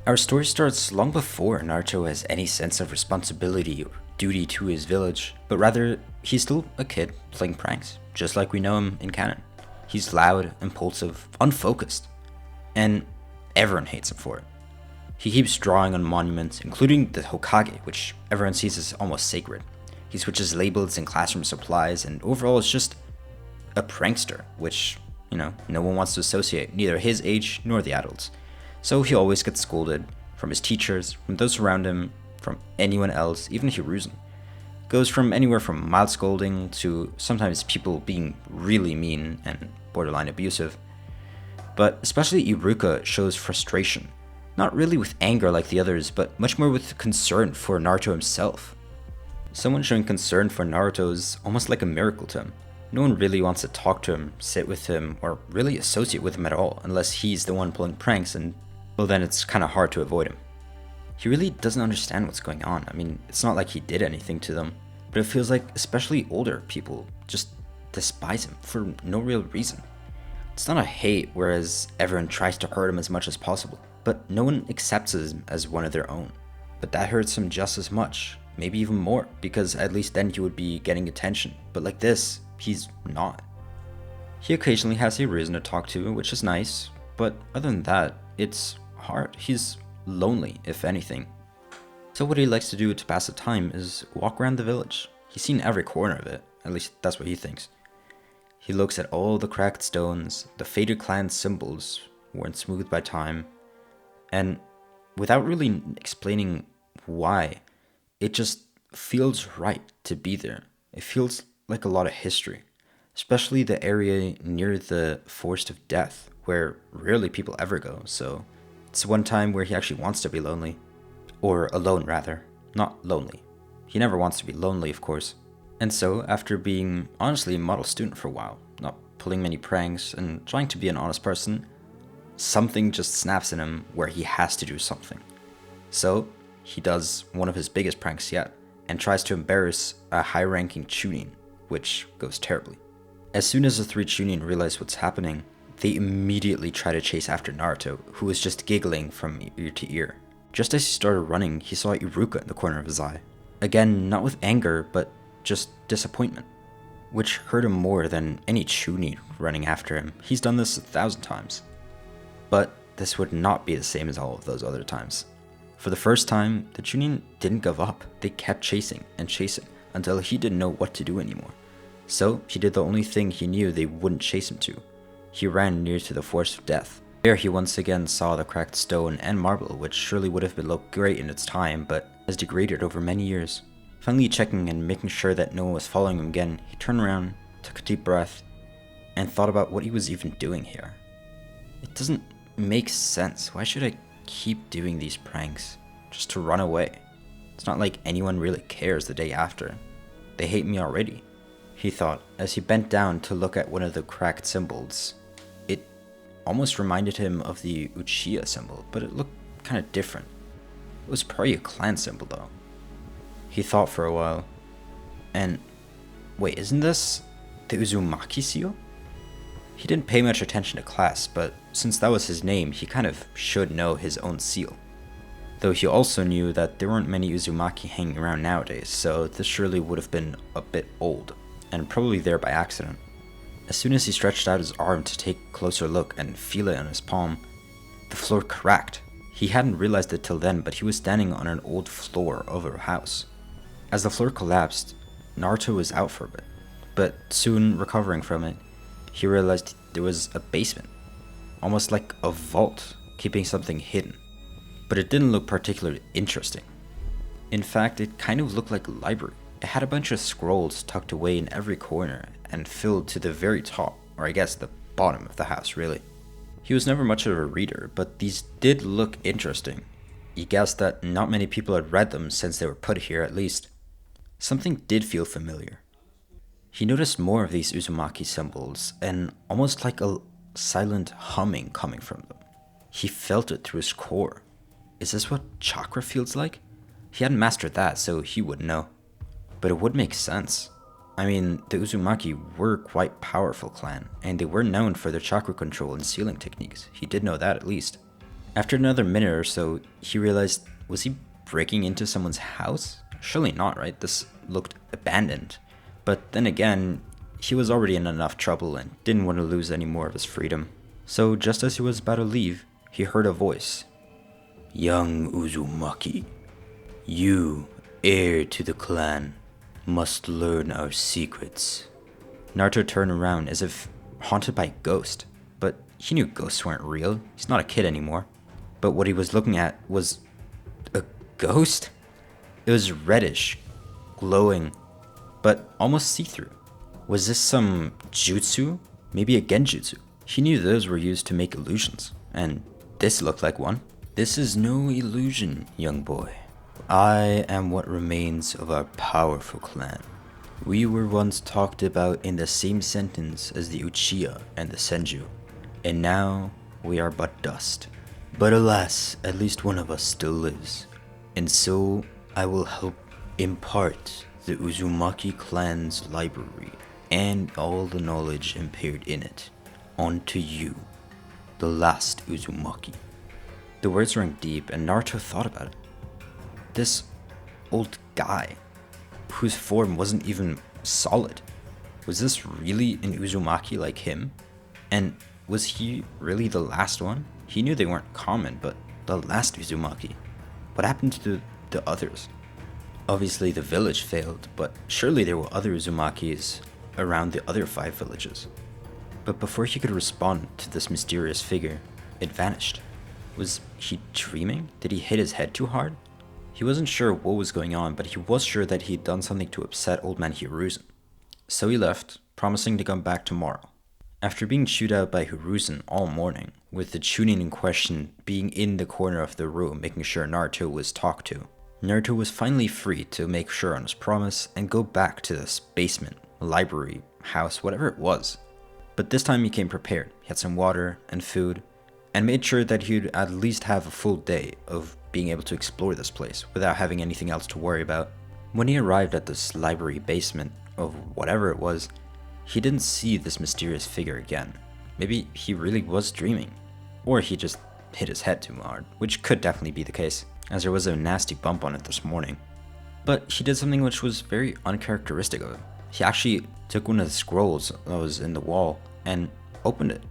Our story starts long before Naruto has any sense of responsibility or duty to his village, but rather, he's still a kid playing pranks, just like we know him in canon. He's loud, impulsive, unfocused, and everyone hates him for it. He keeps drawing on monuments, including the Hokage, which everyone sees as almost sacred. He switches labels in classroom supplies, and overall is just a prankster, which, no one wants to associate, neither his age nor the adults. So he always gets scolded from his teachers, from those around him, from anyone else, even Hiruzen. Goes from anywhere from mild scolding to sometimes people being really mean and borderline abusive. But especially Iruka shows frustration, not really with anger like the others, but much more with concern for Naruto himself. Someone showing concern for Naruto is almost like a miracle to him. No one really wants to talk to him, sit with him, or really associate with him at all, unless he's the one pulling pranks, and well, then it's kinda hard to avoid him. He really doesn't understand what's going on. I mean, it's not like he did anything to them, but it feels like especially older people just despise him for no real reason. It's not a hate, whereas everyone tries to hurt him as much as possible, but no one accepts him as one of their own. But that hurts him just as much, maybe even more, because at least then he would be getting attention, but like this, he's not. He occasionally has a reason to talk to, which is nice, but other than that, it's hard. He's lonely, if anything. So what he likes to do to pass the time is walk around the village. He's seen every corner of it, at least that's what he thinks. He looks at all the cracked stones, the faded clan symbols, worn smooth by time, and without really explaining why, it just feels right to be there. It feels like a lot of history, especially the area near the Forest of Death, where rarely people ever go, so it's one time where he actually wants to be lonely. Or alone, rather. Not lonely. He never wants to be lonely, of course. And so, after being honestly a model student for a while, not pulling many pranks, and trying to be an honest person, something just snaps in him where he has to do something. So, he does one of his biggest pranks yet, and tries to embarrass a high-ranking Chunin, which goes terribly. As soon as the three Chunin realize what's happening, they immediately try to chase after Naruto, who was just giggling from ear to ear. Just as he started running, he saw Iruka in the corner of his eye. Again, not with anger, but just disappointment, which hurt him more than any Chunin running after him. He's done this 1,000 times. But this would not be the same as all of those other times. For the first time, the Chunin didn't give up. They kept chasing and chasing until he didn't know what to do anymore. So he did the only thing he knew they wouldn't chase him to. He ran near to the Forest of Death. There he once again saw the cracked stone and marble, which surely would have looked great in its time, but has degraded over many years. Finally checking and making sure that no one was following him again, he turned around, took a deep breath, and thought about what he was even doing here. It doesn't make sense. Why should I keep doing these pranks? Just to run away. It's not like anyone really cares the day after. They hate me already, he thought as he bent down to look at one of the cracked symbols. It almost reminded him of the Uchiha symbol, but it looked kind of different. It was probably a clan symbol though. He thought for a while, and wait, isn't this the Uzumaki seal? He didn't pay much attention to class, but since that was his name, he kind of should know his own seal. Though he also knew that there weren't many Uzumaki hanging around nowadays, so this surely would have been a bit old, and probably there by accident. As soon as he stretched out his arm to take a closer look and feel it on his palm, the floor cracked. He hadn't realized it till then, but he was standing on an old floor of a house. As the floor collapsed, Naruto was out for a bit, but soon recovering from it, he realized there was a basement, almost like a vault, keeping something hidden. But it didn't look particularly interesting. In fact, it kind of looked like a library. It had a bunch of scrolls tucked away in every corner and filled to the very top, or I guess the bottom of the house, really. He was never much of a reader, but these did look interesting. He guessed that not many people had read them since they were put here at least. Something did feel familiar. He noticed more of these Uzumaki symbols, and almost like a silent humming coming from them. He felt it through his core. Is this what chakra feels like? He hadn't mastered that, so he wouldn't know. But it would make sense. I mean, the Uzumaki were quite powerful clan, and they were known for their chakra control and sealing techniques. He did know that at least. After another minute or so, he realized, was he breaking into someone's house? Surely not, right? This looked abandoned. But then again, he was already in enough trouble and didn't want to lose any more of his freedom. So just as he was about to leave, he heard a voice. Young Uzumaki, you, heir to the clan, must learn our secrets. Naruto turned around as if haunted by a ghost, but he knew ghosts weren't real. He's not a kid anymore. But what he was looking at was a ghost? It was reddish, glowing, but almost see-through. Was this some jutsu? Maybe a genjutsu? He knew those were used to make illusions, and this looked like one. This is no illusion, young boy. I am what remains of our powerful clan. We were once talked about in the same sentence as the Uchiha and the Senju, and now we are but dust. But alas, at least one of us still lives, and so I will help impart the Uzumaki clan's library and all the knowledge impaired in it onto you, the last Uzumaki. The words rang deep, and Naruto thought about it. This old guy, whose form wasn't even solid, was this really an Uzumaki like him? And was he really the last one? He knew they weren't common, but the last Uzumaki. What happened to the others? Obviously the village failed, but surely there were other Uzumakis around the other 5 villages. But before he could respond to this mysterious figure, it vanished. Was he dreaming? Did he hit his head too hard? He wasn't sure what was going on, but he was sure that he'd done something to upset old man Hiruzen. So he left, promising to come back tomorrow. After being chewed out by Hiruzen all morning, with the Chunin in question being in the corner of the room making sure Naruto was talked to, Naruto was finally free to make sure on his promise and go back to this basement, library, house, whatever it was. But this time he came prepared. He had some water and food, and made sure that he'd at least have a full day of being able to explore this place without having anything else to worry about. When he arrived at this library basement of whatever it was, he didn't see this mysterious figure again. Maybe he really was dreaming, or he just hit his head too hard, which could definitely be the case, as there was a nasty bump on it this morning. But he did something which was very uncharacteristic of him. He actually took one of the scrolls that was in the wall and opened it.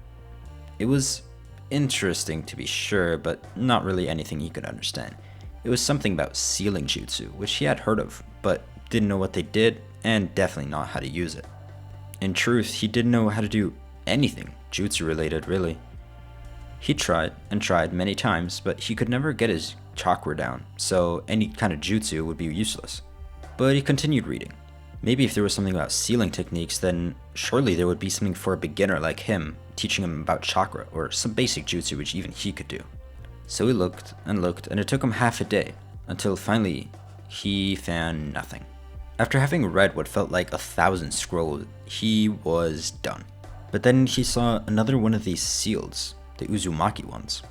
It was interesting to be sure, but not really anything he could understand. It was something about sealing jutsu, which he had heard of, but didn't know what they did, and definitely not how to use it. In truth, he didn't know how to do anything jutsu related, really. He tried and tried many times, but he could never get his chakra down, so any kind of jutsu would be useless. But he continued reading. Maybe if there was something about sealing techniques, then surely there would be something for a beginner like him, teaching him about chakra, or some basic jutsu which even he could do. So he looked, and it took him half a day, until finally, he found nothing. After having read what felt like 1,000 scrolls, he was done. But then he saw another one of these seals, the Uzumaki ones.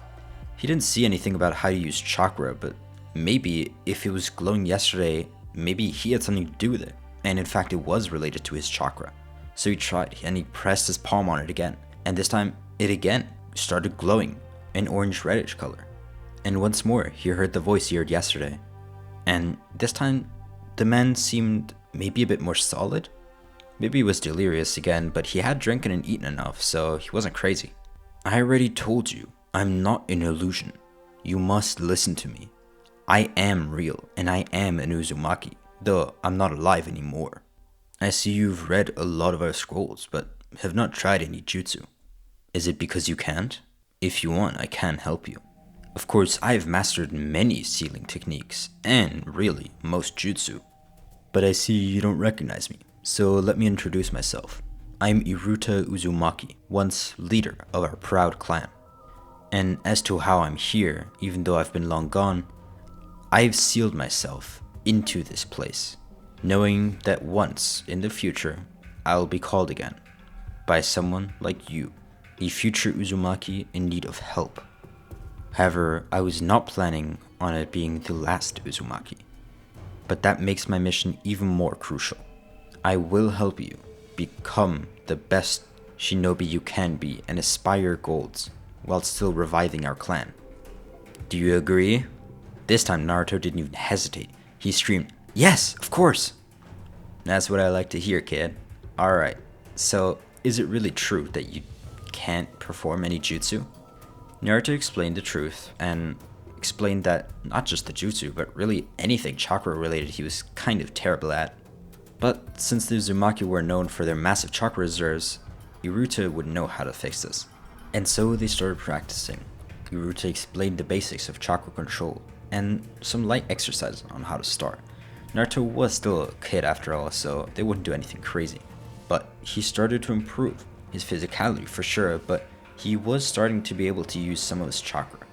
He didn't see anything about how to use chakra, but maybe if it was glowing yesterday, maybe he had something to do with it. And in fact, it was related to his chakra. So he tried, and he pressed his palm on it again. And this time, it again started glowing, an orange-reddish color. And once more, he heard the voice he heard yesterday. And this time, the man seemed maybe a bit more solid. Maybe he was delirious again, but he had drinking and eaten enough, so he wasn't crazy. I already told you, I'm not an illusion. You must listen to me. I am real, and I am an Uzumaki, though I'm not alive anymore. I see you've read a lot of our scrolls, but have not tried any jutsu. Is it because you can't? If you want, I can help you. Of course, I have mastered many sealing techniques, and really, most jutsu. But I see you don't recognize me, so let me introduce myself. I'm Iruta Uzumaki, once leader of our proud clan. And as to how I'm here, even though I've been long gone, I've sealed myself into this place, knowing that once in the future, I'll be called again by someone like you, a future Uzumaki in need of help. However, I was not planning on it being the last Uzumaki, but that makes my mission even more crucial. I will help you become the best shinobi you can be and aspire goals while still reviving our clan. Do you agree? This time Naruto didn't even hesitate. He screamed, "Yes, of course!" That's what I like to hear, kid. Alright, so is it really true that you can't perform any jutsu? Naruto explained the truth, and explained that not just the jutsu, but really anything chakra related he was kind of terrible at. But since the Uzumaki were known for their massive chakra reserves, Iruta would know how to fix this. And so they started practicing. Iruta explained the basics of chakra control, and some light exercises on how to start. Naruto was still a kid after all, so they wouldn't do anything crazy. But he started to improve, his physicality for sure, but he was starting to be able to use some of his chakra.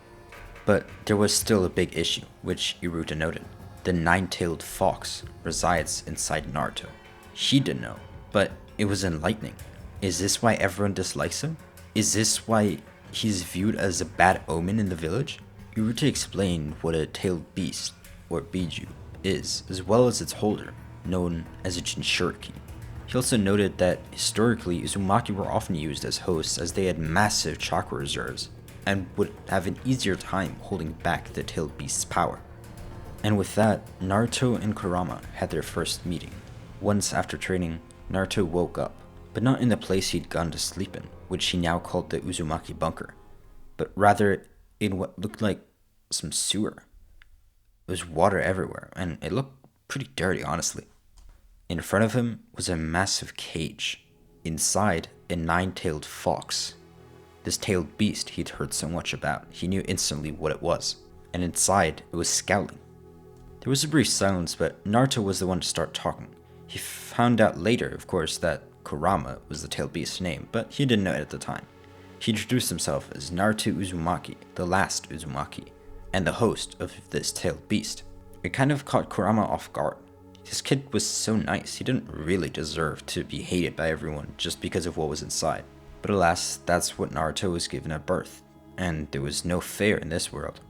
But there was still a big issue, which Iruta noted. The nine-tailed fox resides inside Naruto. He didn't know, but it was enlightening. Is this why everyone dislikes him? Is this why he's viewed as a bad omen in the village? Iruta explained what a tailed beast, or Biju, is, as well as its holder, known as a Jinchuriki. He also noted that historically, Uzumaki were often used as hosts as they had massive chakra reserves, and would have an easier time holding back the tailed beast's power. And with that, Naruto and Kurama had their first meeting. Once after training, Naruto woke up, but not in the place he'd gone to sleep in, which he now called the Uzumaki bunker, but rather in what looked like some sewer. There was water everywhere, and it looked pretty dirty, honestly. In front of him was a massive cage. Inside, a nine-tailed fox. This tailed beast he'd heard so much about, he knew instantly what it was, and inside it was scowling. There was a brief silence, but Naruto was the one to start talking. He found out later, of course, that Kurama was the tailed beast's name, but he didn't know it at the time. He introduced himself as Naruto Uzumaki, the last Uzumaki, and the host of this tailed beast. It kind of caught Kurama off guard. This kid was so nice, he didn't really deserve to be hated by everyone just because of what was inside. But alas, that's what Naruto was given at birth, and there was no fair in this world.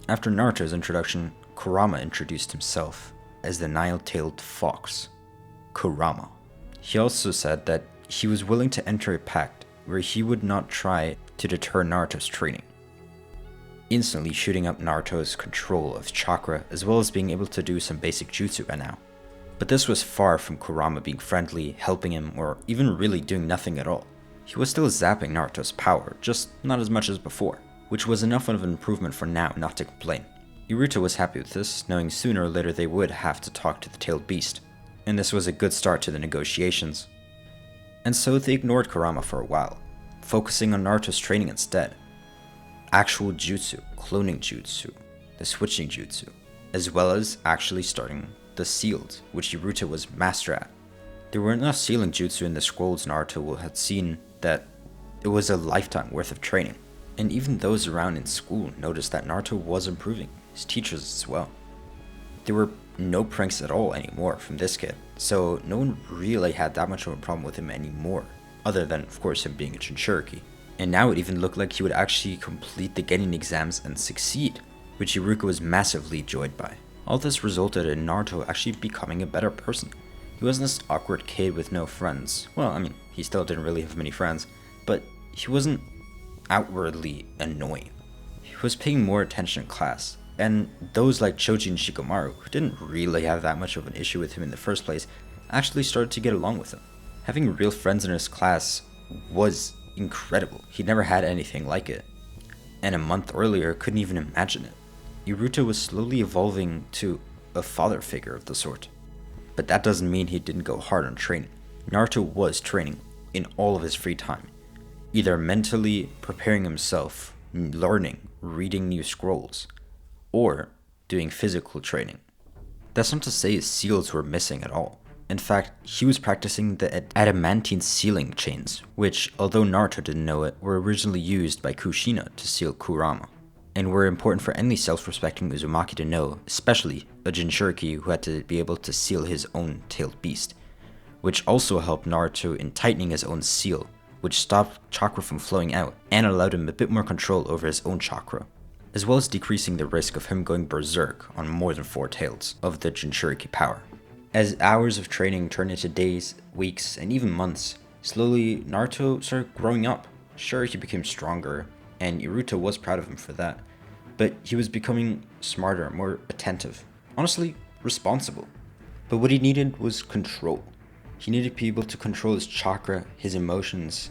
After Naruto's introduction, Kurama introduced himself as the nine-tailed fox, Kurama. He also said that he was willing to enter a pact where he would not try to deter Naruto's training, instantly shooting up Naruto's control of chakra as well as being able to do some basic jutsu by now. But this was far from Kurama being friendly, helping him, or even really doing nothing at all. He was still zapping Naruto's power, just not as much as before, which was enough of an improvement for now not to complain. Iruta was happy with this, knowing sooner or later they would have to talk to the tailed beast, and this was a good start to the negotiations. And so they ignored Kurama for a while, focusing on Naruto's training instead. Actual jutsu, cloning jutsu, the switching jutsu, as well as actually starting the sealed, which Iruta was master at. There were enough sealing jutsu in the scrolls Naruto had seen that it was a lifetime worth of training, and even those around in school noticed that Naruto was improving, his teachers as well. There were no pranks at all anymore from this kid, so no one really had that much of a problem with him anymore, other than of course him being a Jinchuriki. And now it even looked like he would actually complete the Genin exams and succeed, which Iruka was massively joyed by. All this resulted in Naruto actually becoming a better person. He wasn't this awkward kid with no friends. Well, I mean, he still didn't really have many friends, but he wasn't outwardly annoying. He was paying more attention in class, and those like Choji and Shikamaru, who didn't really have that much of an issue with him in the first place, actually started to get along with him. Having real friends in his class was incredible. He'd never had anything like it, and a month earlier couldn't even imagine it. Iruta was slowly evolving to a father figure of the sort. But that doesn't mean he didn't go hard on training. Naruto was training in all of his free time, either mentally preparing himself, learning, reading new scrolls, or doing physical training. That's not to say his seals were missing at all. In fact, he was practicing the adamantine sealing chains, which, although Naruto didn't know it, were originally used by Kushina to seal Kurama, and were important for any self-respecting Uzumaki to know, especially a Jinchuriki who had to be able to seal his own tailed beast, which also helped Naruto in tightening his own seal, which stopped chakra from flowing out and allowed him a bit more control over his own chakra, as well as decreasing the risk of him going berserk on more than 4 tails of the Jinchuriki power. As hours of training turned into days, weeks, and even months, slowly Naruto started growing up. Sure, he became stronger, and Iruta was proud of him for that, but he was becoming smarter, more attentive, honestly, responsible. But what he needed was control. He needed to be able to control his chakra, his emotions,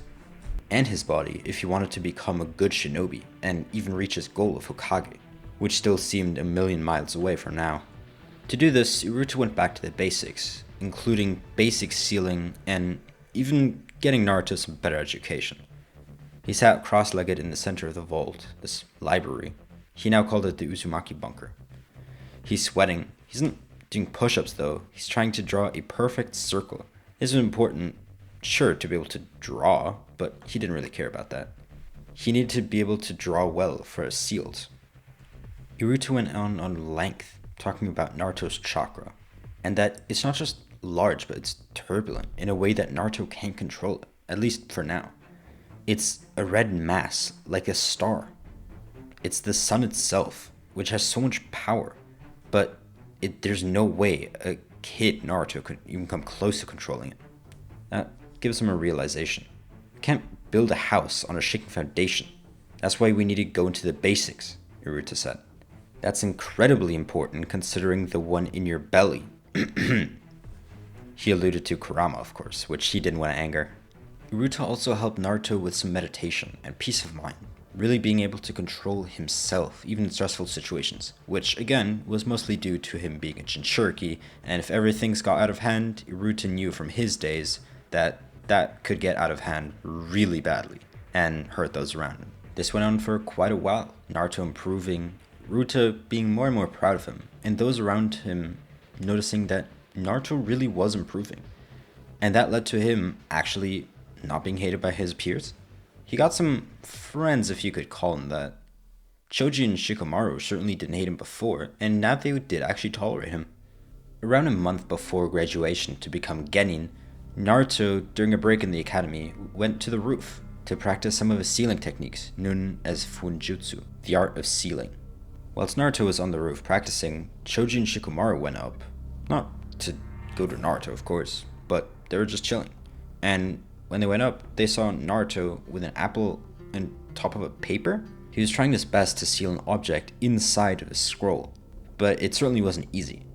and his body if he wanted to become a good shinobi and even reach his goal of Hokage, which still seemed a million miles away for now. To do this, Naruto went back to the basics, including basic sealing and even getting Naruto some better education. He sat cross-legged in the center of the vault, this library. He now called it the Uzumaki bunker. He's sweating. He isn't doing push-ups though. He's trying to draw a perfect circle. This is important, sure, to be able to draw, but he didn't really care about that. He needed to be able to draw well for his seals. Naruto went on length, talking about Naruto's chakra, and that it's not just large, but it's turbulent in a way that Naruto can't control it, at least for now. It's a red mass, like a star. It's the sun itself, which has so much power, but there's no way a kid Naruto could even come close to controlling it. That gives him a realization. You can't build a house on a shaky foundation. That's why we need to go into the basics, Naruto said. That's incredibly important considering the one in your belly. He alluded to Kurama, of course, which he didn't want to anger. Naruto also helped Naruto with some meditation and peace of mind, really being able to control himself, even in stressful situations, which again was mostly due to him being a Jinchuriki, and if everything's got out of hand, Naruto knew from his days that could get out of hand really badly and hurt those around him. This went on for quite a while, Naruto improving, Naruto being more and more proud of him, and those around him noticing that Naruto really was improving. And that led to him actually not being hated by his peers. He got some friends, if you could call them that. Choji and Shikamaru certainly didn't hate him before, and now they did actually tolerate him. Around a month before graduation to become Genin, Naruto, during a break in the academy, went to the roof to practice some of his sealing techniques, known as Funjutsu, the art of sealing. Whilst Naruto was on the roof practicing, Choji and Shikamaru went up. Not to go to Naruto, of course, but they were just chilling. And when they went up, they saw Naruto with an apple on top of a paper. He was trying his best to seal an object inside of a scroll, but it certainly wasn't easy.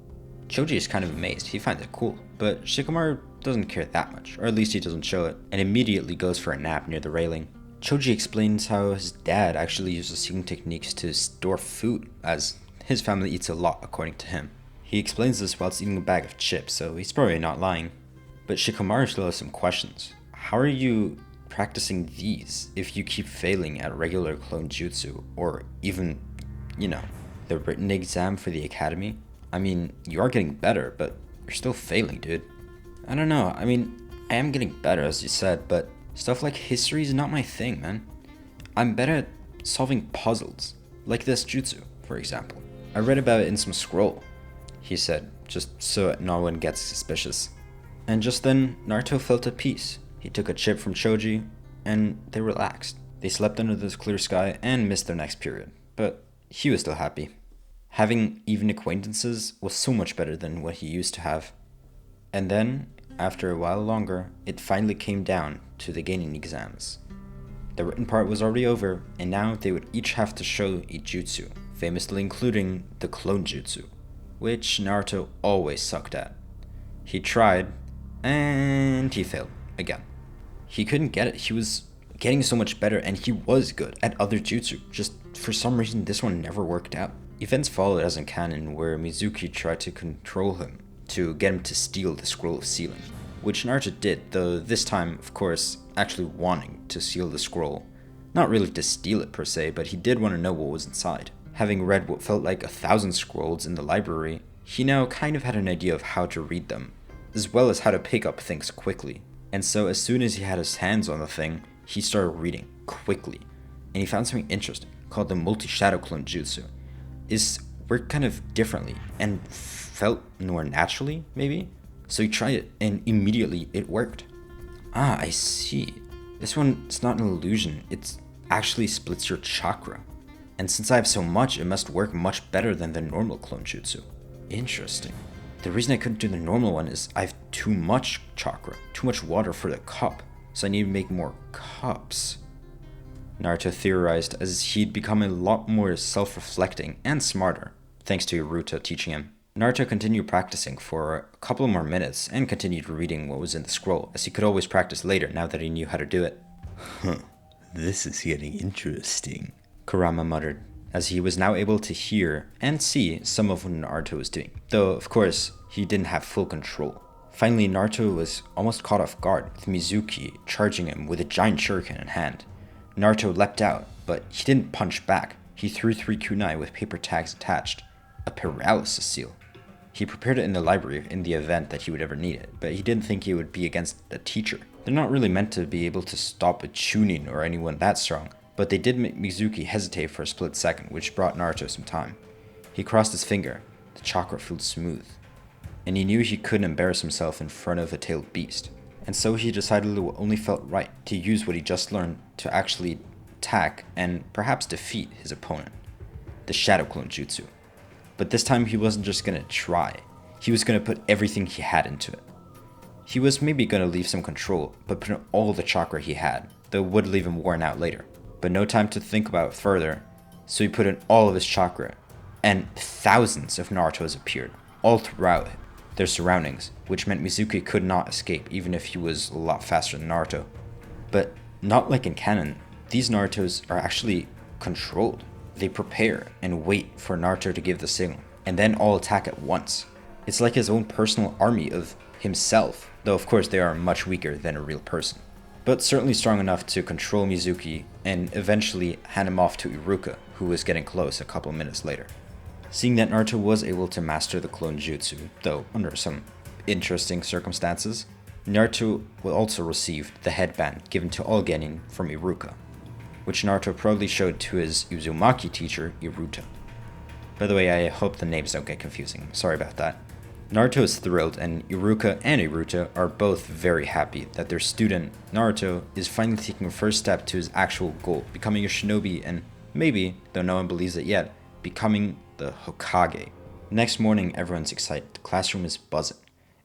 Choji is kind of amazed, he finds it cool, but Shikamaru doesn't care that much, or at least he doesn't show it, and immediately goes for a nap near the railing. Choji explains how his dad actually uses sealing techniques to store food, as his family eats a lot according to him. He explains this whilst eating a bag of chips, so he's probably not lying. But Shikamaru still has some questions. How are you practicing these if you keep failing at regular clone jutsu, or even, the written exam for the academy? I mean, you are getting better, but you're still failing, dude. I don't know, I am getting better as you said, but stuff like history is not my thing, man. I'm better at solving puzzles, like this jutsu, for example. I read about it in some scroll, he said, just so no one gets suspicious. And just then, Naruto felt at peace. He took a chip from Choji, and they relaxed. They slept under this clear sky and missed their next period, but he was still happy. Having even acquaintances was so much better than what he used to have. And then, after a while longer, it finally came down to the Genin exams. The written part was already over, and now they would each have to show a jutsu, famously including the clone jutsu, which Naruto always sucked at. He tried, and he failed again. He couldn't get it. He was getting so much better, and he was good at other jutsu, just for some reason this one never worked out. Events followed as in canon where Mizuki tried to control him, to get him to steal the scroll of sealing, which Naruto did, though this time, of course, actually wanting to seal the scroll. Not really to steal it per se, but he did want to know what was inside. Having read what felt like 1,000 scrolls in the library, he now kind of had an idea of how to read them, as well as how to pick up things quickly. And so as soon as he had his hands on the thing, he started reading quickly. And he found something interesting, called the multi-shadow clone jutsu. It worked kind of differently, and felt more naturally, maybe? So he tried it, and immediately it worked. Ah, I see. This one's not an illusion, it actually splits your chakra. And since I have so much, it must work much better than the normal clone jutsu. Interesting. The reason I couldn't do the normal one is I have too much chakra, too much water for the cup, so I need to make more cups. Naruto theorized, as he'd become a lot more self-reflecting and smarter, thanks to Iruta teaching him. Naruto continued practicing for a couple more minutes and continued reading what was in the scroll, as he could always practice later now that he knew how to do it. Huh, this is getting interesting, Kurama muttered, as he was now able to hear and see some of what Naruto was doing, though of course he didn't have full control. Finally, Naruto was almost caught off guard with Mizuki charging him with a giant shuriken in hand. Naruto leapt out, but he didn't punch back. He threw 3 kunai with paper tags attached, a paralysis seal. He prepared it in the library in the event that he would ever need it, but he didn't think it would be against a teacher. They're not really meant to be able to stop a Chunin or anyone that strong, but they did make Mizuki hesitate for a split second, which brought Naruto some time. He crossed his finger. The chakra felt smooth, and he knew he couldn't embarrass himself in front of a tailed beast. And so he decided it only felt right to use what he just learned to actually attack and perhaps defeat his opponent, the Shadow Clone Jutsu. But this time he wasn't just gonna try, he was gonna put everything he had into it. He was maybe gonna leave some control, but put in all the chakra he had, though it would leave him worn out later. But no time to think about it further, so he put in all of his chakra, and thousands of Narutos appeared, all throughout their surroundings, which meant Mizuki could not escape even if he was a lot faster than Naruto. But not like in canon, these Narutos are actually controlled. They prepare and wait for Naruto to give the signal, and then all attack at once. It's like his own personal army of himself, though of course they are much weaker than a real person. But certainly strong enough to control Mizuki and eventually hand him off to Iruka, who was getting close a couple minutes later. Seeing that Naruto was able to master the clone jutsu, though under some interesting circumstances, Naruto will also receive the headband given to all genin from Iruka, which Naruto proudly showed to his Uzumaki teacher, Iruta. By the way, I hope the names don't get confusing, sorry about that. Naruto is thrilled, and Iruka and Iruta are both very happy that their student, Naruto, is finally taking a first step to his actual goal, becoming a shinobi and maybe, though no one believes it yet, becoming the Hokage. Next morning, everyone's excited. The classroom is buzzing.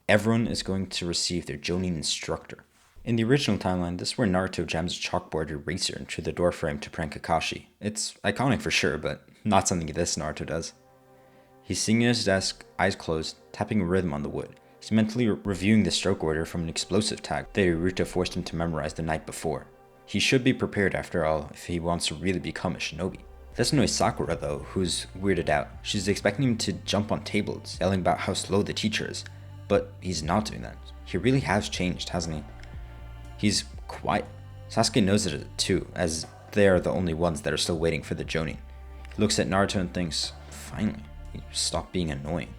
Everyone is going to receive their Jonin instructor. In the original timeline, this is where Naruto jams a chalkboard eraser into the doorframe to prank Kakashi. It's iconic for sure, but not something this Naruto does. He's sitting at his desk, eyes closed, tapping a rhythm on the wood. He's mentally reviewing the stroke order from an explosive tag that Iruta forced him to memorize the night before. He should be prepared after all if he wants to really become a shinobi. This annoys Sakura though, who's weirded out. She's expecting him to jump on tables, yelling about how slow the teacher is, but he's not doing that. He really has changed, hasn't he? He's quiet. Sasuke knows it too, as they are the only ones that are still waiting for the Jonin. He looks at Naruto and thinks, finally, he stopped being annoying.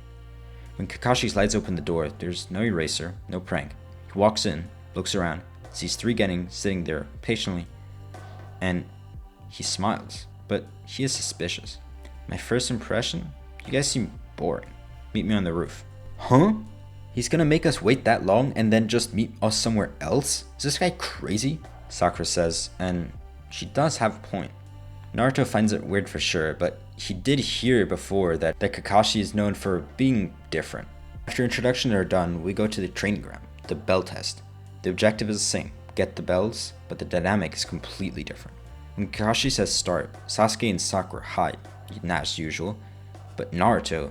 When Kakashi slides open the door, there's no eraser, no prank. He walks in, looks around, sees 3 genin sitting there patiently, and he smiles. But he is suspicious. My first impression? You guys seem boring. Meet me on the roof. Huh? He's gonna make us wait that long and then just meet us somewhere else? Is this guy crazy? Sakura says, and she does have a point. Naruto finds it weird for sure, but he did hear before that Kakashi is known for being different. After introductions are done, we go to the training ground, the bell test. The objective is the same, get the bells, but the dynamic is completely different. When Kakashi says start, Sasuke and Sakura hide, not as usual, but Naruto,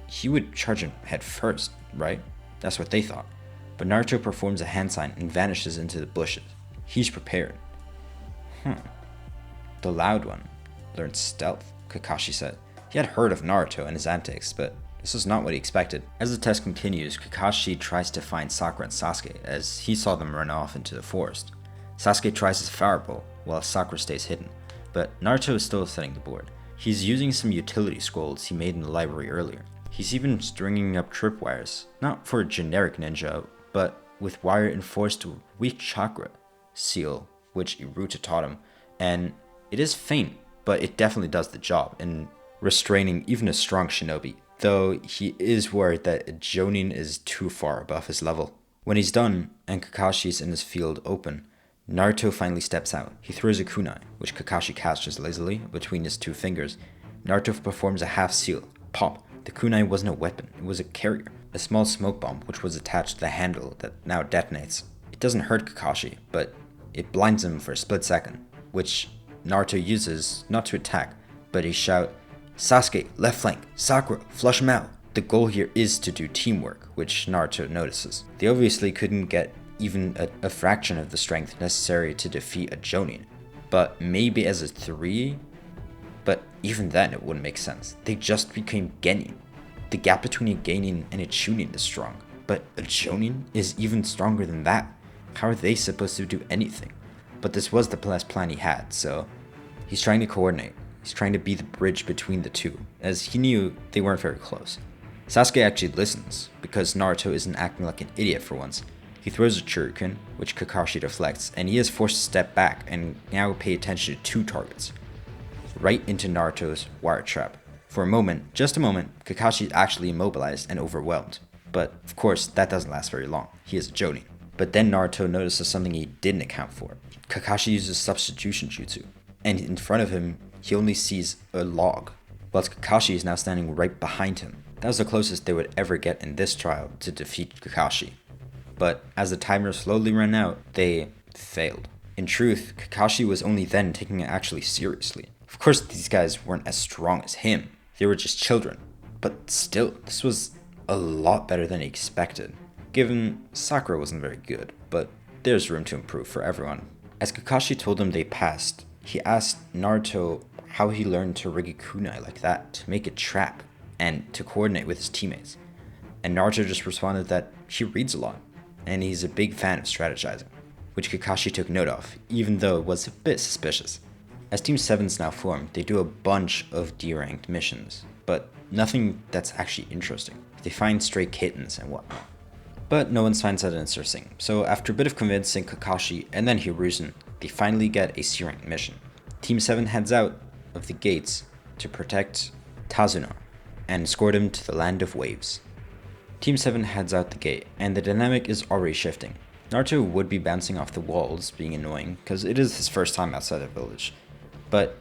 he would charge him head first, right? That's what they thought. But Naruto performs a hand sign and vanishes into the bushes. He's prepared. The loud one learned stealth, Kakashi said. He had heard of Naruto and his antics, but this was not what he expected. As the test continues, Kakashi tries to find Sakura and Sasuke as he saw them run off into the forest. Sasuke tries his fireball, while Sakura stays hidden, but Naruto is still setting the board. He's using some utility scrolls he made in the library earlier. He's even stringing up tripwires, not for a generic ninja, but with wire enforced to weak chakra seal, which Iruta taught him, and it is faint, but it definitely does the job in restraining even a strong shinobi, though he is worried that a Jonin is too far above his level. When he's done, and Kakashi's in his field open, Naruto finally steps out. He throws a kunai, which Kakashi catches lazily between his 2 fingers. Naruto performs a half seal. Pop! The kunai wasn't a weapon, it was a carrier. A small smoke bomb which was attached to the handle that now detonates. It doesn't hurt Kakashi, but it blinds him for a split second. which Naruto uses not to attack, but he shout, "Sasuke, left flank, Sakura, flush him out." The goal here is to do teamwork, which Naruto notices. They obviously couldn't get even a fraction of the strength necessary to defeat a Jonin, but maybe as a 3? But even then it wouldn't make sense. They just became Genin. The gap between a Genin and a Chunin is strong, but a Jonin is even stronger than that. How are they supposed to do anything? But this was the best plan he had, so he's trying to coordinate. He's trying to be the bridge between the two, as he knew they weren't very close. Sasuke actually listens, because Naruto isn't acting like an idiot for once. He throws a shuriken, which Kakashi deflects, and he is forced to step back and now pay attention to 2 targets. Right into Naruto's wire trap. For a moment, just a moment, Kakashi is actually immobilized and overwhelmed. But of course, that doesn't last very long. He is a Jonin. But then Naruto notices something he didn't account for. Kakashi uses substitution jutsu, and in front of him, he only sees a log, whilst Kakashi is now standing right behind him. That was the closest they would ever get in this trial to defeat Kakashi. But as the timer slowly ran out, they failed. In truth, Kakashi was only then taking it actually seriously. Of course, these guys weren't as strong as him. They were just children. But still, this was a lot better than he expected. Given Sakura wasn't very good, but there's room to improve for everyone. As Kakashi told him they passed, he asked Naruto how he learned to rig a kunai like that, to make a trap, and to coordinate with his teammates. And Naruto just responded that he reads a lot, and he's a big fan of strategizing, which Kakashi took note of, even though it was a bit suspicious. As Team 7's now formed, they do a bunch of D-ranked missions, but nothing that's actually interesting. They find stray kittens and whatnot. But no one finds that interesting, so after a bit of convincing Kakashi and then Hiruzen, they finally get a C-ranked mission. Team 7 heads out of the gates to protect Tazuna and escort him to the Land of Waves. Team 7 heads out the gate, and the dynamic is already shifting. Naruto would be bouncing off the walls, being annoying, because it is his first time outside the village. But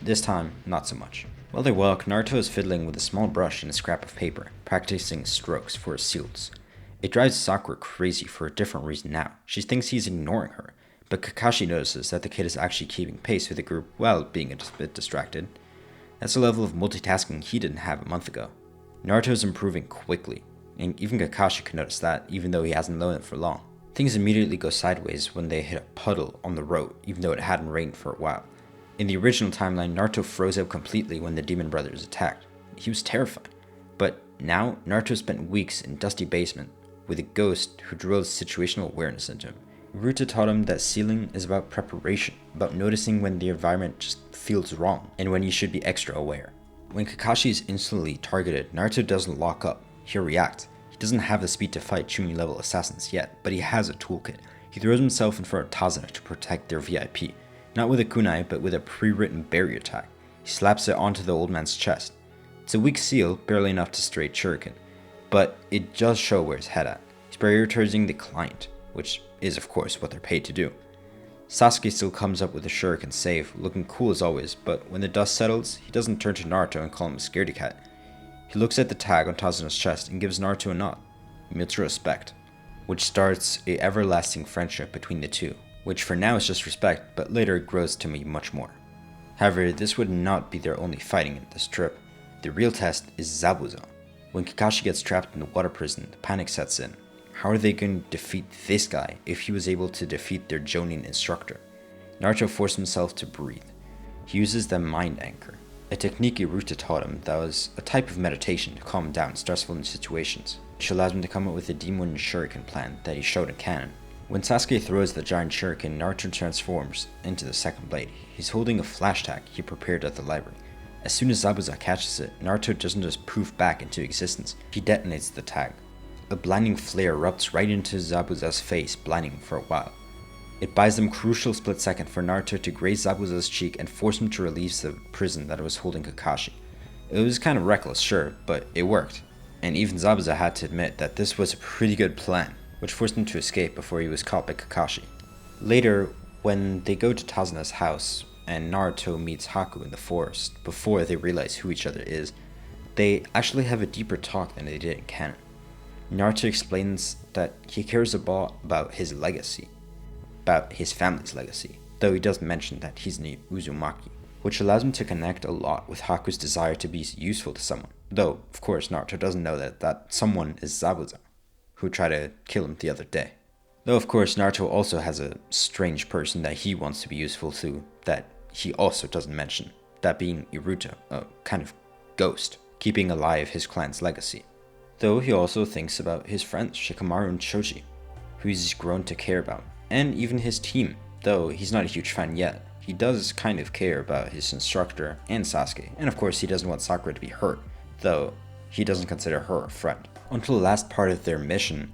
this time, not so much. While they walk, Naruto is fiddling with a small brush and a scrap of paper, practicing strokes for his seals. It drives Sakura crazy for a different reason now. She thinks he's ignoring her, but Kakashi notices that the kid is actually keeping pace with the group while being a bit distracted. That's a level of multitasking he didn't have a month ago. Naruto is improving quickly, and even Kakashi can notice that, even though he hasn't known it for long. Things immediately go sideways when they hit a puddle on the road, even though it hadn't rained for a while. In the original timeline, Naruto froze out completely when the demon brothers attacked. He was terrified. But now, Naruto spent weeks in dusty basement with a ghost who drilled situational awareness into him. Naruto taught him that sealing is about preparation, about noticing when the environment just feels wrong, and when you should be extra aware. When Kakashi is instantly targeted, Naruto doesn't lock up, he'll react. He doesn't have the speed to fight Chunin level assassins yet, but he has a toolkit. He throws himself in front of Tazuna to protect their VIP. Not with a kunai, but with a pre-written barrier tag. He slaps it onto the old man's chest. It's a weak seal, barely enough to straight shuriken, but it does show where his head at. He's prioritizing the client, which is of course what they're paid to do. Sasuke still comes up with a shuriken save, looking cool as always, but when the dust settles, he doesn't turn to Naruto and call him a scaredy cat. He looks at the tag on Tazuna's chest and gives Naruto a nod, mutual respect, which starts a everlasting friendship between the two, which for now is just respect, but later it grows to be much more. However, this would not be their only fighting in this trip. The real test is Zabuza. When Kakashi gets trapped in the water prison, the panic sets in. How are they going to defeat this guy if he was able to defeat their Jonin instructor? Naruto forced himself to breathe. He uses the mind anchor, a technique Naruto taught him that was a type of meditation to calm down in stressful situations, which allows him to come up with a demon shuriken plan that he showed in canon. When Sasuke throws the giant shuriken, Naruto transforms into the second blade. He's holding a flash tag he prepared at the library. As soon as Zabuza catches it, Naruto doesn't just poof back into existence, he detonates the tag. A blinding flare erupts right into Zabuza's face, blinding him for a while. It buys them crucial split second for Naruto to graze Zabuza's cheek and force him to release the prison that was holding Kakashi. It was kind of reckless, sure, but it worked. And even Zabuza had to admit that this was a pretty good plan, which forced him to escape before he was caught by Kakashi. Later, when they go to Tazuna's house, and Naruto meets Haku in the forest, before they realize who each other is, they actually have a deeper talk than they did in canon. Naruto explains that he cares about his legacy, about his family's legacy. though he does mention that he's an Uzumaki, which allows him to connect a lot with Haku's desire to be useful to someone, though, of course, Naruto doesn't know that someone is Zabuza, who tried to kill him the other day. Though, of course, Naruto also has a strange person that he wants to be useful to that he also doesn't mention, that being Iruta, a kind of ghost, keeping alive his clan's legacy. Though he also thinks about his friends Shikamaru and Choji, who he's grown to care about, and even his team, though he's not a huge fan yet. He does kind of care about his instructor and Sasuke, and of course he doesn't want Sakura to be hurt, though he doesn't consider her a friend. Until the last part of their mission,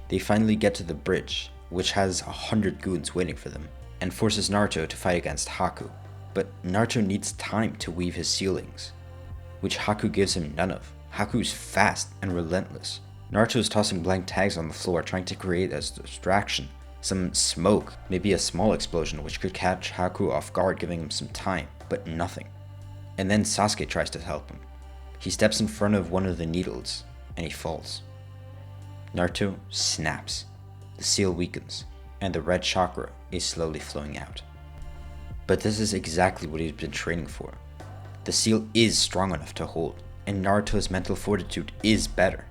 they finally get to the bridge, which has 100 goons waiting for them, and forces Naruto to fight against Haku. But Naruto needs time to weave his sealings, which Haku gives him none of. Haku's fast and relentless. Naruto is tossing blank tags on the floor, trying to create a distraction. Some smoke, maybe a small explosion which could catch Haku off guard, giving him some time, but nothing. And then Sasuke tries to help him. He steps in front of one of the needles, and he falls. Naruto snaps. The seal weakens, and the red chakra is slowly flowing out. But this is exactly what he's been training for. The seal is strong enough to hold, and Naruto's mental fortitude is better.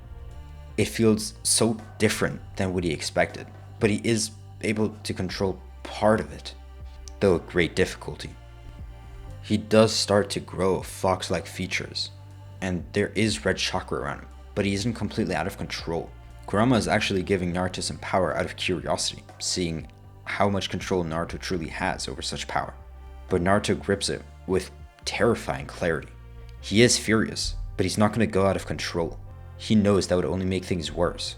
It feels so different than what he expected, but he is able to control part of it, though at great difficulty. He does start to grow fox-like features, and there is red chakra around him, but he isn't completely out of control. Kurama is actually giving Naruto some power out of curiosity, seeing how much control Naruto truly has over such power. But Naruto grips it with terrifying clarity. He is furious, but he's not going to go out of control. He knows that would only make things worse.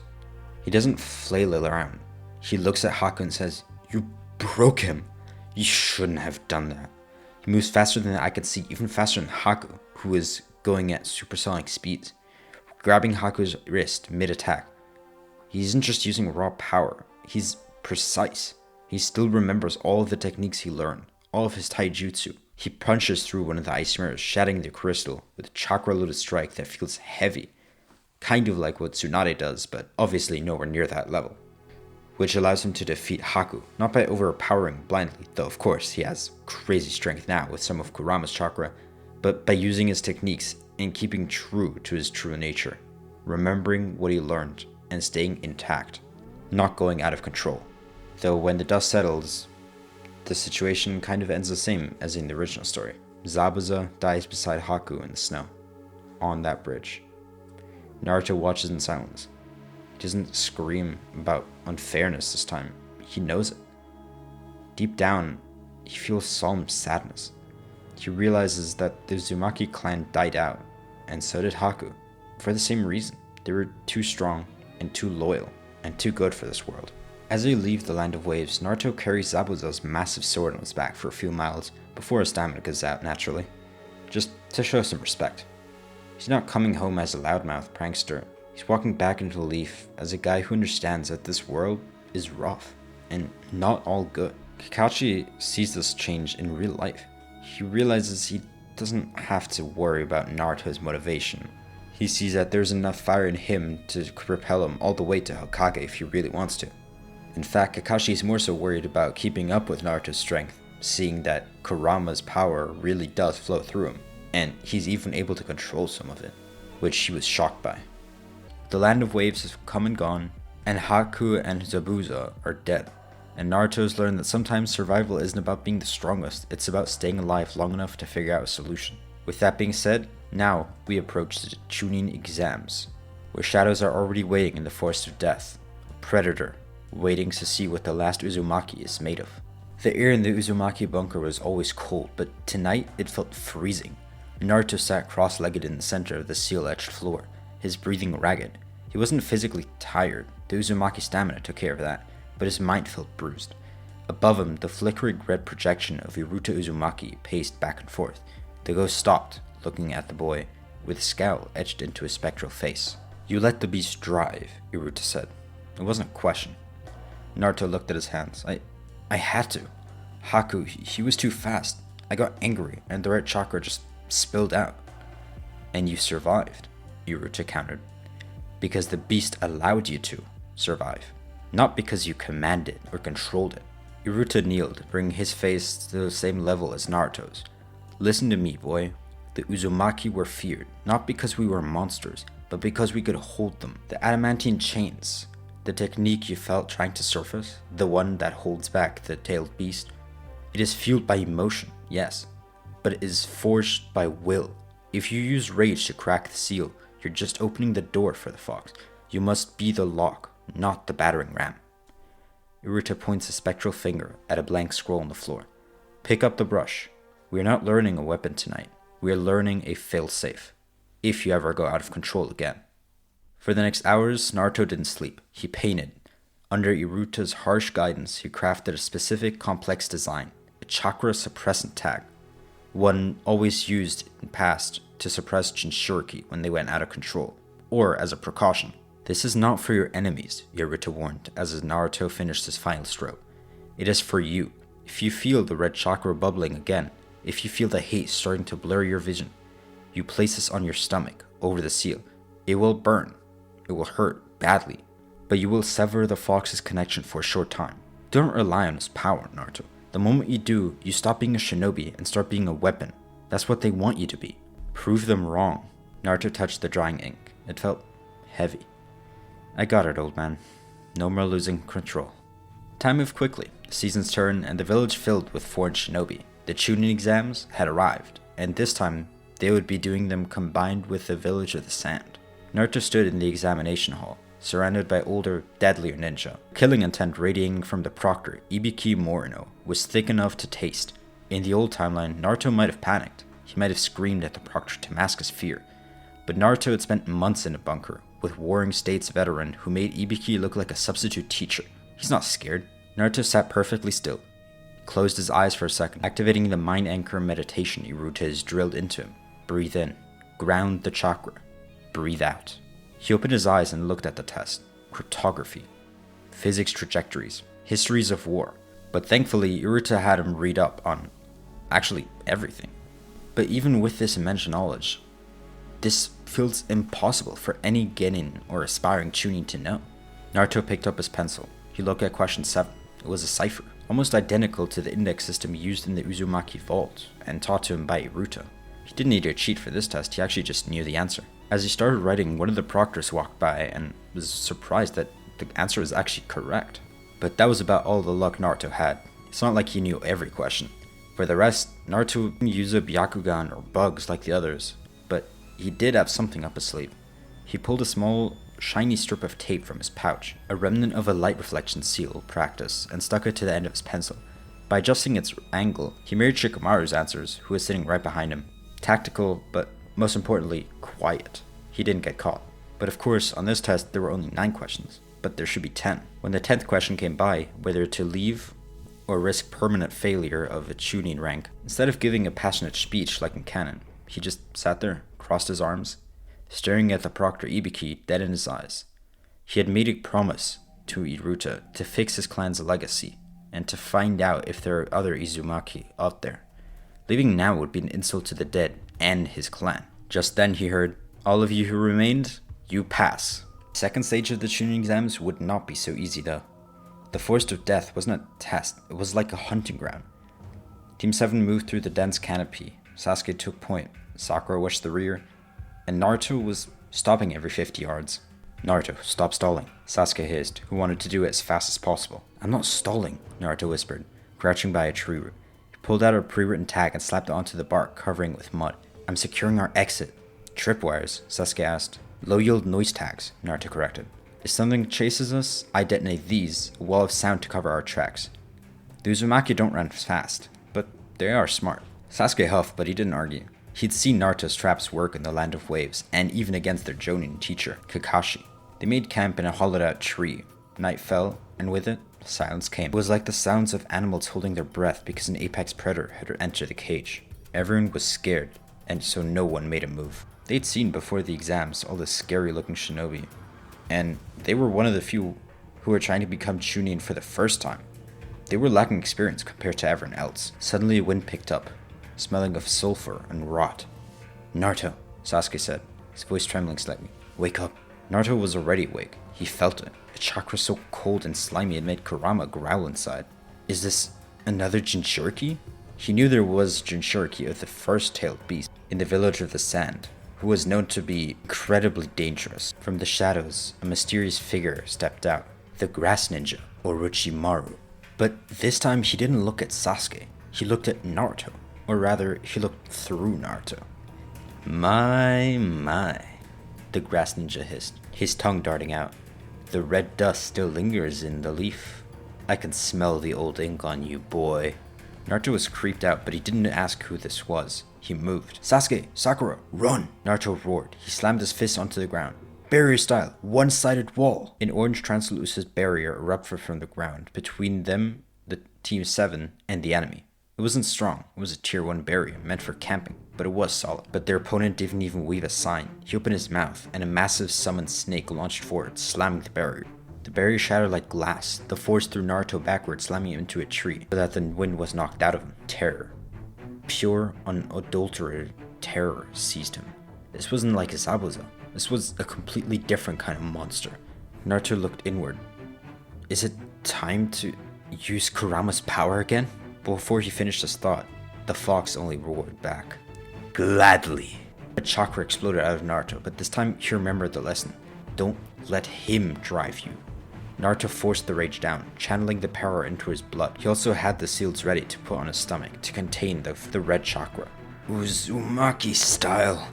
He doesn't flail around. He looks at Haku and says, "You broke him. You shouldn't have done that." He moves faster than I could see, even faster than Haku, who is going at supersonic speeds, grabbing Haku's wrist mid-attack. He isn't just using raw power, he's precise. He still remembers all of the techniques he learned, all of his taijutsu. He punches through one of the ice mirrors, shattering the crystal with a chakra-loaded strike that feels heavy, kind of like what Tsunade does, but obviously nowhere near that level, which allows him to defeat Haku, not by overpowering blindly, though of course he has crazy strength now with some of Kurama's chakra, but by using his techniques and keeping true to his true nature, remembering what he learned and staying intact, not going out of control. Though when the dust settles, the situation kind of ends the same as in the original story. Zabuza dies beside Haku in the snow, on that bridge. Naruto watches in silence. He doesn't scream about unfairness this time, he knows it. Deep down, he feels solemn sadness. He realizes that the Uzumaki clan died out, and so did Haku, for the same reason. They were too strong, and too loyal, and too good for this world. As they leave the Land of Waves, Naruto carries Zabuza's massive sword on his back for a few miles before his stamina goes out naturally, just to show some respect. He's not coming home as a loudmouth prankster, he's walking back into the Leaf as a guy who understands that this world is rough, and not all good. Kakashi sees this change in real life. He realizes he doesn't have to worry about Naruto's motivation. He sees that there's enough fire in him to propel him all the way to Hokage if he really wants to. In fact, Kakashi is more so worried about keeping up with Naruto's strength, seeing that Kurama's power really does flow through him, and he's even able to control some of it, which he was shocked by. The Land of Waves has come and gone, and Haku and Zabuza are dead, and Naruto's learned that sometimes survival isn't about being the strongest, it's about staying alive long enough to figure out a solution. With that being said, now we approach the Chunin exams, where shadows are already waiting in the Forest of Death, a predator waiting to see what the last Uzumaki is made of. The air in the Uzumaki bunker was always cold, but tonight it felt freezing. Naruto sat cross-legged in the center of the seal-etched floor, his breathing ragged. He wasn't physically tired, the Uzumaki stamina took care of that, but his mind felt bruised. Above him, the flickering red projection of Naruto Uzumaki paced back and forth. The ghost stopped, looking at the boy, with a scowl etched into his spectral face. "You let the beast drive," Naruto said. It wasn't a question. Naruto looked at his hands. I had to. Haku, he was too fast. I got angry, and the red chakra just spilled out. "And you survived," Naruto countered. "Because the beast allowed you to survive. Not because you commanded or controlled it," Iruta kneeled, bringing his face to the same level as Naruto's. Listen to me, boy. The Uzumaki were feared, not because we were monsters, but because we could hold them. The adamantine chains, the technique you felt trying to surface, the one that holds back the tailed beast, it is fueled by emotion, yes, but it is forged by will. If you use rage to crack the seal, you're just opening the door for the fox. You must be the lock, not the battering ram. Iruta points a spectral finger at a blank scroll on the floor. Pick up the brush. We are not learning a weapon tonight. We are learning a failsafe. If you ever go out of control again. For the next hours, Naruto didn't sleep. He painted. Under Iruta's harsh guidance, he crafted a specific complex design, a chakra suppressant tag, one always used in past to suppress Jinchuriki when they went out of control, or as a precaution. This is not for your enemies, Iruta warned as Naruto finished his final stroke. It is for you. If you feel the red chakra bubbling again, if you feel the hate starting to blur your vision, you place this on your stomach, over the seal. It will burn. It will hurt badly, but you will sever the fox's connection for a short time. Don't rely on his power, Naruto. The moment you do, you stop being a shinobi and start being a weapon. That's what they want you to be. Prove them wrong. Naruto touched the drying ink. It felt heavy. I got it, old man. No more losing control. Time moved quickly. The seasons turned and the village filled with foreign shinobi. The Chunin exams had arrived, and this time they would be doing them combined with the village of the sand. Naruto stood in the examination hall, surrounded by older, deadlier ninja. Killing intent radiating from the proctor, Ibiki Morino, was thick enough to taste. In the old timeline, Naruto might have panicked. He might have screamed at the proctor to mask his fear. But Naruto had spent months in a bunker, with Warring States veteran who made Ibiki look like a substitute teacher. He's not scared. Naruto sat perfectly still, closed his eyes for a second, activating the mind anchor meditation Iruta has drilled into him. Breathe in, ground the chakra, breathe out. He opened his eyes and looked at the test. Cryptography, physics trajectories, histories of war. But thankfully, Iruta had him read up on actually everything. But even with this immense knowledge, this feels impossible for any genin or aspiring Chunin to know. Naruto picked up his pencil. He looked at question 7. It was a cipher, almost identical to the index system used in the Uzumaki Vault and taught to him by Iruta. He didn't need a cheat for this test, he actually just knew the answer. As he started writing, one of the proctors walked by and was surprised that the answer was actually correct. But that was about all the luck Naruto had. It's not like he knew every question. For the rest, Naruto didn't use a Byakugan or bugs like the others, but he did have something up his sleeve. He pulled a small, shiny strip of tape from his pouch, a remnant of a light reflection seal practice, and stuck it to the end of his pencil. By adjusting its angle, he mirrored Shikamaru's answers, who was sitting right behind him. Tactical, but most importantly, quiet. He didn't get caught. But of course, on this test, there were only 9 questions, but there should be 10. When the 10th question came by, whether to leave or risk permanent failure of a Chunin rank, instead of giving a passionate speech like in canon, he just sat there, crossed his arms, staring at the proctor Ibiki dead in his eyes. He had made a promise to Iruta to fix his clan's legacy, and to find out if there are other Uzumaki out there. Leaving now would be an insult to the dead and his clan. Just then he heard, "All of you who remained, you pass." The second stage of the Chunin exams would not be so easy though. The Forest of Death wasn't a test, it was like a hunting ground. Team 7 moved through the dense canopy. Sasuke took point, Sakura watched the rear, and Naruto was stopping every 50 yards. "Naruto, stop stalling," Sasuke hissed, who wanted to do it as fast as possible. "I'm not stalling," Naruto whispered, crouching by a tree root. He pulled out a pre-written tag and slapped it onto the bark, covering it with mud. "I'm securing our exit." "Tripwires?" Sasuke asked. "Low-yield noise tags," Naruto corrected. "If something chases us, I detonate these, a wall of sound to cover our tracks." The Uzumaki don't run fast, but they are smart. Sasuke huffed, but he didn't argue. He'd seen Naruto's traps work in the Land of Waves, and even against their Jonin teacher, Kakashi. They made camp in a hollowed-out tree. Night fell, and with it, silence came. It was like the sounds of animals holding their breath because an apex predator had entered the cage. Everyone was scared, and so no one made a move. They'd seen before the exams all the scary-looking shinobi, and they were one of the few who were trying to become Chunin for the first time. They were lacking experience compared to everyone else. Suddenly a wind picked up, smelling of sulfur and rot. "Naruto," Sasuke said, his voice trembling slightly. "Wake up." Naruto was already awake. He felt it. A chakra so cold and slimy it made Kurama growl inside. Is this another Jinchuriki? He knew there was Jinchuriki of the first tailed beast in the village of the sand, who was known to be incredibly dangerous. From the shadows, a mysterious figure stepped out, the grass ninja, Orochimaru. But this time he didn't look at Sasuke, he looked at Naruto, or rather, he looked through Naruto. My, the grass ninja hissed, his tongue darting out. The red dust still lingers in the leaf. I can smell the old ink on you, boy. Naruto was creeped out, but he didn't ask who this was. He moved. Sasuke, Sakura, run! Naruto roared. He slammed his fist onto the ground. Barrier style, one-sided wall. An orange translucent barrier erupted from the ground between them, the Team 7, and the enemy. It wasn't strong. It was a tier 1 barrier meant for camping, but it was solid. But their opponent didn't even weave a sign. He opened his mouth, and a massive summoned snake launched forward, slamming the barrier. The barrier shattered like glass. The force threw Naruto backwards, slamming him into a tree, so that the wind was knocked out of him. Terror. Pure, unadulterated terror seized him. This wasn't like a Zabuza. This was a completely different kind of monster. Naruto looked inward. Is it time to use Kurama's power again? But before he finished his thought, the fox only roared back. Gladly. A chakra exploded out of Naruto, but this time he remembered the lesson. Don't let him drive you. Naruto forced the rage down, channeling the power into his blood. He also had the seals ready to put on his stomach to contain the red chakra. Uzumaki style.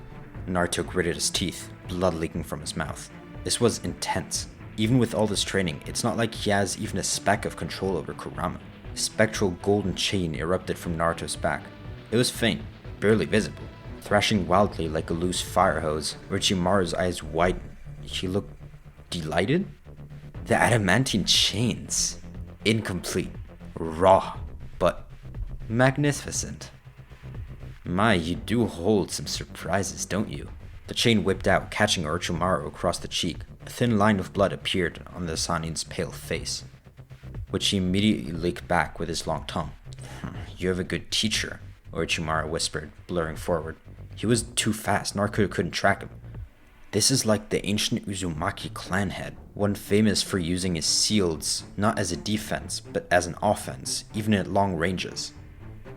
Naruto gritted his teeth, blood leaking from his mouth. This was intense. Even with all this training, it's not like he has even a speck of control over Kurama. A spectral golden chain erupted from Naruto's back. It was faint, barely visible, thrashing wildly like a loose fire hose. Orochimaru's eyes widened. He looked delighted? The adamantine chains. Incomplete. Raw. But magnificent. My, you do hold some surprises, don't you? The chain whipped out, catching Orochimaru across the cheek. A thin line of blood appeared on the Sanin's pale face, which he immediately licked back with his long tongue. You have a good teacher, Orochimaru whispered, blurring forward. He was too fast, Naruto couldn't track him. This is like the ancient Uzumaki clan head, one famous for using his shields not as a defense, but as an offense, even at long ranges.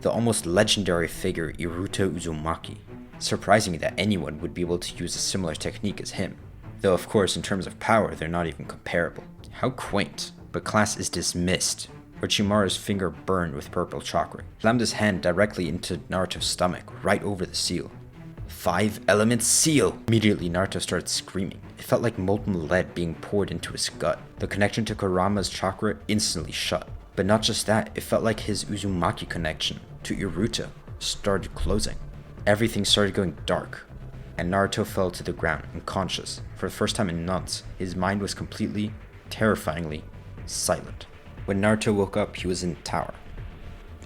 The almost legendary figure Naruto Uzumaki. Surprising that anyone would be able to use a similar technique as him. Though of course in terms of power they're not even comparable. How quaint. But class is dismissed. Orochimaru's finger burned with purple chakra. He slammed his hand directly into Naruto's stomach, right over the seal. 5 element seal! Immediately Naruto started screaming. It felt like molten lead being poured into his gut. The connection to Kurama's chakra instantly shut. But not just that, it felt like his Uzumaki connection to Naruto started closing. Everything started going dark, and Naruto fell to the ground unconscious. For the first time in months, his mind was completely, terrifyingly silent. When Naruto woke up, he was in the tower.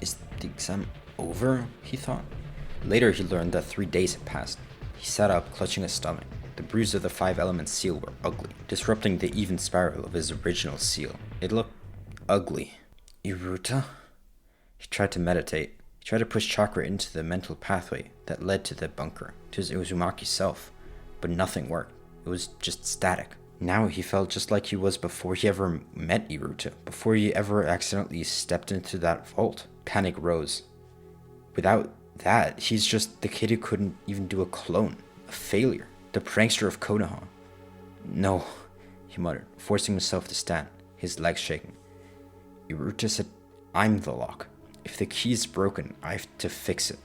Is the exam over? He thought. Later, he learned that 3 days had passed. He sat up, clutching his stomach. The bruises of the 5 element seal were ugly, disrupting the even spiral of his original seal. It looked ugly. Naruto? He tried to meditate. He tried to push chakra into the mental pathway that led to the bunker, to his Uzumaki self, but nothing worked. It was just static. Now he felt just like he was before he ever met Naruto, before he ever accidentally stepped into that vault. Panic rose. Without that, he's just the kid who couldn't even do a clone, a failure, the prankster of Konoha. No, he muttered, forcing himself to stand, his legs shaking. Naruto said, I'm the lock. If the key is broken, I have to fix it,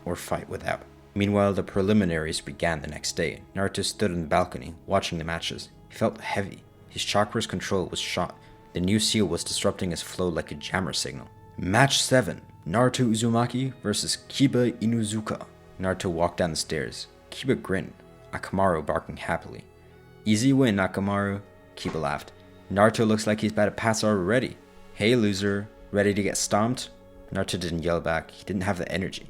or fight without. Meanwhile, the preliminaries began the next day. Naruto stood on the balcony, watching the matches. He felt heavy. His chakra's control was shot. The new seal was disrupting his flow like a jammer signal. Match 7. Naruto Uzumaki vs. Kiba Inuzuka. Naruto walked down the stairs. Kiba grinned, Akamaru barking happily. Easy win, Akamaru. Kiba laughed. Naruto looks like he's about to pass already. Hey loser, ready to get stomped? Naruto didn't yell back. He didn't have the energy.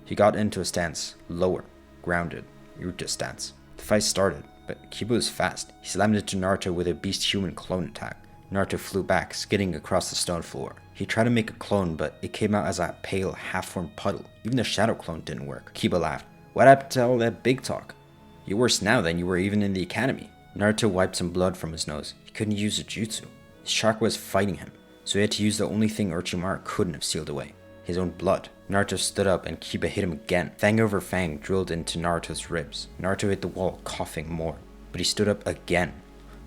He got into a stance, lower, grounded, Naruto stance. The fight started, but Kiba was fast. He slammed into Naruto with a beast human clone attack. Naruto flew back, skidding across the stone floor. He tried to make a clone, but it came out as a pale, half-formed puddle. Even the shadow clone didn't work. Kiba laughed. What happened to all that big talk? You're worse now than you were even in the academy. Naruto wiped some blood from his nose. He couldn't use a jutsu. His chakra was fighting him. so he had to use the only thing Orochimaru couldn't have sealed away, his own blood. Naruto stood up and Kiba hit him again. Fang over fang drilled into Naruto's ribs. Naruto hit the wall, coughing more, but he stood up again.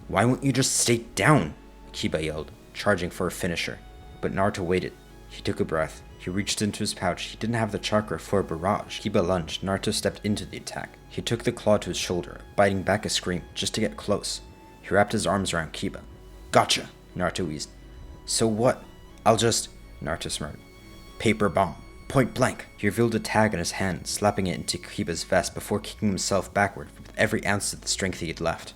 "Why won't you just stay down?" Kiba yelled, charging for a finisher. But Naruto waited. He took a breath. He reached into his pouch. He didn't have the chakra for a barrage. Kiba lunged. Naruto stepped into the attack. He took the claw to his shoulder, biting back a scream just to get close. He wrapped his arms around Kiba. "Gotcha," Naruto wheezed. "So what? I'll just..." Naruto smirked. "Paper bomb. Point blank." He revealed a tag in his hand, slapping it into Kiba's vest before kicking himself backward with every ounce of the strength he had left.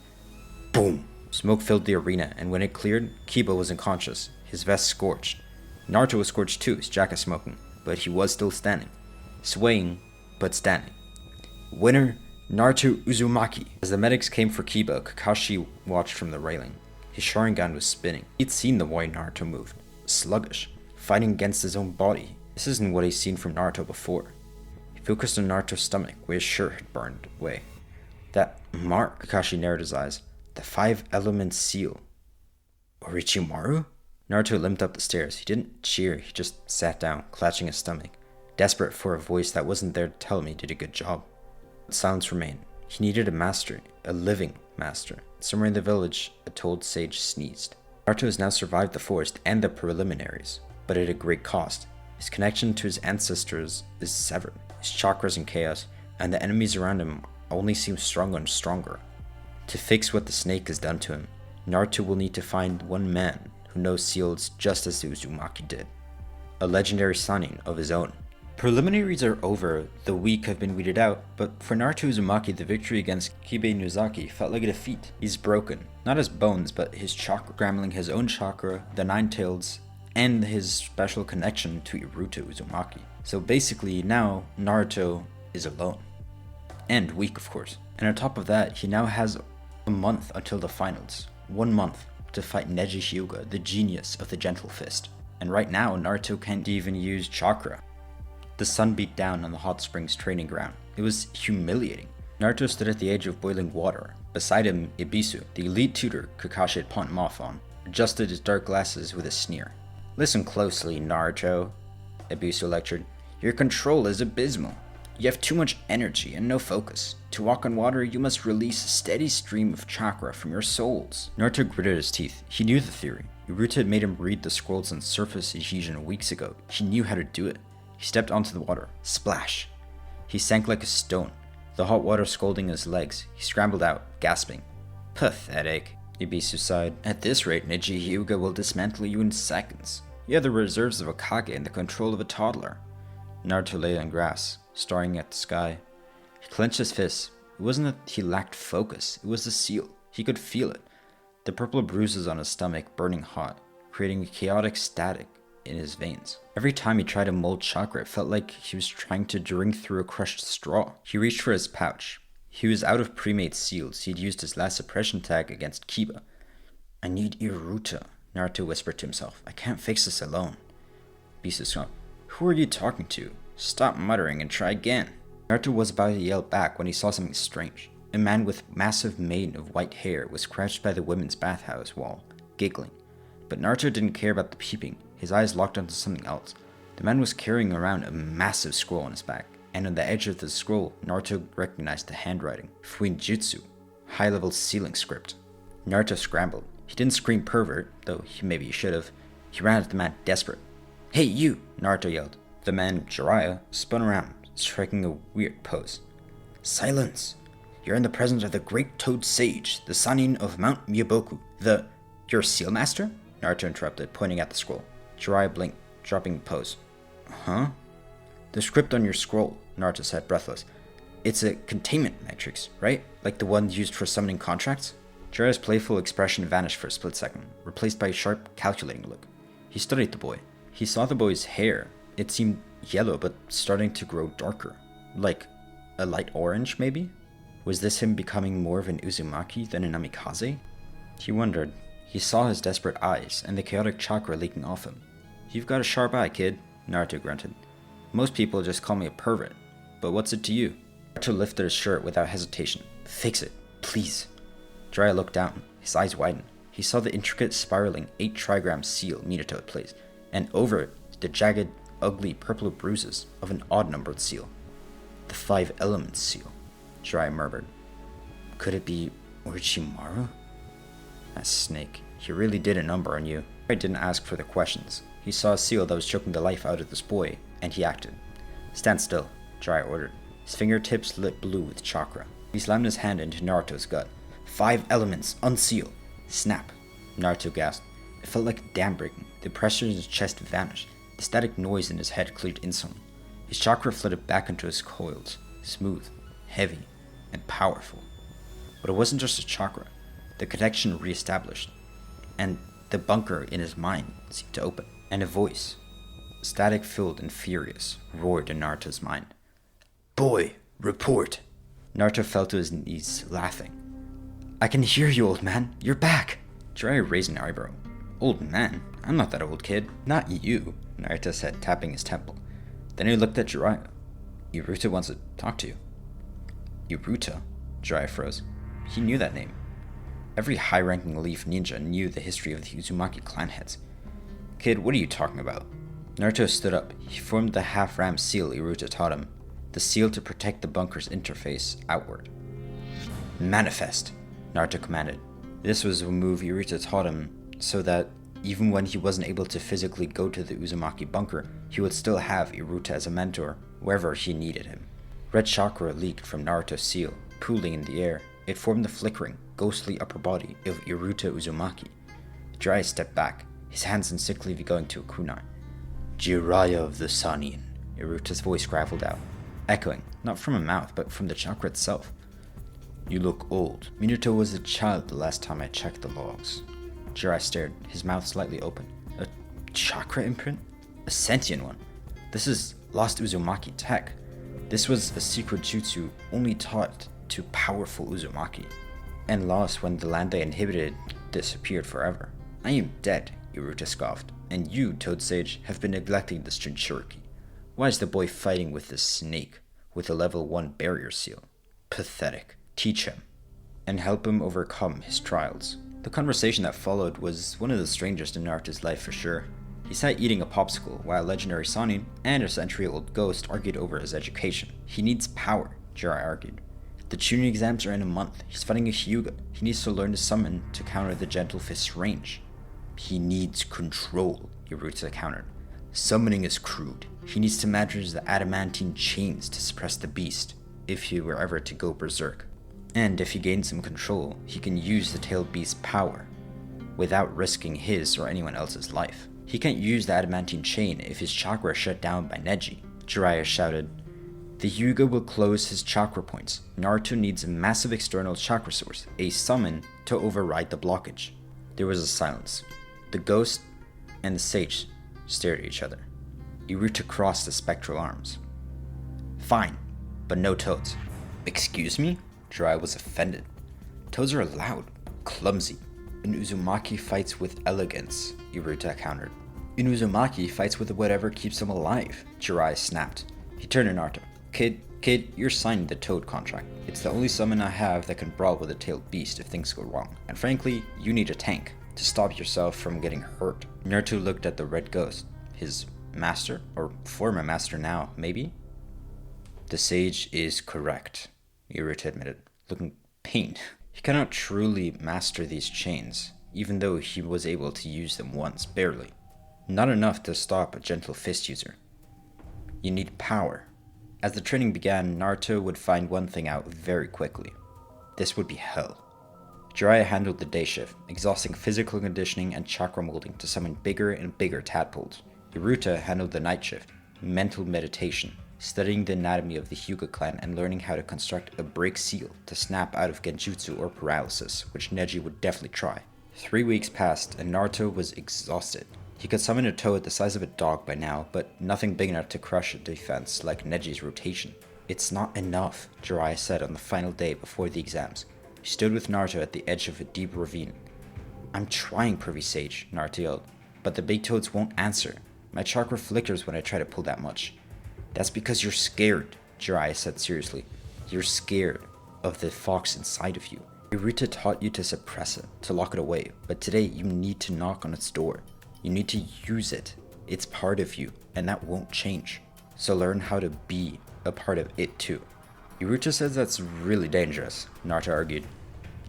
Boom! Smoke filled the arena, and when it cleared, Kiba was unconscious, his vest scorched. Naruto was scorched too, his jacket smoking, but he was still standing. Swaying, but standing. Winner, Naruto Uzumaki. As the medics came for Kiba, Kakashi watched from the railing. His Sharingan was spinning. He'd seen the way Naruto moved. Sluggish, fighting against his own body. This isn't what he'd seen from Naruto before. He focused on Naruto's stomach, where his shirt had burned away. That mark, Kakashi narrowed his eyes. The 5-element seal. Orochimaru? Naruto limped up the stairs. He didn't cheer, he just sat down, clutching his stomach, desperate for a voice that wasn't there to tell him he did a good job. Silence remained. He needed a master, a living master. Somewhere in the village, a toad sage sneezed. Naruto has now survived the forest and the preliminaries, but at a great cost. His connection to his ancestors is severed. His chakras in chaos, and the enemies around him only seem stronger and stronger. To fix what the snake has done to him, Naruto will need to find one man who knows seals just as the Uzumaki did. A legendary Sannin of his own. Preliminaries are over, the weak have been weeded out, but for Naruto Uzumaki, the victory against Kibe Nozaki felt like a defeat. He's broken, not his bones, but his chakra, scrambling his own chakra, the Nine-Tails, and his special connection to Naruto Uzumaki. So basically, now Naruto is alone. And weak, of course. And on top of that, he now has a month until the finals. 1 month to fight Neji Hyuga, the genius of the Gentle Fist. And right now, Naruto can't even use chakra. The sun beat down on the hot springs training ground. It was humiliating. Naruto stood at the edge of boiling water. Beside him, Ibisu, the elite tutor Kakashi had pawned him off on, adjusted his dark glasses with a sneer. "Listen closely, Naruto," Ibisu lectured. "Your control is abysmal. You have too much energy and no focus. To walk on water, you must release a steady stream of chakra from your souls." Naruto gritted his teeth. He knew the theory. Naruto had made him read the scrolls on surface adhesion weeks ago. He knew how to do it. He stepped onto the water. Splash! He sank like a stone, the hot water scalding his legs. He scrambled out, gasping. "Pathetic," Ibisu sighed. "At this rate, Neji Hyuga will dismantle you in seconds. You have the reserves of a Kage and the control of a toddler." Naruto lay on grass, staring at the sky. He clenched his fists. It wasn't that he lacked focus, it was the seal. He could feel it. The purple bruises on his stomach burning hot, creating a chaotic static in his veins. Every time he tried to mold chakra, it felt like he was trying to drink through a crushed straw. He reached for his pouch. He was out of pre-made seals. He'd used his last suppression tag against Kiba. "I need Naruto," Naruto whispered to himself. "I can't fix this alone." Bisu snapped. "Who are you talking to? Stop muttering and try again." Naruto was about to yell back when he saw something strange. A man with massive mane of white hair was crouched by the women's bathhouse wall, giggling. But Naruto didn't care about the peeping. His eyes locked onto something else. The man was carrying around a massive scroll on his back, and on the edge of the scroll, Naruto recognized the handwriting. Fuinjutsu, high-level sealing script. Naruto scrambled. He didn't scream pervert, though maybe he should have. He ran at the man, desperate. "Hey, you!" Naruto yelled. The man, Jiraiya, spun around, striking a weird pose. "Silence! You're in the presence of the great Toad Sage, the Sannin of Mount Myoboku. You're a seal master?" Naruto interrupted, pointing at the scroll. Jiraiya blinked, dropping the pose. "Huh?" "The script on your scroll," Naruto said, breathless. "It's a containment matrix, right? Like the one used for summoning contracts?" Jiraiya's playful expression vanished for a split second, replaced by a sharp, calculating look. He studied the boy. He saw the boy's hair. It seemed yellow, but starting to grow darker. Like a light orange, maybe? Was this him becoming more of an Uzumaki than an Namikaze? He wondered. He saw his desperate eyes, and the chaotic chakra leaking off him. "You've got a sharp eye, kid," Naruto grunted. "Most people just call me a pervert, but what's it to you?" Naruto lifted his shirt without hesitation. "Fix it, please." Jiraiya looked down. His eyes widened. he saw the intricate spiraling 8 trigram seal Minato had placed, and over it, the jagged, ugly purple bruises of an odd-numbered seal. The 5 elements seal, Jiraiya murmured. Could it be Orochimaru? That snake, he really did a number on you. Jiraiya didn't ask further questions. He saw a seal that was choking the life out of this boy, and he acted. Stand still, Jiraiya ordered. His fingertips lit blue with chakra. He slammed his hand into Naruto's gut. 5 elements, unseal. Snap. Naruto gasped. It felt like dam breaking. The pressure in his chest vanished. The static noise in his head cleared instantly. His chakra flooded back into his coils, smooth, heavy, and powerful. But it wasn't just his chakra. The connection reestablished, and the bunker in his mind seemed to open. And a voice, static-filled and furious, roared in Naruto's mind. Boy, report! Naruto fell to his knees, laughing. I can hear you, old man. You're back! Jiraiya raised an eyebrow. Old man? I'm not that old, kid. Not you, Naruto said, tapping his temple. Then he looked at Jiraiya. Iruta wants to talk to you. Iruta? Jiraiya froze. He knew that name. Every high-ranking Leaf ninja knew the history of the Uzumaki clan heads. Kid, what are you talking about? Naruto stood up. He formed the half-ram seal Iruta taught him. The seal to protect the bunker's interface outward. Manifest, Naruto commanded. This was a move Iruta taught him so that even when he wasn't able to physically go to the Uzumaki bunker, he would still have Iruta as a mentor wherever he needed him. Red chakra leaked from Naruto's seal, pooling in the air. It formed the flickering, ghostly upper body of Iruta Uzumaki. Jiraiya stepped back, his hands instinctively going to a kunai. Jiraiya of the Sannin, Iruta's voice graveled out, echoing, not from a mouth, but from the chakra itself. You look old. Minato was a child the last time I checked the logs. Jiraiya stared, his mouth slightly open. A chakra imprint? A sentient one. This is lost Uzumaki tech. This was a secret jutsu only taught to powerful Uzumaki, and lost when the land they inhibited disappeared forever. I am dead, Iruta scoffed, and you, Toad Sage, have been neglecting this Jinchuriki. Why is the boy fighting with this snake, with a level 1 barrier seal? Pathetic. Teach him, and help him overcome his trials. The conversation that followed was one of the strangest in Naruto's life for sure. He sat eating a popsicle while legendary Sannin and a century-old ghost argued over his education. He needs power, Jiraiya argued. The Chunin exams are in a month. He's fighting a Hyuga. He needs to learn to summon to counter the Gentle Fist's range. He needs control, Iruta countered. Summoning is crude. He needs to manage the adamantine chains to suppress the beast, if he were ever to go berserk. And if he gains some control, he can use the tailed beast's power, without risking his or anyone else's life. He can't use the adamantine chain if his chakra is shut down by Neji, Jiraiya shouted. The Hyuga will close his chakra points. Naruto needs a massive external chakra source, a summon, to override the blockage. There was a silence. The ghost and the sage stared at each other. Iruta crossed the spectral arms. Fine, but no toads. Excuse me? Jiraiya was offended. Toads are loud, clumsy. An Uzumaki fights with elegance, Iruta countered. An Uzumaki fights with whatever keeps them alive, Jiraiya snapped. He turned to Naruto. Kid, you're signing the Toad contract. It's the only summon I have that can brawl with a tailed beast if things go wrong. And frankly, you need a tank to stop yourself from getting hurt. Naruto looked at the red ghost. His master? Or former master now, maybe? The sage is correct, Iruta admitted, looking pained. He cannot truly master these chains, even though he was able to use them once, barely. Not enough to stop a Gentle Fist user. You need power. As the training began, Naruto would find one thing out very quickly. This would be hell. Jiraiya handled the day shift, exhausting physical conditioning and chakra molding to summon bigger and bigger tadpoles. Iruta handled the night shift, mental meditation, studying the anatomy of the Hyuga clan and learning how to construct a break seal to snap out of genjutsu or paralysis, which Neji would definitely try. 3 weeks passed and Naruto was exhausted. He could summon a toad the size of a dog by now, but nothing big enough to crush a defense like Neji's rotation. It's not enough, Jiraiya said on the final day before the exams. He stood with Naruto at the edge of a deep ravine. I'm trying, Privy Sage, Naruto yelled, but the big toads won't answer. My chakra flickers when I try to pull that much. That's because you're scared, Jiraiya said seriously. You're scared of the fox inside of you. Iruta taught you to suppress it, to lock it away, but today you need to knock on its door. You need to use it. It's part of you, and that won't change. So learn how to be a part of it too. Iruta says that's really dangerous, Naruto argued.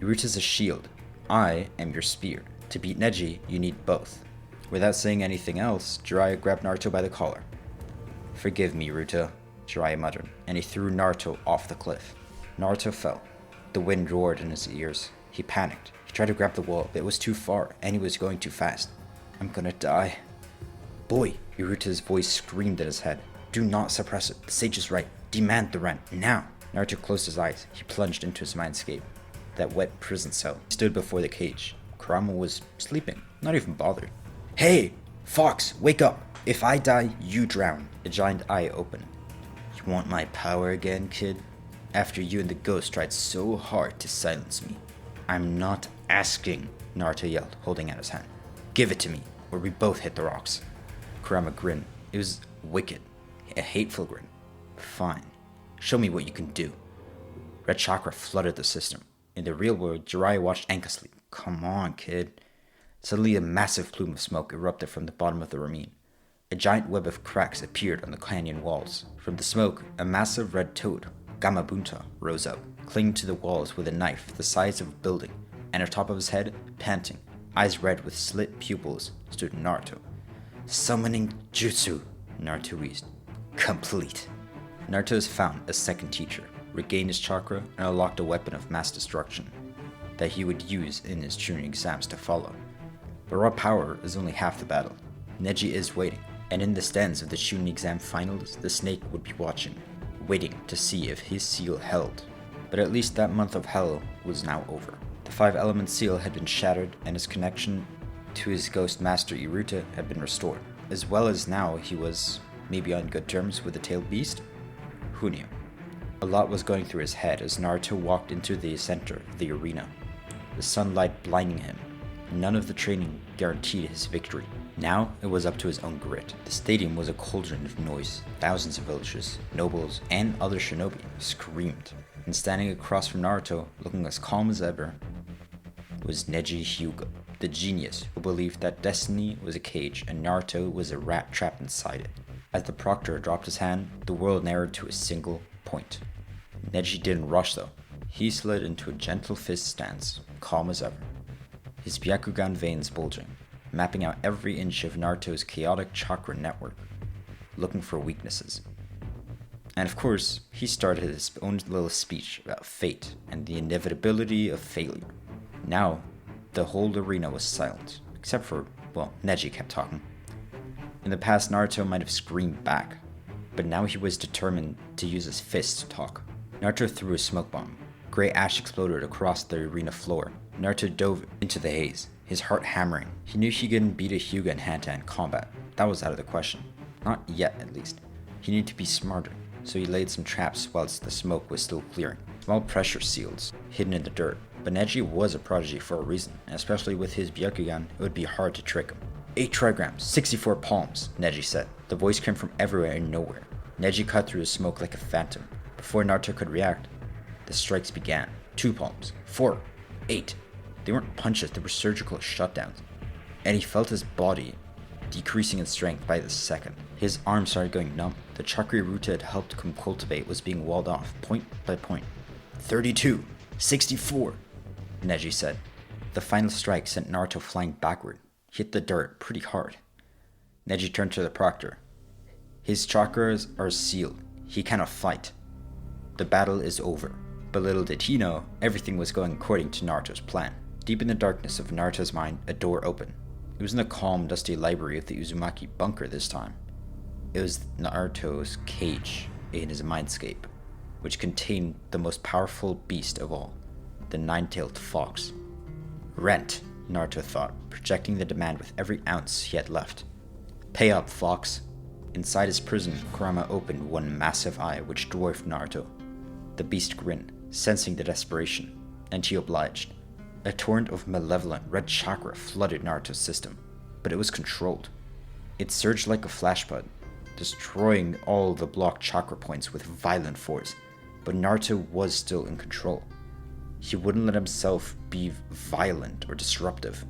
Iruta's a shield. I am your spear. To beat Neji, you need both. Without saying anything else, Jiraiya grabbed Naruto by the collar. Forgive me, Iruta, Jiraiya muttered, and he threw Naruto off the cliff. Naruto fell. The wind roared in his ears. He panicked. He tried to grab the wall, but it was too far, and he was going too fast. I'm gonna die. Boy, Iruta's voice screamed in his head. Do not suppress it. The sage is right. Demand the rent, now. Naruto closed his eyes. He plunged into his mindscape. That wet prison cell. He stood before the cage. Kurama was sleeping, not even bothered. Hey! Fox, wake up! If I die, you drown. The giant eye opened. You want my power again, kid? After you and the ghost tried so hard to silence me. I'm not asking, Naruto yelled, holding out his hand. Give it to me, or we both hit the rocks. Kurama grinned. It was wicked. A hateful grin. Fine. Show me what you can do. Red chakra flooded the system. In the real world, Jiraiya watched Anka sleep. Come on, kid. Suddenly a massive plume of smoke erupted from the bottom of the ravine. A giant web of cracks appeared on the canyon walls. From the smoke, a massive red toad, Gamabunta, rose up, clinging to the walls with a knife the size of a building, and atop of his head, panting, eyes red with slit pupils, stood Naruto. Summoning jutsu, Naruto wheezed. Complete. Naruto has found a second teacher, regained his chakra, and unlocked a weapon of mass destruction that he would use in his Chunin exams to follow. But raw power is only half the battle. Neji is waiting, and in the stands of the Chunin exam finals, the snake would be watching, waiting to see if his seal held. But at least that month of hell was now over. The 5-element seal had been shattered, and his connection to his ghost master Iruta had been restored, as well as now he was maybe on good terms with the tailed beast? Who knew? A lot was going through his head as Naruto walked into the center of the arena, the sunlight blinding him. None of the training guaranteed his victory. Now it was up to his own grit. The stadium was a cauldron of noise. Thousands of villagers, nobles, and other shinobi screamed. And standing across from Naruto, looking as calm as ever, was Neji Hyuga, the genius who believed that destiny was a cage and Naruto was a rat trapped inside it. As the proctor dropped his hand, the world narrowed to a single point. Neji didn't rush though. He slid into a gentle fist stance, calm as ever. His Byakugan veins bulging, mapping out every inch of Naruto's chaotic chakra network, looking for weaknesses. And of course, he started his own little speech about fate and the inevitability of failure. Now, the whole arena was silent, except for, well, Neji kept talking. In the past, Naruto might have screamed back, but now he was determined to use his fists to talk. Naruto threw a smoke bomb. Gray ash exploded across the arena floor. Naruto dove into the haze, his heart hammering. He knew he couldn't beat a Hyuga in hand-to-hand combat. That was out of the question. Not yet, at least. He needed to be smarter, so he laid some traps whilst the smoke was still clearing. Small pressure seals, hidden in the dirt. But Neji was a prodigy for a reason, and especially with his Byakugan, it would be hard to trick him. 8 trigrams, 64 palms, Neji said. The voice came from everywhere and nowhere. Neji cut through the smoke like a phantom. Before Naruto could react, the strikes began. 2 palms, 4, 8. They weren't punches, they were surgical shutdowns. And he felt his body decreasing in strength by the second. His arms started going numb. The chakra Iruta had helped him cultivate was being walled off, point by point. 32, 64, Neji said. The final strike sent Naruto flying backward. He hit the dirt pretty hard. Neji turned to the proctor. His chakras are sealed. He cannot fight. The battle is over. But little did he know, everything was going according to Naruto's plan. Deep in the darkness of Naruto's mind, a door opened. It was in the calm, dusty library of the Uzumaki bunker this time. It was Naruto's cage in his mindscape, which contained the most powerful beast of all, the nine-tailed fox. Rent, Naruto thought, projecting the demand with every ounce he had left. Pay up, fox. Inside his prison, Kurama opened one massive eye which dwarfed Naruto. The beast grinned, sensing the desperation, and he obliged. A torrent of malevolent red chakra flooded Naruto's system, but it was controlled. It surged like a flashbulb, destroying all the blocked chakra points with violent force, but Naruto was still in control. He wouldn't let himself be violent or disruptive.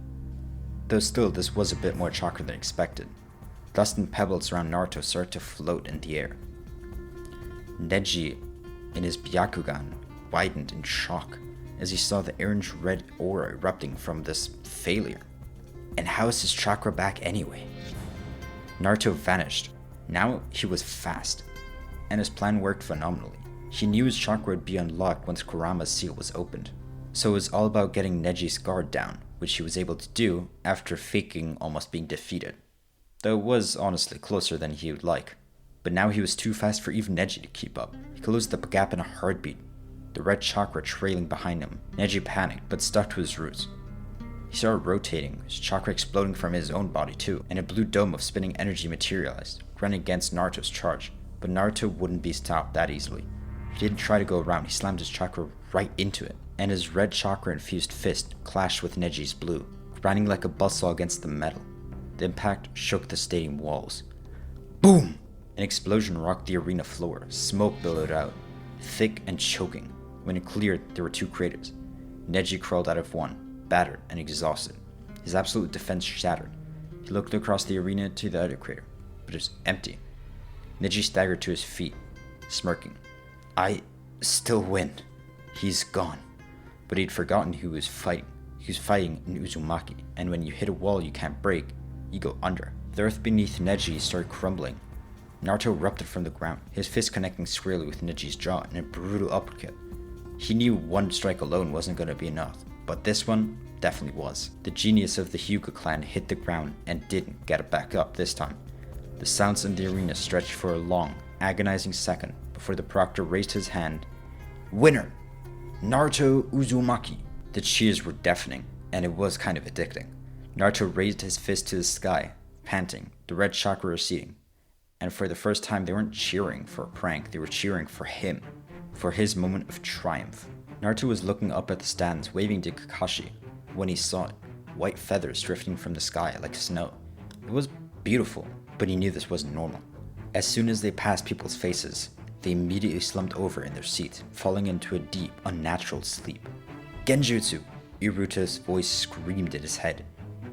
Though still, this was a bit more chakra than expected. Dust and pebbles around Naruto started to float in the air. Neji, in his Byakugan, widened in shock as he saw the orange-red aura erupting from this failure. And how is his chakra back anyway? Naruto vanished. Now he was fast, and his plan worked phenomenally. He knew his chakra would be unlocked once Kurama's seal was opened, so it was all about getting Neji's guard down, which he was able to do after faking almost being defeated. Though it was honestly closer than he would like. But now he was too fast for even Neji to keep up. He closed the gap in a heartbeat, the red chakra trailing behind him. Neji panicked, but stuck to his roots. He started rotating, his chakra exploding from his own body too, and a blue dome of spinning energy materialized, running against Naruto's charge. But Naruto wouldn't be stopped that easily. He didn't try to go around, he slammed his chakra right into it, and his red chakra-infused fist clashed with Neji's blue, grinding like a buzzsaw against the metal. The impact shook the stadium walls. Boom! An explosion rocked the arena floor, smoke billowed out, thick and choking. When it cleared, there were 2 craters. Neji crawled out of one, battered and exhausted. His absolute defense shattered. He looked across the arena to the other crater, but it was empty. Neji staggered to his feet, smirking. I still win. He's gone. But he'd forgotten who he was fighting. He was fighting an Uzumaki, and when you hit a wall you can't break, you go under. The earth beneath Neji started crumbling. Naruto erupted from the ground, his fist connecting squarely with Neji's jaw in a brutal uppercut. He knew one strike alone wasn't going to be enough, but this one definitely was. The genius of the Hyuga clan hit the ground and didn't get it back up this time. The sounds in the arena stretched for a long, agonizing second before the proctor raised his hand. Winner! Naruto Uzumaki! The cheers were deafening, and it was kind of addicting. Naruto raised his fist to the sky, panting, the red chakra receding. And for the first time, they weren't cheering for a prank, they were cheering for him, for his moment of triumph. Naruto was looking up at the stands, waving to Kakashi, when he saw it, white feathers drifting from the sky like snow. It was beautiful, but he knew this wasn't normal. As soon as they passed people's faces, they immediately slumped over in their seats, falling into a deep, unnatural sleep. Genjutsu! Iruta's voice screamed at his head,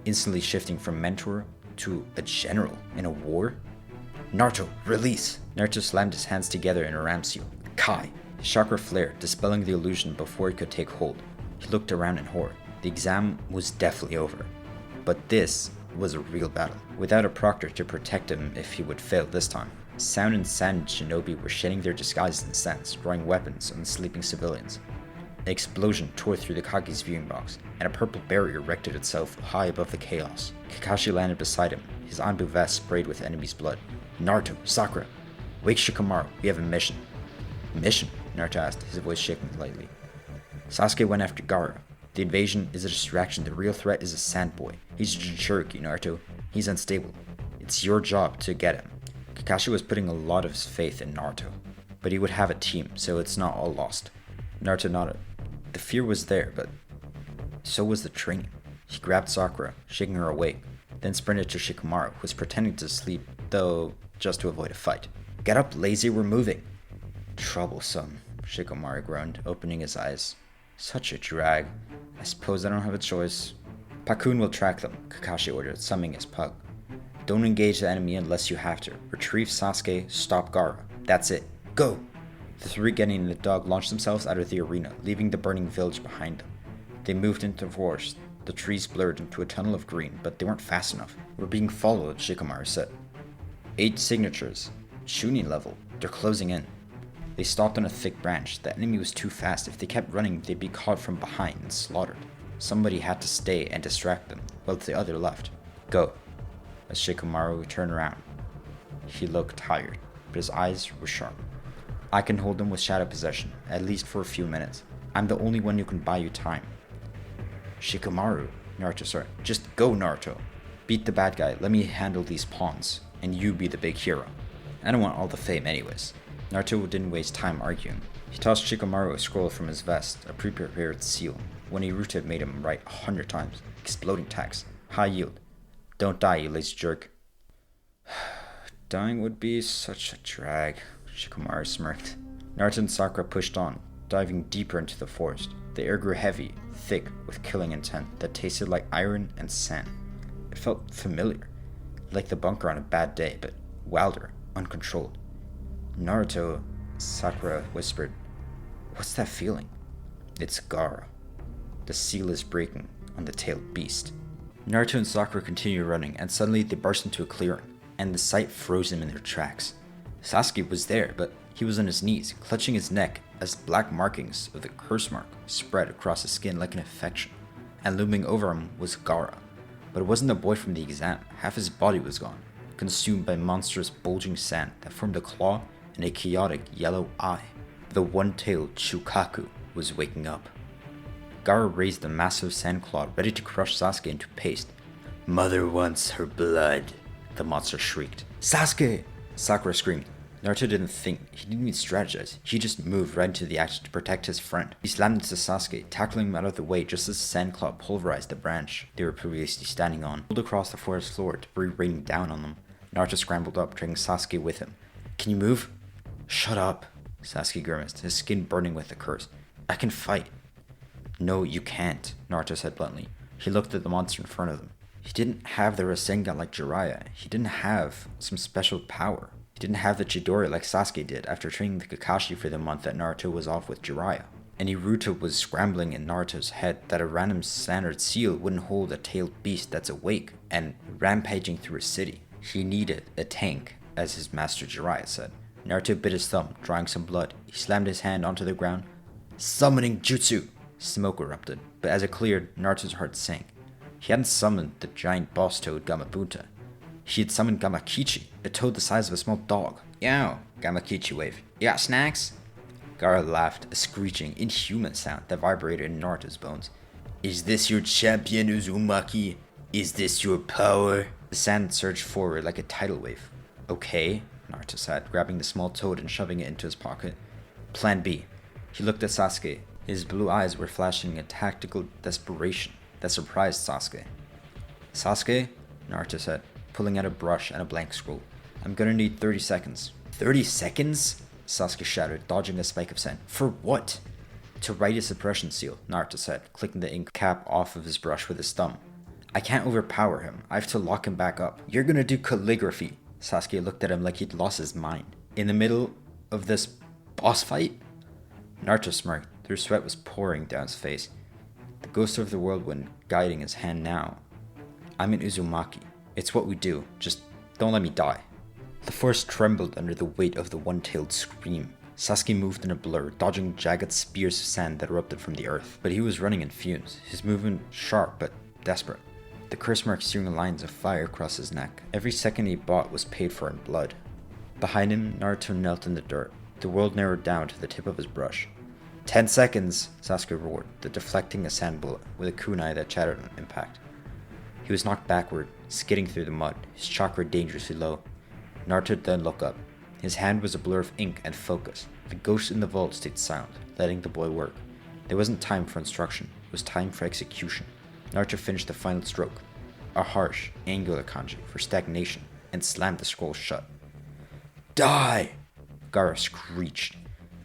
instantly shifting from mentor to a general in a war. Naruto, release! Naruto slammed his hands together in a ram seal. Kai! His chakra flared, dispelling the illusion before it could take hold. He looked around in horror. The exam was definitely over. But this was a real battle, without a proctor to protect him if he would fail this time. Sound and Sand shinobi were shedding their disguises and scents, drawing weapons on the sleeping civilians. An explosion tore through the Kage's viewing box, and a purple barrier erected itself high above the chaos. Kakashi landed beside him, his Anbu vest sprayed with enemy's blood. Naruto, Sakura, wake Shikamaru, we have a mission. Mission? Naruto asked, his voice shaking lightly. Sasuke went after Gaara. The invasion is a distraction, the real threat is a sand boy. He's a Jinchuriki, Naruto. He's unstable. It's your job to get him. Kakashi was putting a lot of his faith in Naruto, but he would have a team, so it's not all lost. Naruto nodded. The fear was there, but so was the training. He grabbed Sakura, shaking her awake, then sprinted to Shikamaru, who was pretending to sleep, though just to avoid a fight. Get up, lazy, we're moving. Troublesome, Shikamaru groaned, opening his eyes. Such a drag. I suppose I don't have a choice. Pakun will track them, Kakashi ordered, summoning his pug. Don't engage the enemy unless you have to. Retrieve Sasuke, stop Gaara. That's it. Go! The 3 Genin and the dog launched themselves out of the arena, leaving the burning village behind them. They moved into the forest. The trees blurred into a tunnel of green, but they weren't fast enough. We're being followed, Shikamaru said. 8 signatures. Chunin level. They're closing in. They stopped on a thick branch. The enemy was too fast. If they kept running, they'd be caught from behind and slaughtered. Somebody had to stay and distract them, while the other left. Go. As Shikamaru turned around, he looked tired, but his eyes were sharp. I can hold them with shadow possession, at least for a few minutes. I'm the only one who can buy you time. Shikamaru, Naruto started. Just go, Naruto. Beat the bad guy, let me handle these pawns, and you be the big hero. I don't want all the fame anyways. Naruto didn't waste time arguing. He tossed Shikamaru a scroll from his vest, a pre-prepared seal. When Naruto had made him write 100 times, exploding text, high yield. Don't die, you lazy jerk. Dying would be such a drag, Shikamaru smirked. Naruto and Sakura pushed on, diving deeper into the forest. The air grew heavy, thick, with killing intent that tasted like iron and sand. It felt familiar, like the bunker on a bad day, but wilder, uncontrolled. Naruto, Sakura whispered, "What's that feeling?" "It's Gaara. The seal is breaking on the tailed beast." Naruto and Sakura continued running, and suddenly they burst into a clearing, and the sight froze them in their tracks. Sasuke was there, but he was on his knees, clutching his neck as black markings of the curse mark spread across his skin like an infection, and looming over him was Gaara. But it wasn't the boy from the exam. Half his body was gone, consumed by monstrous bulging sand that formed a claw and a chaotic yellow eye. The one-tailed Shukaku was waking up. Gaara raised a massive sand claw ready to crush Sasuke into paste. "Mother wants her blood," the monster shrieked. "Sasuke!" Sakura screamed. Naruto didn't think, he didn't even strategize, he just moved right into the action to protect his friend. He slammed into Sasuke, tackling him out of the way just as the sand claw pulverized the branch they were previously standing on. Pulled across the forest floor, debris raining down on them. Naruto scrambled up, dragging Sasuke with him. "Can you move?" "Shut up," Sasuke grimaced, his skin burning with the curse. "I can fight." "No, you can't," Naruto said bluntly. He looked at the monster in front of them. He didn't have the Rasengan like Jiraiya. He didn't have some special power. He didn't have the Chidori like Sasuke did after training the Kakashi for the month that Naruto was off with Jiraiya. And Naruto was scrambling in Naruto's head that a random standard seal wouldn't hold a tailed beast that's awake and rampaging through a city. He needed a tank, as his master Jiraiya said. Naruto bit his thumb, drawing some blood. He slammed his hand onto the ground. "Summoning Jutsu!" Smoke erupted, but as it cleared, Naruto's heart sank. He hadn't summoned the giant boss toad Gamabunta. He had summoned Gamakichi, a toad the size of a small dog. "Yo," Gamakichi waved. "You got snacks?" Gaara laughed, a screeching, inhuman sound that vibrated in Naruto's bones. "Is this your champion, Uzumaki? Is this your power?" The sand surged forward like a tidal wave. "Okay," Naruto said, grabbing the small toad and shoving it into his pocket. "Plan B." He looked at Sasuke. His blue eyes were flashing a tactical desperation that surprised Sasuke. "Sasuke," Naruto said, pulling out a brush and a blank scroll. "I'm gonna need 30 seconds. 30 seconds? Sasuke shouted, dodging a spike of sand. "For what?" "To write a suppression seal," Naruto said, clicking the ink cap off of his brush with his thumb. "I can't overpower him. I have to lock him back up." "You're gonna do calligraphy." Sasuke looked at him like he'd lost his mind. "In the middle of this boss fight?" Naruto smirked. Their sweat was pouring down his face. The ghost of the whirlwind guiding his hand now. "I'm an Uzumaki. It's what we do. Just don't let me die." The forest trembled under the weight of the one-tailed scream. Sasuke moved in a blur, dodging jagged spears of sand that erupted from the earth. But he was running in fumes, his movement sharp but desperate. The curse mark searing lines of fire across his neck. Every second he bought was paid for in blood. Behind him, Naruto knelt in the dirt. The world narrowed down to the tip of his brush. 10 seconds, Sasuke roared, deflecting a sand bullet with a kunai that chattered on impact. He was knocked backward, skidding through the mud, his chakra dangerously low. Naruto then looked up. His hand was a blur of ink and focus. The ghost in the vault stayed silent, letting the boy work. There wasn't time for instruction, it was time for execution. Naruto finished the final stroke, a harsh, angular kanji for stagnation, and slammed the scroll shut. "Die!" Gaara screeched.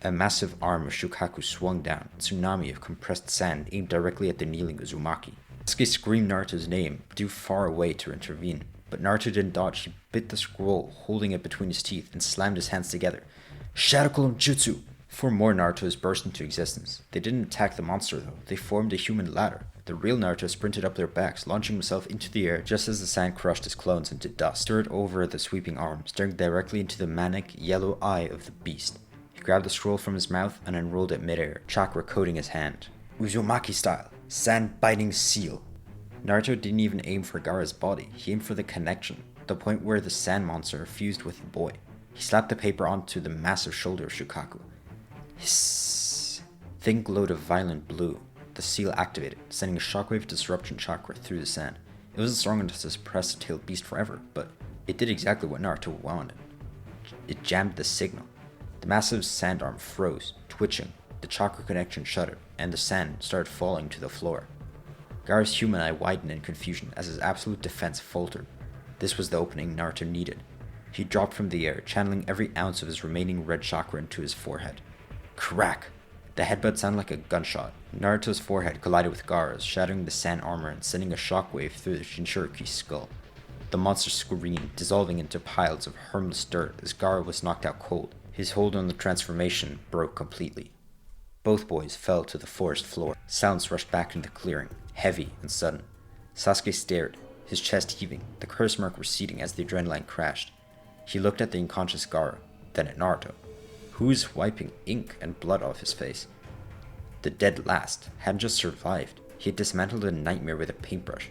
A massive arm of Shukaku swung down, a tsunami of compressed sand aimed directly at the kneeling Uzumaki. Sasuke screamed Naruto's name, due far away to intervene, but Naruto didn't dodge. He bit the scroll, holding it between his teeth, and slammed his hands together. "Shadow Clone Jutsu!" 4 more Narutos burst into existence. They didn't attack the monster though, they formed a human ladder. The real Naruto sprinted up their backs, launching himself into the air just as the sand crushed his clones into dust, stirred over the sweeping arm, staring directly into the manic, yellow eye of the beast. He grabbed the scroll from his mouth and unrolled it midair, chakra coating his hand. Uzumaki style, sand-biting seal. Naruto didn't even aim for Gaara's body, he aimed for the connection, the point where the sand monster fused with the boy. He slapped the paper onto the massive shoulder of Shukaku. Hiss. Thing glowed a violent blue. The seal activated, sending a shockwave disruption chakra through the sand. It wasn't strong enough to suppress the tailed beast forever, but it did exactly what Naruto wanted. It jammed the signal. The massive sand arm froze, twitching, the chakra connection shuttered, and the sand started falling to the floor. Gaara's human eye widened in confusion as his absolute defense faltered. This was the opening Naruto needed. He dropped from the air, channeling every ounce of his remaining red chakra into his forehead. Crack! The headbutt sounded like a gunshot. Naruto's forehead collided with Gaara's, shattering the sand armor and sending a shockwave through the Jinchuriki's skull. The monster screamed, dissolving into piles of harmless dirt as Gaara was knocked out cold. His hold on the transformation broke completely. Both boys fell to the forest floor. Sounds rushed back into the clearing, heavy and sudden. Sasuke stared, his chest heaving, the curse mark receding as the adrenaline crashed. He looked at the unconscious Gaara, then at Naruto, who was wiping ink and blood off his face. The dead last hadn't just survived, he had dismantled a nightmare with a paintbrush.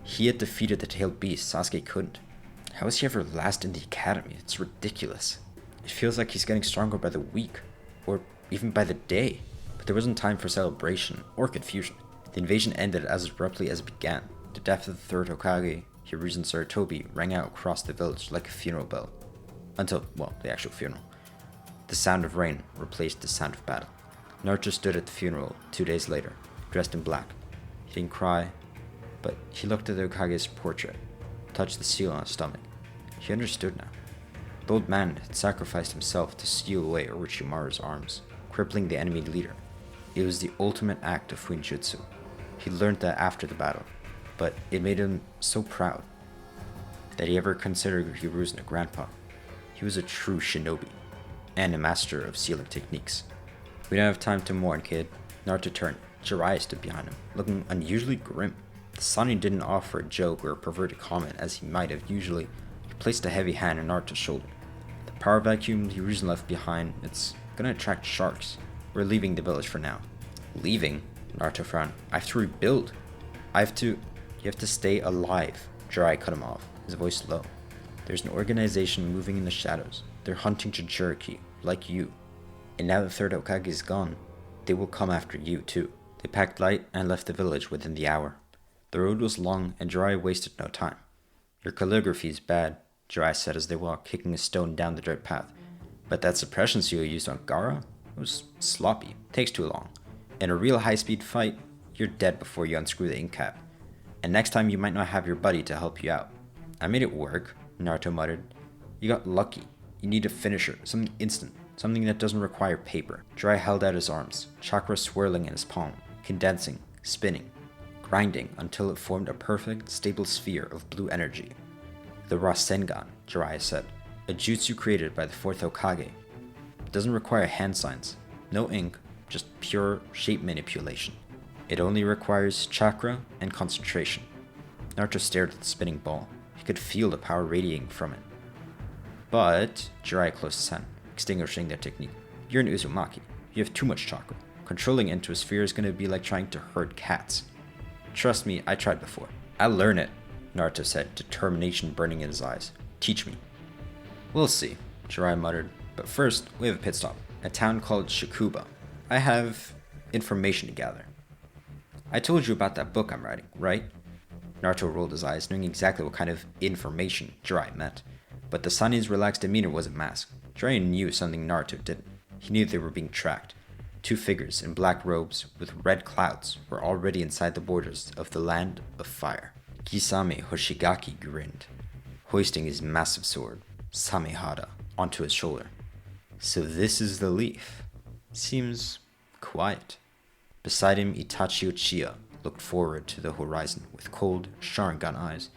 He had defeated the tailed beast, Sasuke couldn't. How is he ever last in the academy? It's ridiculous. It feels like he's getting stronger by the week, or even by the day. But there wasn't time for celebration or confusion. The invasion ended as abruptly as it began. The death of the third Hokage, Hiruzen Sarutobi, rang out across the village like a funeral bell. Until, well, the actual funeral. The sound of rain replaced the sound of battle. Naruto stood at the funeral 2 days later, dressed in black. He didn't cry, but he looked at the Hokage's portrait, touched the seal on his stomach. He understood now. The old man had sacrificed himself to steal away Orochimaru's arms, crippling the enemy leader. It was the ultimate act of Fuinjutsu. He learned that after the battle, but it made him so proud that he ever considered Hiruzen a grandpa. He was a true shinobi, and a master of sealing techniques. We don't have time to mourn, kid. Naruto turned. Jiraiya stood behind him, looking unusually grim. The Sannin didn't offer a joke or a perverted comment as he might have usually. He placed a heavy hand on Naruto's shoulder. The power vacuum Hiruzen left behind, it's gonna attract sharks. We're leaving the village for now. Leaving? Naruto frowned. I have to rebuild. You have to stay alive. Jiraiya cut him off, his voice low. There's an organization moving in the shadows. They're hunting Jinchuriki, like you. And now the third Hokage is gone, they will come after you too. They packed light and left the village within the hour. The road was long and Jiraiya wasted no time. Your calligraphy is bad, Jiraiya said as they walked, kicking a stone down the dirt path. But that suppression seal you used on Gaara was sloppy. Takes too long. In a real high-speed fight, you're dead before you unscrew the ink cap. And next time you might not have your buddy to help you out. I made it work, Naruto muttered. You got lucky. You need a finisher, something instant, something that doesn't require paper. Jiraiya held out his arms, chakra swirling in his palm, condensing, spinning, grinding until it formed a perfect, stable sphere of blue energy. The Rasengan, Jiraiya said, a jutsu created by the fourth Hokage. It doesn't require hand signs, no ink, just pure shape manipulation. It only requires chakra and concentration. Naruto stared at the spinning ball. He could feel the power radiating from it. But, Jiraiya closed his hand, extinguishing their technique. You're an Uzumaki. You have too much chakra. Controlling into a sphere is going to be like trying to herd cats. Trust me, I tried before. I'll learn it, Naruto said, determination burning in his eyes. Teach me. We'll see, Jiraiya muttered. But first, we have a pit stop. A town called Shikuba. I have information to gather. I told you about that book I'm writing, right? Naruto rolled his eyes, knowing exactly what kind of information Jiraiya meant. But the Sannin's relaxed demeanor wasn't masked. Jiraiya knew something Naruto didn't. He knew they were being tracked. Two figures in black robes with red clouds were already inside the borders of the land of fire. Kisame Hoshigaki grinned, hoisting his massive sword, Samehada, onto his shoulder. So this is the leaf. Seems quiet. Beside him, Itachi Uchiha looked forward to the horizon with cold, Sharingan eyes.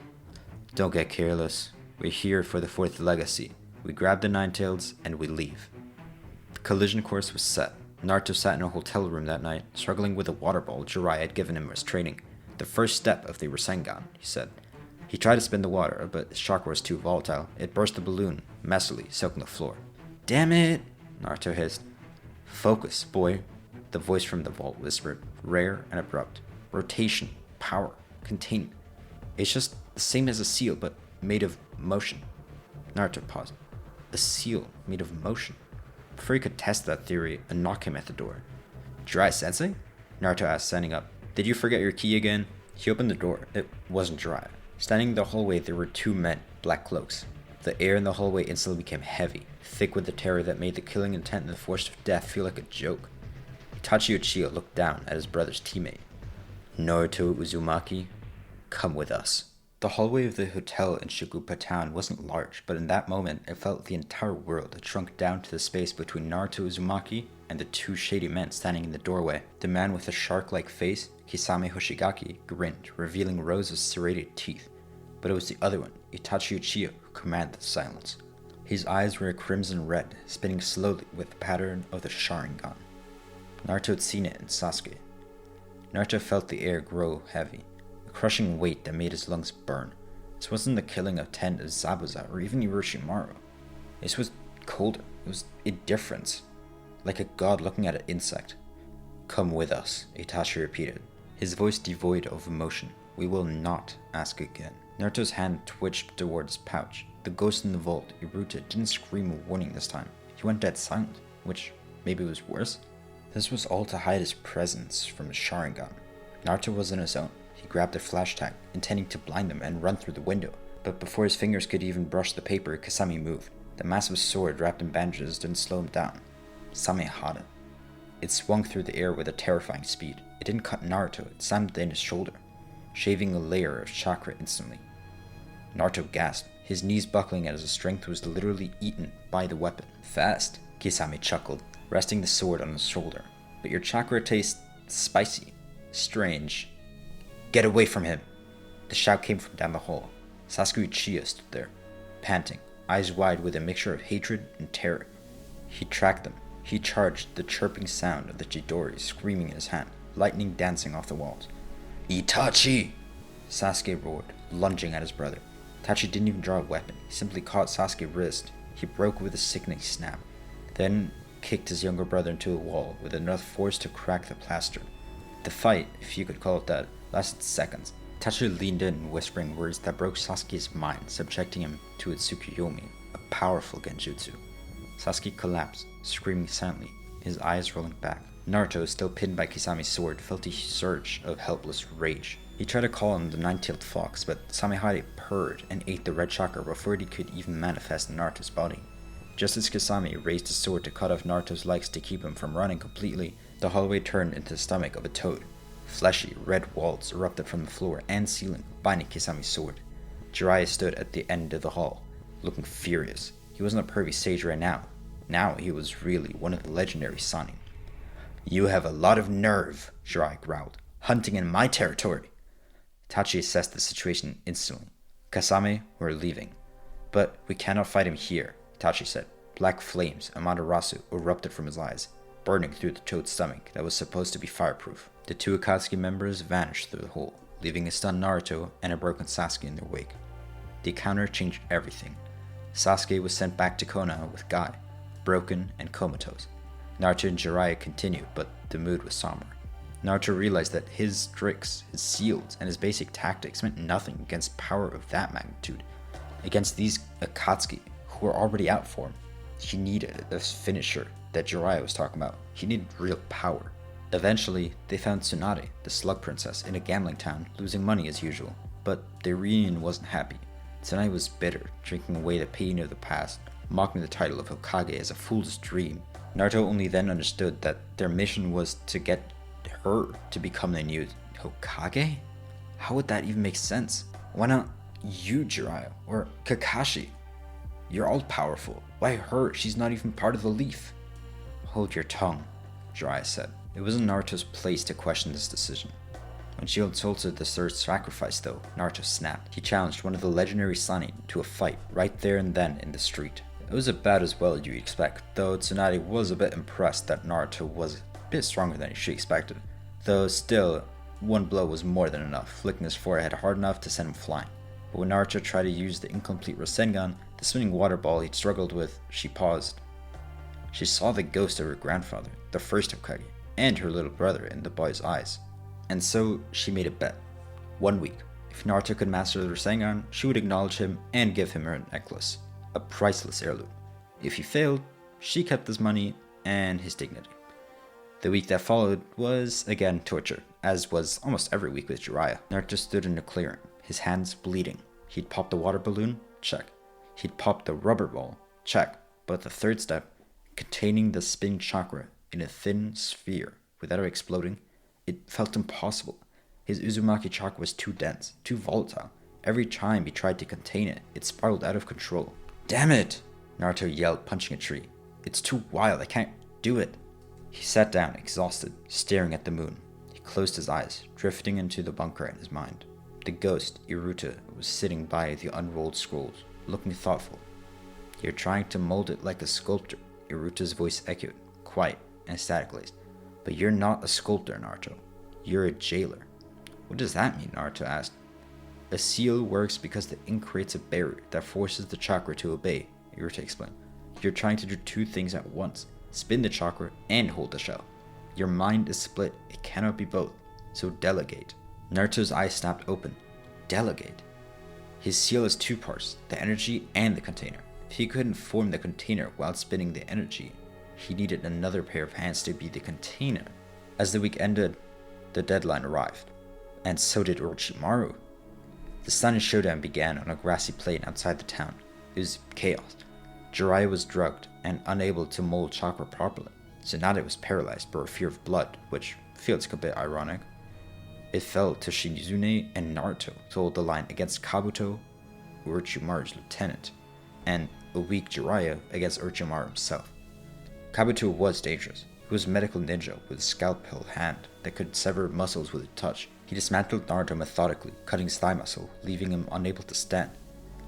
Don't get careless. We're here for the fourth legacy. We grab the Nine-Tails and we leave. The collision course was set. Naruto sat in a hotel room that night, struggling with a water ball Jiraiya had given him as training. The first step of the Rasengan, he said. He tried to spin the water, but his chakra was too volatile. It burst the balloon, messily soaking the floor. Damn it, Naruto hissed. Focus, boy, the voice from the vault whispered, rare and abrupt. Rotation, power, containment. It's just the same as a seal, but made of motion. Naruto paused. A seal made of motion? Before he could test that theory, a knock came at the door. Jiraiya-sensei? Naruto asked, standing up. Did you forget your key again? He opened the door. It wasn't Jiraiya. Standing in the hallway, there were two men, black cloaks. The air in the hallway instantly became heavy, thick with the terror that made the killing intent and the force of death feel like a joke. Itachi Uchiha looked down at his brother's teammate. Naruto Uzumaki, come with us. The hallway of the hotel in Shikuba town wasn't large, but in that moment it felt the entire world had shrunk down to the space between Naruto Uzumaki and the two shady men standing in the doorway. The man with the shark-like face, Kisame Hoshigaki, grinned, revealing rows of serrated teeth. But it was the other one, Itachi Uchiha, who commanded the silence. His eyes were a crimson red, spinning slowly with the pattern of the Sharingan. Naruto had seen it in Sasuke. Naruto felt the air grow heavy, a crushing weight that made his lungs burn. This wasn't the killing of 10 of Zabuza or even Orochimaru. This was colder. It was indifference, like a god looking at an insect. "Come with us," Itachi repeated, his voice devoid of emotion. "We will not ask again." Naruto's hand twitched toward his pouch. The ghost in the vault, Iruta, didn't scream a warning this time. He went dead silent, which maybe was worse. This was all to hide his presence from his Sharingan. Naruto was on his own. He grabbed a flash tag, intending to blind them and run through the window. But before his fingers could even brush the paper, Kasami moved. The massive sword wrapped in bandages didn't slow him down. Samehada. It swung through the air with a terrifying speed. It didn't cut Naruto, it slammed in his shoulder, shaving a layer of chakra instantly. Naruto gasped, his knees buckling as his strength was literally eaten by the weapon. "Fast," Kisame chuckled, resting the sword on his shoulder. "But your chakra tastes spicy. Strange." "Get away from him!" The shout came from down the hall. Sasuke Uchiha stood there, panting, eyes wide with a mixture of hatred and terror. He tracked them. He charged, the chirping sound of the Chidori screaming in his hand, lightning dancing off the walls. "Itachi!" Sasuke roared, lunging at his brother. Itachi didn't even draw a weapon. He simply caught Sasuke's wrist. He broke with a sickening snap, then kicked his younger brother into a wall with enough force to crack the plaster. The fight, if you could call it that, lasted seconds. Itachi leaned in, whispering words that broke Sasuke's mind, subjecting him to its Tsukuyomi, a powerful genjutsu. Sasuke collapsed, screaming silently, his eyes rolling back. Naruto, still pinned by Kisame's sword, felt a surge of helpless rage. He tried to call on the nine-tailed fox, but Samehada purred and ate the red chakra before it could even manifest in Naruto's body. Just as Kisame raised his sword to cut off Naruto's legs to keep him from running completely, the hallway turned into the stomach of a toad. Fleshy, red walls erupted from the floor and ceiling, binding Kisame's sword. Jiraiya stood at the end of the hall, looking furious. He wasn't a pervy sage right now. Now he was really one of the legendary Sannin. "You have a lot of nerve," Jiraiya growled, "hunting in my territory." Itachi assessed the situation instantly. "Kasame, we're leaving." "But we cannot fight him here," Itachi said. Black flames, Amaterasu, erupted from his eyes, burning through the toad's stomach that was supposed to be fireproof. The two Akatsuki members vanished through the hole, leaving a stunned Naruto and a broken Sasuke in their wake. The encounter changed everything. Sasuke was sent back to Konoha with Guy, broken and comatose. Naruto and Jiraiya continued, but the mood was somber. Naruto realized that his tricks, his shields, and his basic tactics meant nothing against power of that magnitude. Against these Akatsuki, who were already out for him, he needed a finisher that Jiraiya was talking about. He needed real power. Eventually, they found Tsunade, the slug princess, in a gambling town, losing money as usual. But their reunion wasn't happy. Tsunade was bitter, drinking away the pain of the past, mocking the title of Hokage as a fool's dream. Naruto only then understood that their mission was to get her to become the new Hokage? How would that even make sense? Why not you, Jiraiya, or Kakashi? You're all powerful. Why her? She's not even part of the leaf. "Hold your tongue," Jiraiya said. It wasn't Naruto's place to question this decision. When she insulted the third sacrifice though, Naruto snapped. He challenged one of the legendary Sannin to a fight right there and then in the street. It was about as well as you'd expect, though Tsunade was a bit impressed that Naruto was a bit stronger than she expected. Though still, one blow was more than enough, flicking his forehead hard enough to send him flying. But when Naruto tried to use the incomplete Rasengan, the spinning water ball he'd struggled with, she paused. She saw the ghost of her grandfather, the first Hokage, and her little brother in the boy's eyes. And so she made a bet. 1 week. If Naruto could master the Rasengan, she would acknowledge him and give him her necklace, a priceless heirloom. If he failed, she kept his money and his dignity. The week that followed was again torture, as was almost every week with Jiraiya. Naruto stood in a clearing, his hands bleeding. He'd popped the water balloon, check. He'd popped the rubber ball, check. But the third step, containing the spinning chakra in a thin sphere without it exploding, it felt impossible. His Uzumaki chakra was too dense, too volatile. Every time he tried to contain it, it spiraled out of control. "Damn it!" Naruto yelled, punching a tree. "It's too wild, I can't do it." He sat down, exhausted, staring at the moon. He closed his eyes, drifting into the bunker in his mind. The ghost, Iruta, was sitting by the unrolled scrolls, looking thoughtful. "You're trying to mold it like a sculptor," Iruta's voice echoed, quiet and static-laced. "But you're not a sculptor, Naruto. You're a jailer." "What does that mean?" Naruto asked. "A seal works because the ink creates a barrier that forces the chakra to obey," Iruta explained. "You're trying to do two things at once, spin the chakra and hold the shell. Your mind is split, it cannot be both, so delegate." Naruto's eyes snapped open. Delegate? His seal has two parts, the energy and the container. If he couldn't form the container while spinning the energy, he needed another pair of hands to be the container. As the week ended, the deadline arrived. And so did Orochimaru. The Sudden Showdown began on a grassy plain outside the town. It was chaos. Jiraiya was drugged and unable to mold chakra properly. Tsunade was paralyzed by a fear of blood, which feels a bit ironic. It fell to Shinzune and Naruto to hold the line against Kabuto, Orochimaru's lieutenant, and a weak Jiraiya against Orochimaru himself. Kabuto was dangerous. He was a medical ninja with a scalpel hand that could sever muscles with a touch. He dismantled Naruto methodically, cutting his thigh muscle, leaving him unable to stand.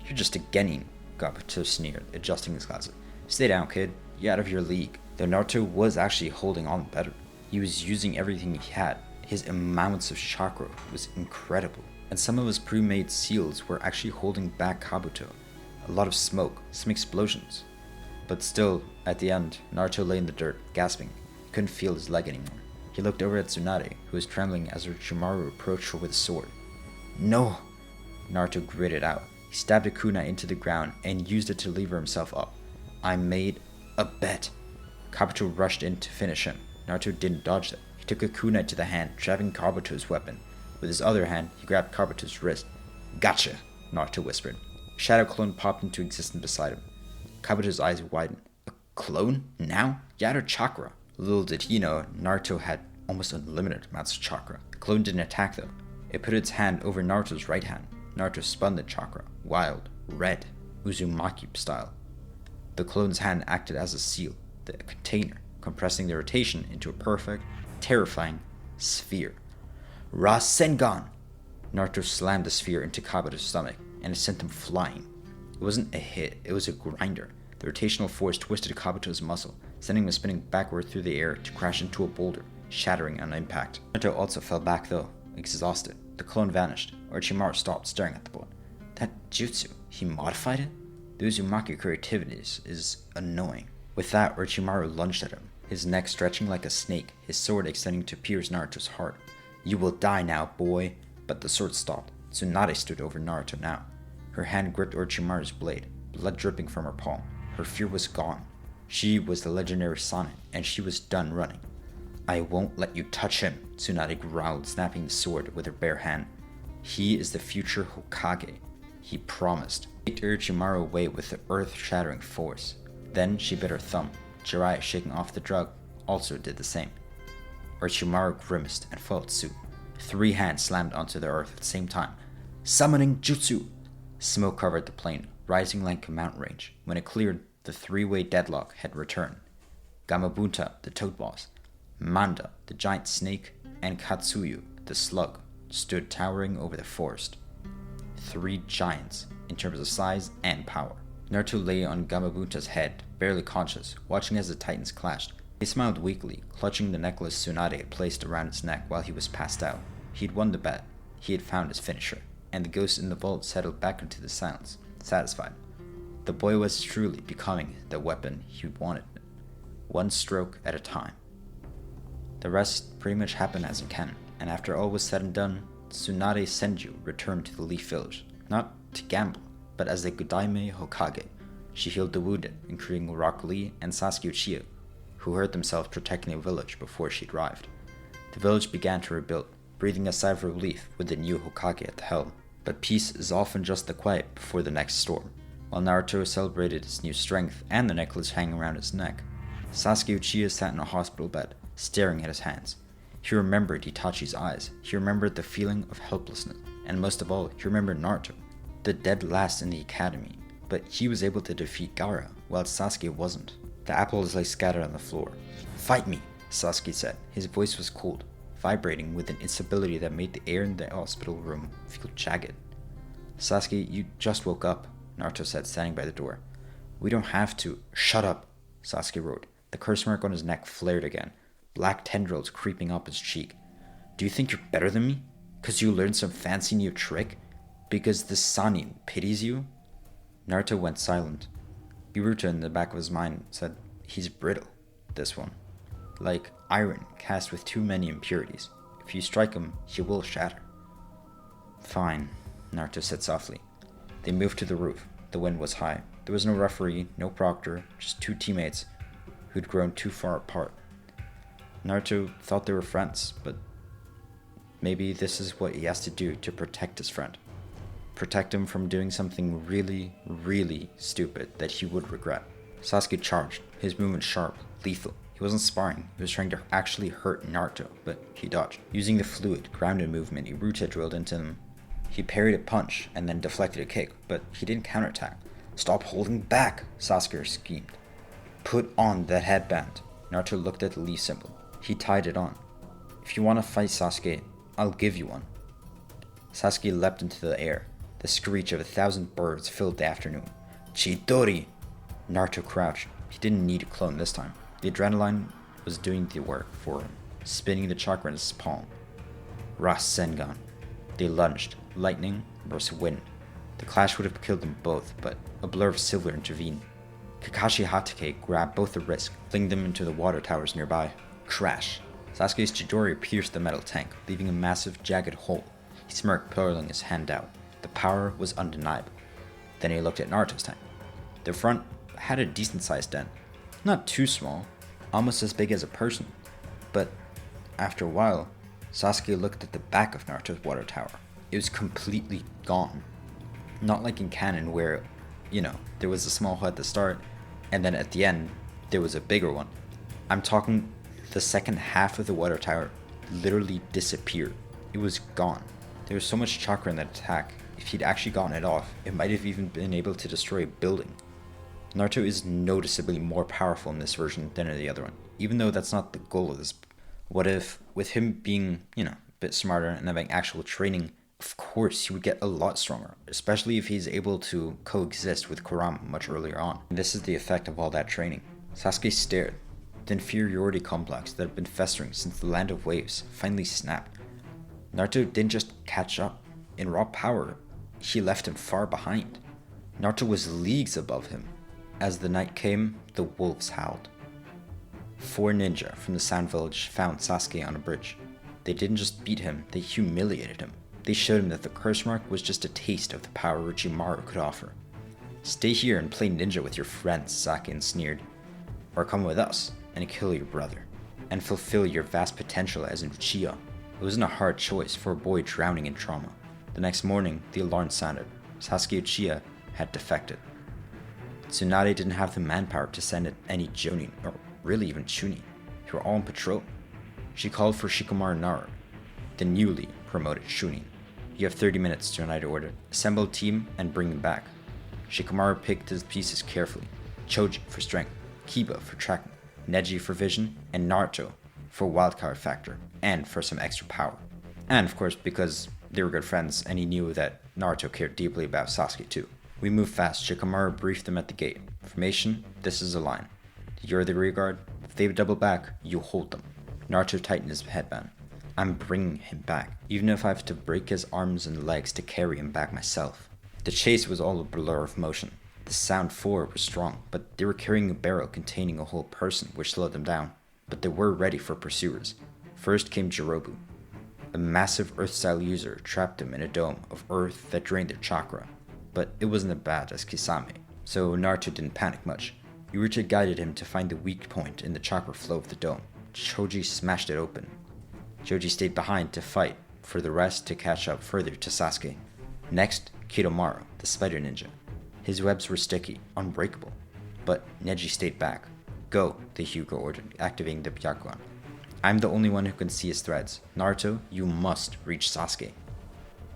"You're just a genin," Kabuto sneered, adjusting his glasses. "Stay down, kid. You're out of your league." Though Naruto was actually holding on better. He was using everything he had. His amounts of chakra was incredible. And some of his pre-made seals were actually holding back Kabuto. A lot of smoke, some explosions. But still, at the end, Naruto lay in the dirt, gasping. He couldn't feel his leg anymore. He looked over at Tsunade, who was trembling as Orochimaru approached her with a sword. "No!" Naruto gritted out. He stabbed a kunai into the ground and used it to lever himself up. "I made a bet." Kabuto rushed in to finish him. Naruto didn't dodge it. He took a kunai to the hand, jabbing Kabuto's weapon. With his other hand, he grabbed Kabuto's wrist. "Gotcha!" Naruto whispered. A shadow clone popped into existence beside him. Kabuto's eyes widened. "A clone? Now? You're out of chakra." Little did he know, Naruto had almost unlimited amounts of chakra. The clone didn't attack though. It put its hand over Naruto's right hand. Naruto spun the chakra, wild, red, Uzumaki style. The clone's hand acted as a seal, the container, compressing the rotation into a perfect, terrifying sphere. Rasengan! Naruto slammed the sphere into Kabuto's stomach, and it sent him flying. It wasn't a hit, it was a grinder. The rotational force twisted Kabuto's muscle, sending him spinning backward through the air to crash into a boulder, shattering on impact. Naruto also fell back though, exhausted. The clone vanished. Orochimaru stopped staring at the boy. "That jutsu, he modified it? The Uzumaki creativity is annoying." With that, Orochimaru lunged at him, his neck stretching like a snake, his sword extending to pierce Naruto's heart. "You will die now, boy." But the sword stopped. Tsunade stood over Naruto now. Her hand gripped Orochimaru's blade, blood dripping from her palm. Her fear was gone. She was the legendary Sonic, and she was done running. "I won't let you touch him," Tsunade growled, snapping the sword with her bare hand. "He is the future Hokage," he promised. She kicked Orochimaru away with the earth-shattering force. Then she bit her thumb. Jiraiya, shaking off the drug, also did the same. Orochimaru grimaced and followed suit. 3 hands slammed onto the earth at the same time. "Summoning Jutsu!" Smoke covered the plain, rising like a mountain range. When it cleared, the 3-way deadlock had returned. Gamabunta, the toad boss, Manda, the giant snake, and Katsuyu, the slug, stood towering over the forest. 3 giants, in terms of size and power. Naruto lay on Gamabunta's head, barely conscious, watching as the titans clashed. He smiled weakly, clutching the necklace Tsunade had placed around his neck while he was passed out. He had won the bet. He had found his finisher, and the ghost in the vault settled back into the silence, satisfied. The boy was truly becoming the weapon he wanted, one stroke at a time. The rest pretty much happened as in canon, and after all was said and done, Tsunade Senju returned to the Leaf Village, not to gamble, but as the Gudaime Hokage. She healed the wounded, including Rock Lee and Sasuke Uchiha, who hurt themselves protecting the village before she arrived. The village began to rebuild, breathing a sigh of relief with the new Hokage at the helm. But peace is often just the quiet before the next storm. While Naruto celebrated his new strength and the necklace hanging around his neck, Sasuke Uchiha sat in a hospital bed, staring at his hands. He remembered Itachi's eyes, he remembered the feeling of helplessness, and most of all, he remembered Naruto, the dead last in the academy, but he was able to defeat Gaara, while Sasuke wasn't. The apples lay scattered on the floor. "Fight me!" Sasuke said. His voice was cold, vibrating with an instability that made the air in the hospital room feel jagged. Sasuke, you just woke up, Naruto said, standing by the door. We don't have to. Shut up, Sasuke roared. The curse mark on his neck flared again, black tendrils creeping up his cheek. Do you think you're better than me? 'Cause you learned some fancy new trick? Because the Sanin pities you? Naruto went silent. Iruta in the back of his mind said, he's brittle, this one. Like iron cast with too many impurities. If you strike him, he will shatter. Fine, Naruto said softly. They moved to the roof. The wind was high. There was no referee, no proctor, just two teammates who'd grown too far apart. Naruto thought they were friends, but maybe this is what he has to do to protect his friend. Protect him from doing something really, really stupid that he would regret. Sasuke charged, his movement sharp, lethal. He wasn't sparring, he was trying to actually hurt Naruto, but he dodged. Using the fluid, grounded movement Iruta drilled into him, he parried a punch and then deflected a kick, but he didn't counterattack. Stop holding back, Sasuke schemed. Put on that headband. Naruto looked at the leaf symbol. He tied it on. If you want to fight Sasuke, I'll give you one. Sasuke leapt into the air. The screech of 1,000 birds filled the afternoon. Chidori! Naruto crouched. He didn't need a clone this time. The adrenaline was doing the work for him, spinning the chakra in his palm. Rasengan. They lunged, lightning versus wind. The clash would have killed them both, but a blur of silver intervened. Kakashi Hatake grabbed both the wrists, flinging them into the water towers nearby. Crash! Sasuke's Chidori pierced the metal tank, leaving a massive, jagged hole. He smirked, pulling his hand out. The power was undeniable. Then he looked at Naruto's tank. The front had a decent-sized dent. Not too small, almost as big as a person. But after a while, Sasuke looked at the back of Naruto's water tower. It was completely gone. Not like in canon where, there was a small hole at the start, and then at the end, there was a bigger one. I'm talking the second half of the water tower literally disappeared. It was gone. There was so much chakra in that attack. If he'd actually gotten it off, it might have even been able to destroy a building. Naruto is noticeably more powerful in this version than in the other one, even though that's not the goal of this. What if, with him being, a bit smarter and having actual training, of course he would get a lot stronger, especially if he's able to coexist with Kurama much earlier on. And this is the effect of all that training. Sasuke stared. The inferiority complex that had been festering since the Land of Waves finally snapped. Naruto didn't just catch up. In raw power, he left him far behind. Naruto was leagues above him. As the night came, the wolves howled. 4 ninja from the Sound Village found Sasuke on a bridge. They didn't just beat him, they humiliated him. They showed him that the curse mark was just a taste of the power Orochimaru could offer. Stay here and play ninja with your friends, Sasuke sneered. Or come with us and kill your brother, and fulfill your vast potential as an Uchiha. It wasn't a hard choice for a boy drowning in trauma. The next morning, the alarm sounded. Sasuke Uchiha had defected. Tsunade didn't have the manpower to send any Jonin, or really even Chunin, who were all on patrol. She called for Shikamaru Naru, the newly promoted Chunin. You have 30 minutes, Tsunade ordered. Assemble a team and bring them back. Shikamaru picked his pieces carefully. Choji for strength, Kiba for tracking, Neji for vision, and Naruto for wildcard factor, and for some extra power. And of course, because they were good friends, and he knew that Naruto cared deeply about Sasuke too. We moved fast. Shikamaru briefed them at the gate. Formation, this is a line. You're the rear guard. If they double back, you hold them. Naruto tightened his headband. I'm bringing him back, even if I have to break his arms and legs to carry him back myself. The chase was all a blur of motion. The sound forward was strong, but they were carrying a barrel containing a whole person, which slowed them down. But they were ready for pursuers. First came Jirobu, a massive earth-style user trapped them in a dome of earth that drained their chakra. But it wasn't as bad as Kisame, so Naruto didn't panic much. Iruta guided him to find the weak point in the chakra flow of the dome. Choji smashed it open. Choji stayed behind to fight, for the rest to catch up further to Sasuke. Next, Kidomaru, the spider ninja. His webs were sticky, unbreakable, but Neji stayed back. Go, the Hyuga ordered, activating the Byakugan. I'm the only one who can see his threads. Naruto, you must reach Sasuke.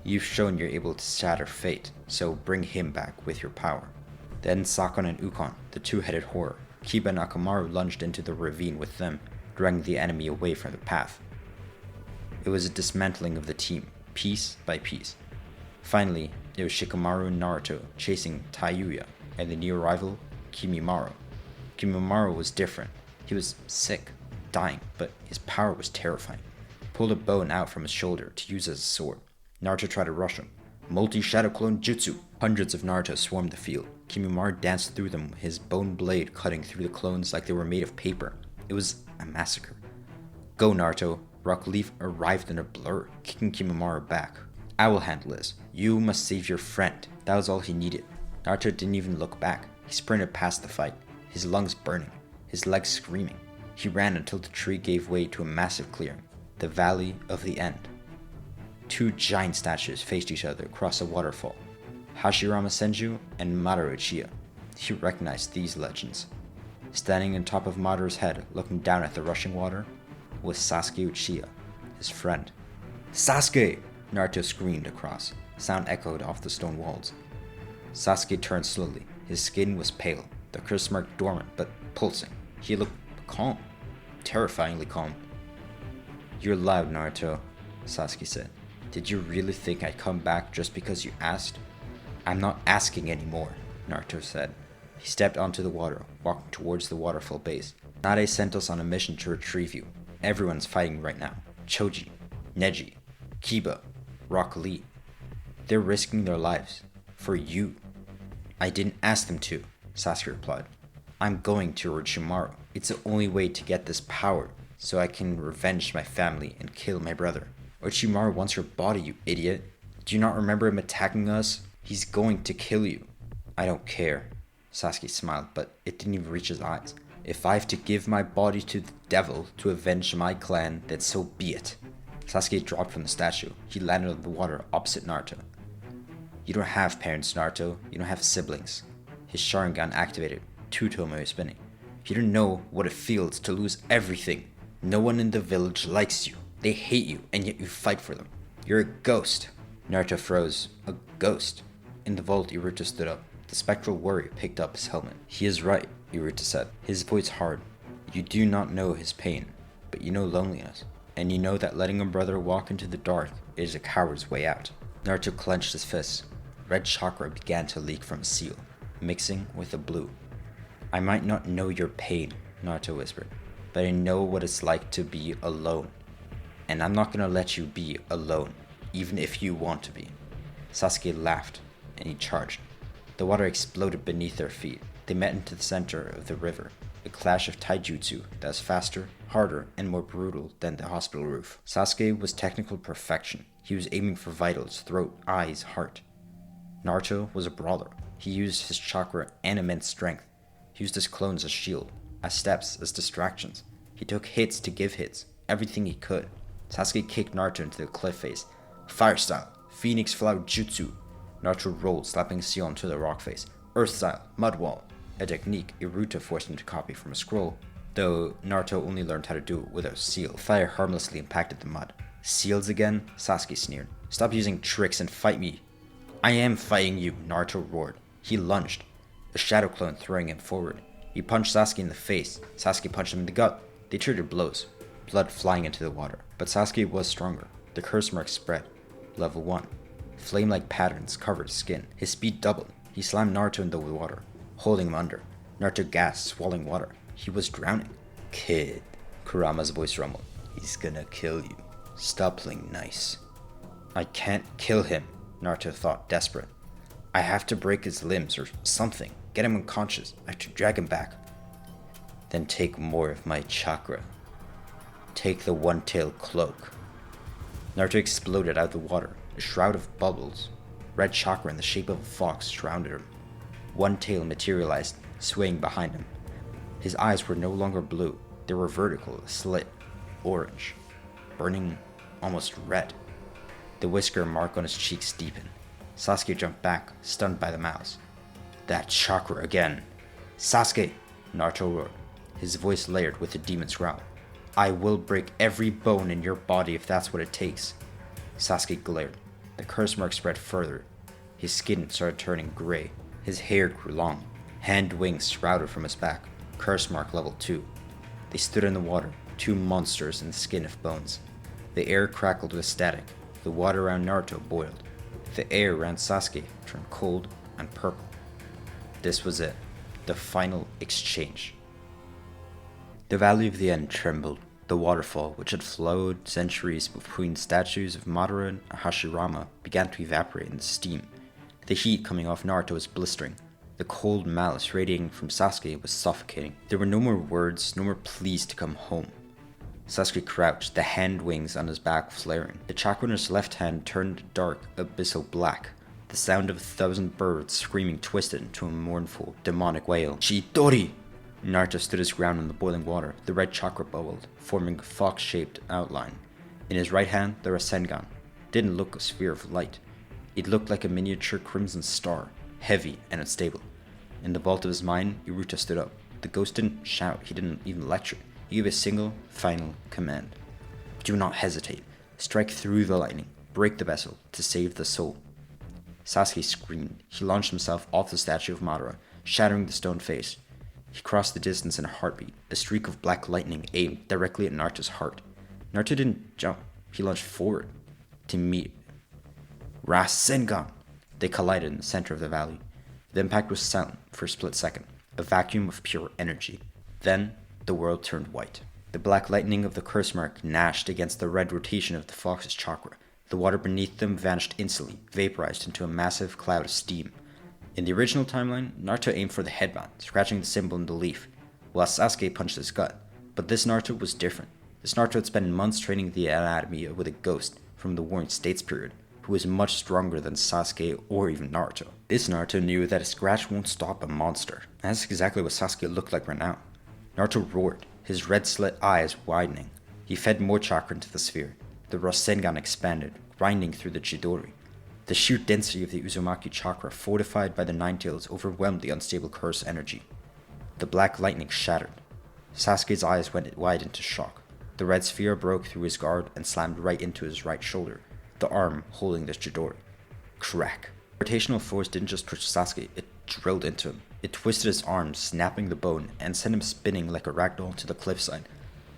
You've shown you're able to shatter fate, so bring him back with your power. Then Sakon and Ukon, the two-headed horror. Kiba and Akamaru lunged into the ravine with them. dragging the enemy away from the path. It was a dismantling of the team, piece by piece. Finally, it was Shikamaru and Naruto chasing Taiyuya and the new rival, Kimimaro. Kimimaro was different. He was sick, dying, but his power was terrifying. He pulled a bone out from his shoulder to use as a sword. Naruto tried to rush him. Multi-shadow clone jutsu! Hundreds of Naruto swarmed the field. Kimimaro danced through them, his bone blade cutting through the clones like they were made of paper. It was a massacre. Go, Naruto! Rock Leaf arrived in a blur, kicking Kimimaro back. I will handle this. You must save your friend. That was all he needed. Naruto didn't even look back. He sprinted past the fight, his lungs burning, his legs screaming. He ran until the tree gave way to a massive clearing, the Valley of the End. Two giant statues faced each other across a waterfall, Hashirama Senju and Madara Uchiha. He recognized these legends. Standing on top of Madara's head, looking down at the rushing water, was Sasuke Uchiha, his friend. Sasuke! Naruto screamed across. Sound echoed off the stone walls. Sasuke turned slowly. His skin was pale, the curse mark dormant but pulsing. He looked calm, terrifyingly calm. You're loud, Naruto, Sasuke said. Did you really think I'd come back just because you asked? I'm not asking anymore, Naruto said. He stepped onto the water, walking towards the waterfall base. Nade sent us on a mission to retrieve you. Everyone's fighting right now. Choji, Neji, Kiba, Rock Lee. They're risking their lives. For you. I didn't ask them to, Sasuke replied. I'm going to Orochimaru. It's the only way to get this power, so I can revenge my family and kill my brother. Orochimaru wants your body, you idiot. Do you not remember him attacking us? He's going to kill you. I don't care. Sasuke smiled, but it didn't even reach his eyes. If I have to give my body to the devil to avenge my clan, then so be it. Sasuke dropped from the statue. He landed on the water opposite Naruto. You don't have parents, Naruto. You don't have siblings. His Sharingan activated. Two Tomoe spinning. You don't know what it feels to lose everything. No one in the village likes you. They hate you, and yet you fight for them. You're a ghost. Naruto froze. A ghost. In the vault, Iruta stood up. The spectral warrior picked up his helmet. He is right, Iruta said, his voice hard. You do not know his pain, but you know loneliness. And you know that letting a brother walk into the dark is a coward's way out. Naruto clenched his fists. Red chakra began to leak from his seal, mixing with the blue. I might not know your pain, Naruto whispered, but I know what it's like to be alone. And I'm not gonna let you be alone, even if you want to be. Sasuke laughed, and he charged. The water exploded beneath their feet. They met into the center of the river, a clash of taijutsu that was faster, harder, and more brutal than the hospital roof. Sasuke was technical perfection. He was aiming for vitals, throat, eyes, heart. Naruto was a brawler. He used his chakra and immense strength. He used his clones as shield, as steps, as distractions. He took hits to give hits, everything he could. Sasuke kicked Naruto into the cliff face. Fire style, Phoenix Flower Jutsu. Naruto rolled, slapping seal onto the rock face. Earth style, Mud Wall, a technique Iruta forced him to copy from a scroll, though Naruto only learned how to do it without seal. Fire harmlessly impacted the mud. Seals again? Sasuke sneered. Stop using tricks and fight me. I am fighting you, Naruto roared. He lunged, a shadow clone throwing him forward. He punched Sasuke in the face. Sasuke punched him in the gut. They traded blows, blood flying into the water. But Sasuke was stronger. The curse mark spread. Level 1. Flame-like patterns covered his skin. His speed doubled. He slammed Naruto into the water, holding him under. Naruto gasped, swallowing water. He was drowning. Kid, Kurama's voice rumbled. He's gonna kill you. Stop playing nice. I can't kill him, Naruto thought, desperate. I have to break his limbs or something. Get him unconscious. I have to drag him back. Then take more of my chakra. Take the one-tailed cloak. Naruto exploded out of the water, a shroud of bubbles. Red chakra in the shape of a fox surrounded him. One tail materialized, swaying behind him. His eyes were no longer blue. They were vertical, slit, orange, burning almost red. The whisker mark on his cheeks deepened. Sasuke jumped back, stunned by the mouse. That chakra again. Sasuke! Naruto roared, his voice layered with a demon's growl. I will break every bone in your body if that's what it takes. Sasuke glared. The curse mark spread further. His skin started turning gray. His hair grew long. Hand wings sprouted from his back. Curse mark level 2. They stood in the water, two monsters in the skin of bones. The air crackled with static, the water around Naruto boiled. The air around Sasuke turned cold and purple. This was it, the final exchange. The Valley of the End trembled. The waterfall, which had flowed centuries between statues of Madara and Hashirama, began to evaporate in steam. The heat coming off Naruto was blistering. The cold malice radiating from Sasuke was suffocating. There were no more words, no more pleas to come home. Sasuke crouched, the hand wings on his back flaring. The chakra in his left hand turned dark, abyssal black. The sound of 1,000 birds screaming twisted into a mournful, demonic wail. Chidori! Naruto stood his ground in the boiling water. The red chakra bubbled, forming a fox-shaped outline. In his right hand, the Rasengan didn't look a sphere of light. It looked like a miniature crimson star, heavy and unstable. In the vault of his mind, Iruta stood up. The ghost didn't shout, he didn't even lecture. He gave a single, final command. Do not hesitate. Strike through the lightning. Break the vessel to save the soul. Sasuke screamed. He launched himself off the statue of Madara, shattering the stone face. He crossed the distance in a heartbeat. A streak of black lightning aimed directly at Naruto's heart. Naruto didn't jump. He lunged forward to meet Rasengan. They collided in the center of the valley. The impact was silent for a split second, a vacuum of pure energy. Then, the world turned white. The black lightning of the curse mark gnashed against the red rotation of the fox's chakra. The water beneath them vanished instantly, vaporized into a massive cloud of steam. In the original timeline, Naruto aimed for the headband, scratching the symbol in the leaf, while Sasuke punched his gut. But this Naruto was different. This Naruto had spent months training the anatomy with a ghost from the Warring States period, who was much stronger than Sasuke or even Naruto. This Naruto knew that a scratch won't stop a monster. And that's exactly what Sasuke looked like right now. Naruto roared, his red slit eyes widening. He fed more chakra into the sphere. The Rasengan expanded, grinding through the Chidori. The sheer density of the Uzumaki chakra, fortified by the Nine Tails, overwhelmed the unstable curse energy. The black lightning shattered. Sasuke's eyes went wide into shock. The red sphere broke through his guard and slammed right into his right shoulder, the arm holding the Chidori. Crack. Gravitational force didn't just push Sasuke, it drilled into him. It twisted his arm, snapping the bone, and sent him spinning like a ragdoll to the cliffside.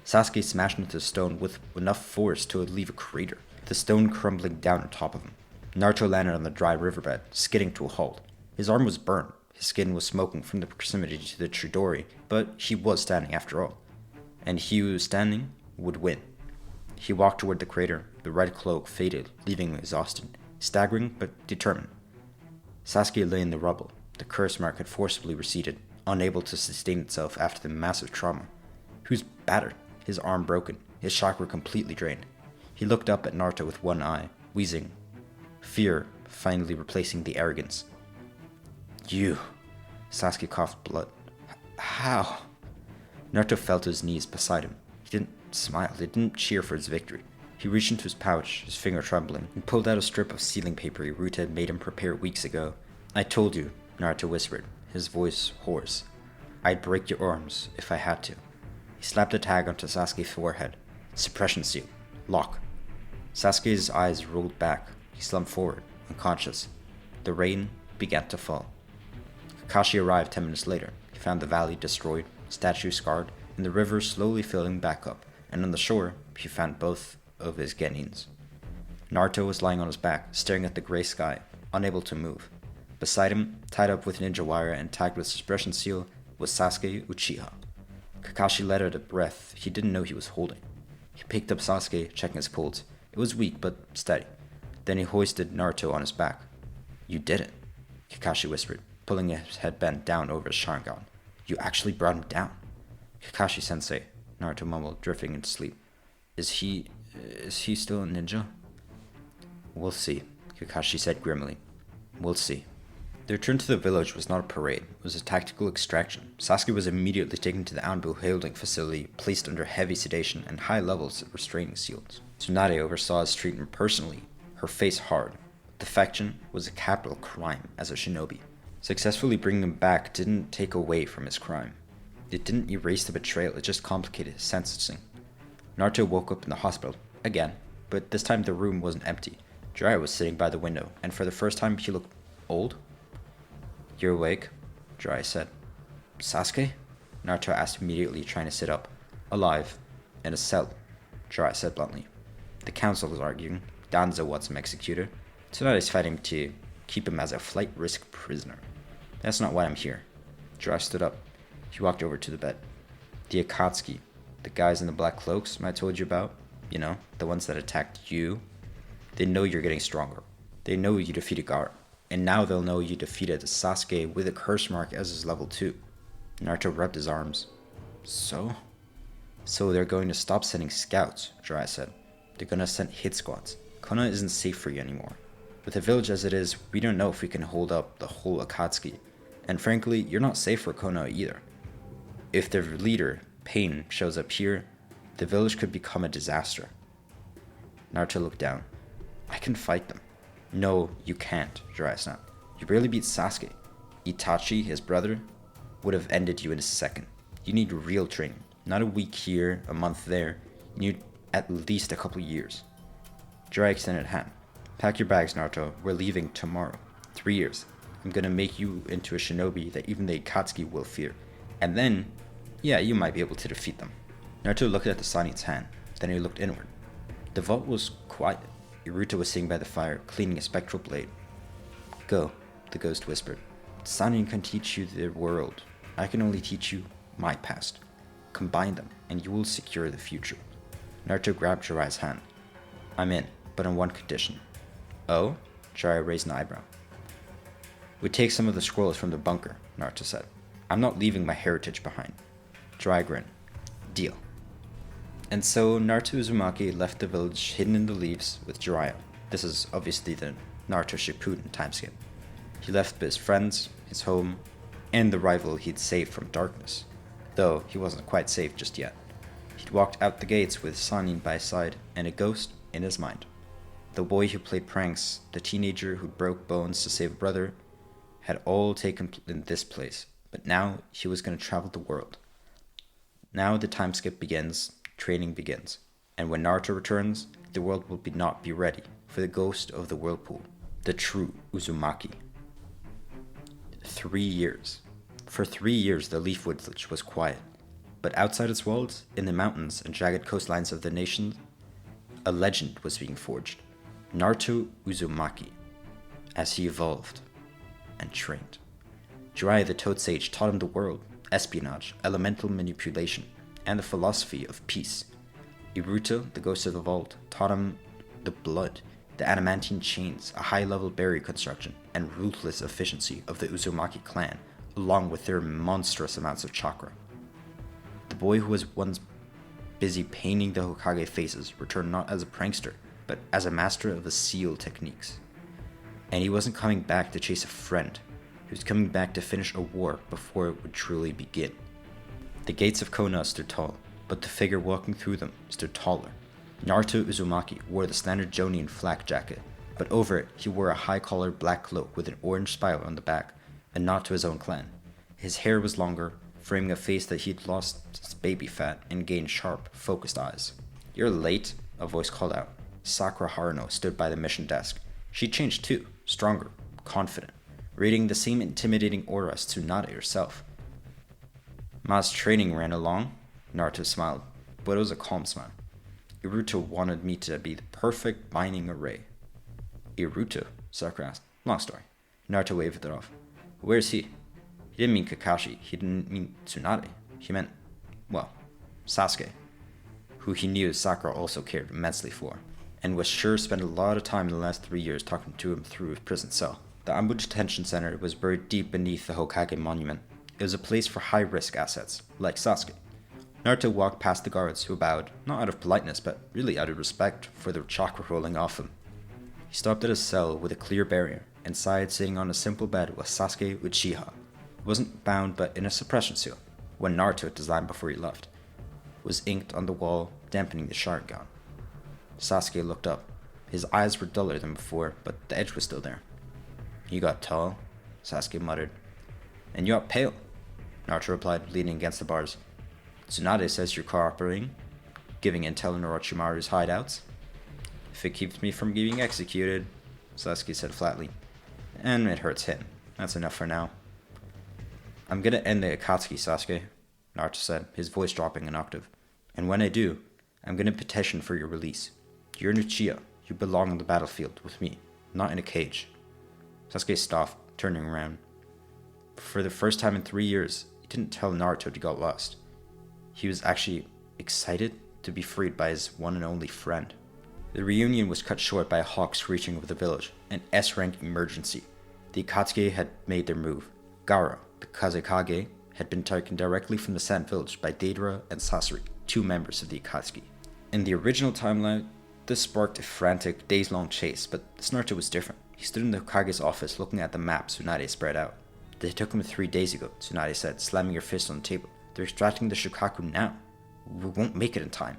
Sasuke smashed into the stone with enough force to leave a crater, the stone crumbling down on top of him. Naruto landed on the dry riverbed, skidding to a halt. His arm was burned, his skin was smoking from the proximity to the Chidori, but he was standing after all. And he who was standing would win. He walked toward the crater, the red cloak faded, leaving him exhausted, staggering but determined. Sasuke lay in the rubble. The curse mark had forcibly receded, unable to sustain itself after the massive trauma. He was battered, his arm broken, his chakra completely drained. He looked up at Naruto with one eye, wheezing, fear finally replacing the arrogance. You. Sasuke coughed blood. How? Naruto fell to his knees beside him. He didn't smile, he didn't cheer for his victory. He reached into his pouch, his finger trembling, and pulled out a strip of sealing paper Iruta had made him prepare weeks ago. I told you, Naruto whispered, his voice hoarse. I'd break your arms if I had to. He slapped a tag onto Sasuke's forehead. Suppression seal. Lock. Sasuke's eyes rolled back. He slumped forward, unconscious. The rain began to fall. Kakashi arrived 10 minutes later. He found the valley destroyed, statues scarred, and the river slowly filling back up, and on the shore, he found both of his genins. Naruto was lying on his back, staring at the gray sky, unable to move. Beside him, tied up with ninja wire and tagged with suppression seal, was Sasuke Uchiha. Kakashi let out a breath he didn't know he was holding. He picked up Sasuke, checking his pulse. It was weak, but steady. Then he hoisted Naruto on his back. You did it, Kakashi whispered, pulling his headband down over his Sharingan. You actually brought him down. Kakashi-sensei, Naruto mumbled, drifting into sleep. Is he still a ninja? We'll see, Kakashi said grimly. We'll see. The return to the village was not a parade, it was a tactical extraction. Sasuke was immediately taken to the Anbu holding facility, placed under heavy sedation and high levels of restraining seals. Tsunade oversaw his treatment personally, her face hard. Defection was a capital crime as a shinobi. Successfully bringing him back didn't take away from his crime. It didn't erase the betrayal, it just complicated his sentencing. Naruto woke up in the hospital, again, but this time the room wasn't empty. Jiraiya was sitting by the window, and for the first time he looked old. You're awake, Jiraiya said. Sasuke? Naruto asked immediately, trying to sit up. Alive. In a cell, Jiraiya said bluntly. The council is arguing. Danzo wants him executed. Tsunade's fighting to keep him as a flight risk prisoner. That's not why I'm here. Jiraiya stood up. He walked over to the bed. The Akatsuki, the guys in the black cloaks I told you about, you know, the ones that attacked you, they know you're getting stronger. They know you defeated Gaara. And now they'll know you defeated Sasuke with a curse mark as his level 2. Naruto rubbed his arms. So? So they're going to stop sending scouts, Jiraiya said. They're going to send hit squads. Konoha isn't safe for you anymore. With the village as it is, we don't know if we can hold up the whole Akatsuki. And frankly, you're not safe for Konoha either. If their leader, Pain, shows up here, the village could become a disaster. Naruto looked down. I can fight them. No, you can't, Jiraiya snapped. You barely beat Sasuke. Itachi, his brother, would have ended you in a second. You need real training. Not a week here, a month there. You need at least a couple years. Jiraiya extended a hand. Pack your bags, Naruto. We're leaving tomorrow. 3 years. I'm gonna make you into a shinobi that even the Akatsuki will fear. And then, yeah, you might be able to defeat them. Naruto looked at the Sanin's hand. Then he looked inward. The vault was quiet. Naruto was sitting by the fire, cleaning a spectral blade. Go, the ghost whispered. Sanin can teach you the world. I can only teach you my past. Combine them, and you will secure the future. Naruto grabbed Jiraiya's hand. I'm in, but on one condition. Oh? Jiraiya raised an eyebrow. We take some of the scrolls from the bunker, Naruto said. I'm not leaving my heritage behind. Jiraiya grinned. Deal. And so Naruto Uzumaki left the village hidden in the leaves with Jiraiya. This is obviously the Naruto Shippuden timeskip. He left his friends, his home, and the rival he'd saved from darkness. Though he wasn't quite safe just yet. He'd walked out the gates with Sanin by his side and a ghost in his mind. The boy who played pranks, the teenager who broke bones to save a brother, had all taken in this place. But now he was going to travel the world. Now the time skip begins, training begins. And when Naruto returns, the world will not be ready for the ghost of the whirlpool, the true Uzumaki. 3 years. For 3 years the Leaf Village was quiet. But outside its walls, in the mountains and jagged coastlines of the nation, a legend was being forged. Naruto Uzumaki, as he evolved and trained. Jiraiya the Toad Sage taught him the world, espionage, elemental manipulation, and the philosophy of peace. Naruto, the ghost of the vault, taught him the blood, the adamantine chains, a high-level barrier construction, and ruthless efficiency of the Uzumaki clan, along with their monstrous amounts of chakra. The boy who was once busy painting the Hokage faces returned not as a prankster, but as a master of the seal techniques. And he wasn't coming back to chase a friend. He was coming back to finish a war before it would truly begin. The gates of Konoha stood tall, but the figure walking through them stood taller. Naruto Uzumaki wore the standard Jonin flak jacket, but over it he wore a high-collared black cloak with an orange spiral on the back, a nod to his own clan. His hair was longer, framing a face that he'd lost its baby fat and gained sharp, focused eyes. You're late, a voice called out. Sakura Haruno stood by the mission desk. She changed too, stronger, confident, radiating the same intimidating aura as Tsunade herself. Ma's training ran along, Naruto smiled, but it was a calm smile. Naruto wanted me to be the perfect binding array. Naruto? Sakura asked. Long story. Naruto waved it off. Where's he? He didn't mean Kakashi. He didn't mean Tsunade. He meant, well, Sasuke, who he knew Sakura also cared immensely for, and was sure spent a lot of time in the last 3 years talking to him through his prison cell. The Ambush Detention Center was buried deep beneath the Hokage monument. It was a place for high-risk assets, like Sasuke. Naruto walked past the guards who bowed, not out of politeness, but really out of respect for the chakra rolling off him. He stopped at a cell with a clear barrier. Inside, sitting on a simple bed, was Sasuke Uchiha. He wasn't bound, but in a suppression seal, one Naruto had designed before he left. It was inked on the wall, dampening the Sharingan. Sasuke looked up. His eyes were duller than before, but the edge was still there. You got tall, Sasuke muttered. And you got pale, Naruto replied, leaning against the bars. Tsunade says you're cooperating, giving intel on Orochimaru's hideouts. If it keeps me from getting executed, Sasuke said flatly. And it hurts him. That's enough for now. I'm gonna end the Akatsuki, Sasuke, Naruto said, his voice dropping an octave. And when I do, I'm gonna petition for your release. You're an Uchiha. You belong on the battlefield with me, not in a cage. Sasuke stopped, turning around. For the first time in 3 years, he didn't tell Naruto to get lost. He was actually excited to be freed by his one and only friend. The reunion was cut short by a hawk screeching over the village, an S-rank emergency. The Akatsuki had made their move. Gaara, the Kazekage, had been taken directly from the Sand Village by Deidara and Sasori, 2 members of the Akatsuki. In the original timeline, this sparked a frantic, days-long chase, but this Naruto was different. He stood in the Hokage's office looking at the map Tsunade spread out. They took him 3 days ago, Tsunade said, slamming her fist on the table. They're extracting the Shukaku now. We won't make it in time.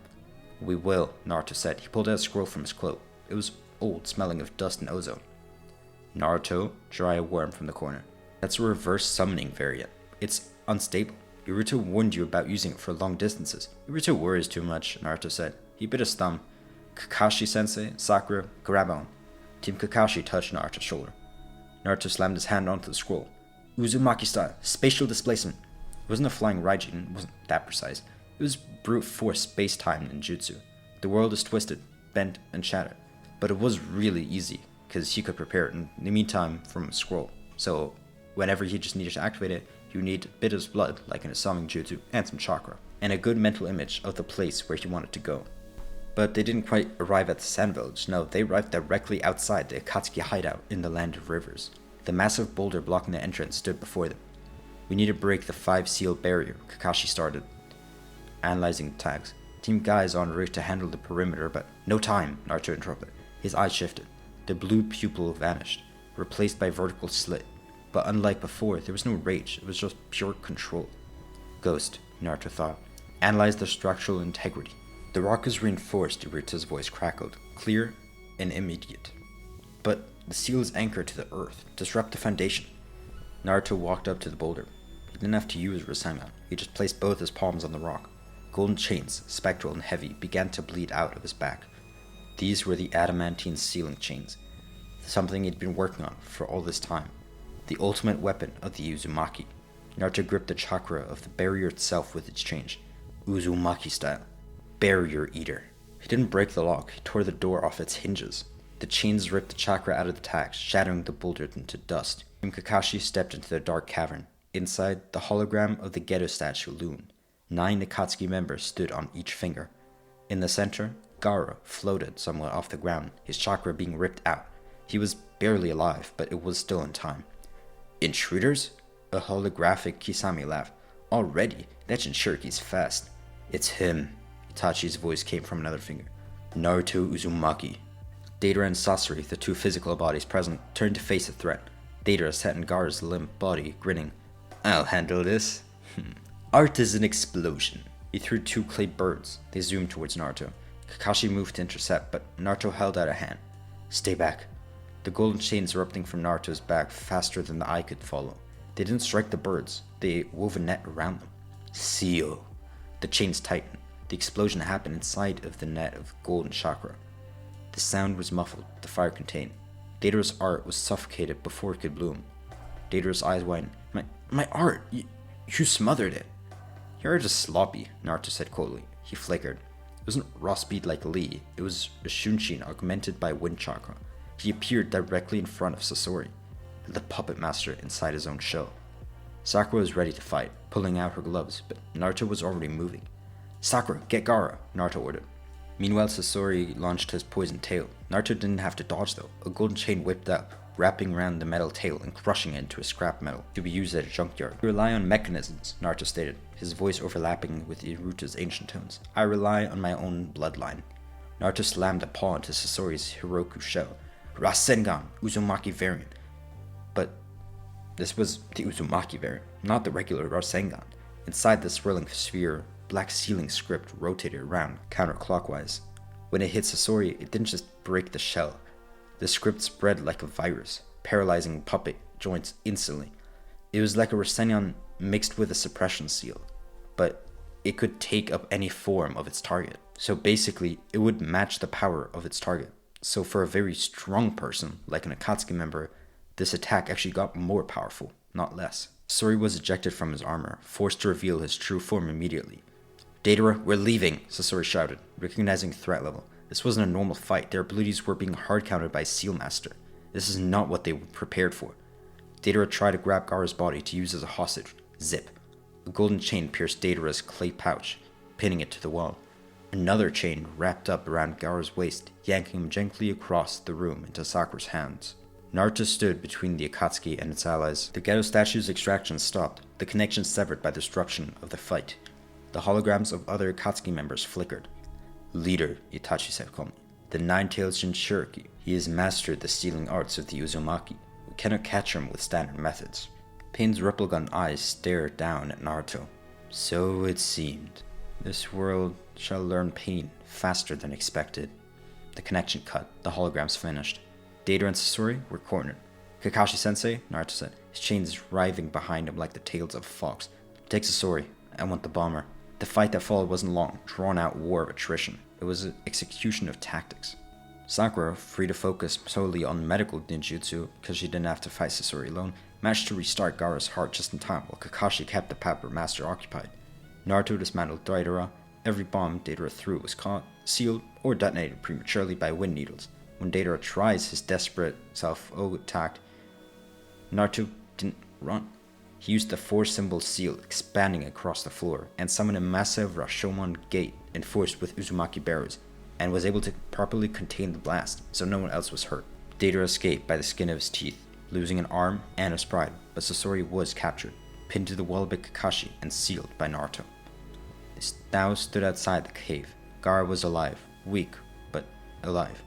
We will, Naruto said. He pulled out a scroll from his cloak. It was old, smelling of dust and ozone. Naruto, dry a worm from the corner. That's a reverse summoning variant. It's unstable. Naruto warned you about using it for long distances. Naruto worries too much, Naruto said. He bit his thumb. Kakashi-sensei, Sakura, grab on. Team Kakashi touched Naruto's shoulder. Naruto slammed his hand onto the scroll. Uzumaki style, spatial displacement. It wasn't a flying Raijin, it wasn't that precise. It was brute force space-time ninjutsu. The world is twisted, bent, and shattered. But it was really easy, because he could prepare it in the meantime from a scroll. So, whenever he just needed to activate it, he would need a bit of his blood, like in a summoning jutsu, and some chakra, and a good mental image of the place where he wanted to go. But they didn't quite arrive at the Sand Village. No, they arrived directly outside the Akatsuki hideout in the Land of Rivers. The massive boulder blocking the entrance stood before them. We need to break the 5-seal barrier, Kakashi started, analyzing the tags. Team Guy is en route to handle the perimeter, but no time, Naruto interrupted. His eyes shifted. The blue pupil vanished, replaced by vertical slit. But unlike before, there was no rage, it was just pure control. Ghost, Naruto thought. Analyze the structural integrity. The rock is reinforced, Iruta's voice crackled, clear and immediate. But the seal is anchored to the earth. Disrupt the foundation. Naruto walked up to the boulder. He didn't have to use Rasengan. He just placed both his palms on the rock. Golden chains, spectral and heavy, began to bleed out of his back. These were the adamantine sealing chains. Something he'd been working on for all this time. The ultimate weapon of the Uzumaki. Naruto gripped the chakra of the barrier itself with its change. Uzumaki style. Barrier eater. He didn't break the lock. He tore the door off its hinges. The chains ripped the chakra out of the tags, shattering the boulder into dust. Team Kakashi stepped into the dark cavern. Inside, the hologram of the Geto statue loomed. 9 Akatsuki members stood on each finger. In the center, Gaara floated somewhat off the ground, his chakra being ripped out. He was barely alive, but it was still in time. Intruders? A holographic Kisame laughed. Already? That Jinchuriki's fast. It's him. Itachi's voice came from another finger. Naruto Uzumaki. Deidara and Sasori, the 2 physical bodies present, turned to face the threat. Deidara sat in Gaara's limp body, grinning. I'll handle this. Art is an explosion. He threw 2 clay birds. They zoomed towards Naruto. Kakashi moved to intercept, but Naruto held out a hand. Stay back. The golden chains erupting from Naruto's back faster than the eye could follow. They didn't strike the birds. They wove a net around them. Seal. The chains tightened. The explosion happened inside of the net of golden chakra. The sound was muffled, the fire contained. Deidara's art was suffocated before it could bloom. Deidara's eyes widened. My art! You smothered it! Your art is sloppy, Naruto said coldly. He flickered. It wasn't raw speed like Lee. It was a Shunshin augmented by wind chakra. He appeared directly in front of Sasori, the puppet master inside his own shell. Sakura was ready to fight, pulling out her gloves, but Naruto was already moving. Sakura, get Gaara, Naruto ordered. Meanwhile, Sasori launched his poison tail. Naruto didn't have to dodge though. A golden chain whipped up, wrapping around the metal tail and crushing it into a scrap metal to be used at a junkyard. I rely on mechanisms, Naruto stated, his voice overlapping with Iruta's ancient tones. I rely on my own bloodline. Naruto slammed a paw into Sasori's Hiroku shell. Rasengan, Uzumaki variant. But this was the Uzumaki variant, not the regular Rasengan. Inside the swirling sphere, black sealing script rotated around counterclockwise. When it hit Sasori, it didn't just break the shell. The script spread like a virus, paralyzing puppet joints instantly. It was like a Rasengan mixed with a suppression seal, but it could take up any form of its target. So basically, it would match the power of its target. So for a very strong person, like an Akatsuki member, this attack actually got more powerful, not less. Sasori was ejected from his armor, forced to reveal his true form immediately. Deidara, we're leaving, Sasori shouted, recognizing threat level. This wasn't a normal fight. Their abilities were being hard countered by Seal Master. This is not what they were prepared for. Deidara tried to grab Gaara's body to use as a hostage. Zip. A golden chain pierced Deidara's clay pouch, pinning it to the wall. Another chain wrapped up around Gaara's waist, yanking him gently across the room into Sakura's hands. Naruto stood between the Akatsuki and its allies. The ghetto statue's extraction stopped, the connection severed by the disruption of the fight. The holograms of other Akatsuki members flickered. Leader, Itachi said calmly. The nine-tailed Jinchuriki. He has mastered the stealing arts of the Uzumaki. We cannot catch him with standard methods. Pain's replican eyes stared down at Naruto. So it seemed. This world shall learn pain faster than expected. The connection cut. The holograms vanished. Deidara and Sasori were cornered. Kakashi-sensei, Naruto said, his chains writhing behind him like the tails of a fox. Take Sasori. I want the bomber. The fight that followed wasn't long, drawn-out war of attrition. It was an execution of tactics. Sakura, free to focus solely on medical ninjutsu because she didn't have to fight Sasori alone, managed to restart Gaara's heart just in time while Kakashi kept the Paper Master occupied. Naruto dismantled Deidara. Every bomb Deidara threw was caught, sealed, or detonated prematurely by wind needles. When Deidara tries his desperate self-attack, Naruto didn't run. He used the four-symbol seal expanding across the floor and summoned a massive Rashomon gate enforced with Uzumaki barrows, and was able to properly contain the blast so no one else was hurt. Deidara escaped by the skin of his teeth, losing an arm and his pride, but Sasori was captured, pinned to the wall by Kakashi and sealed by Naruto. They now stood outside the cave. Gaara was alive, weak, but alive,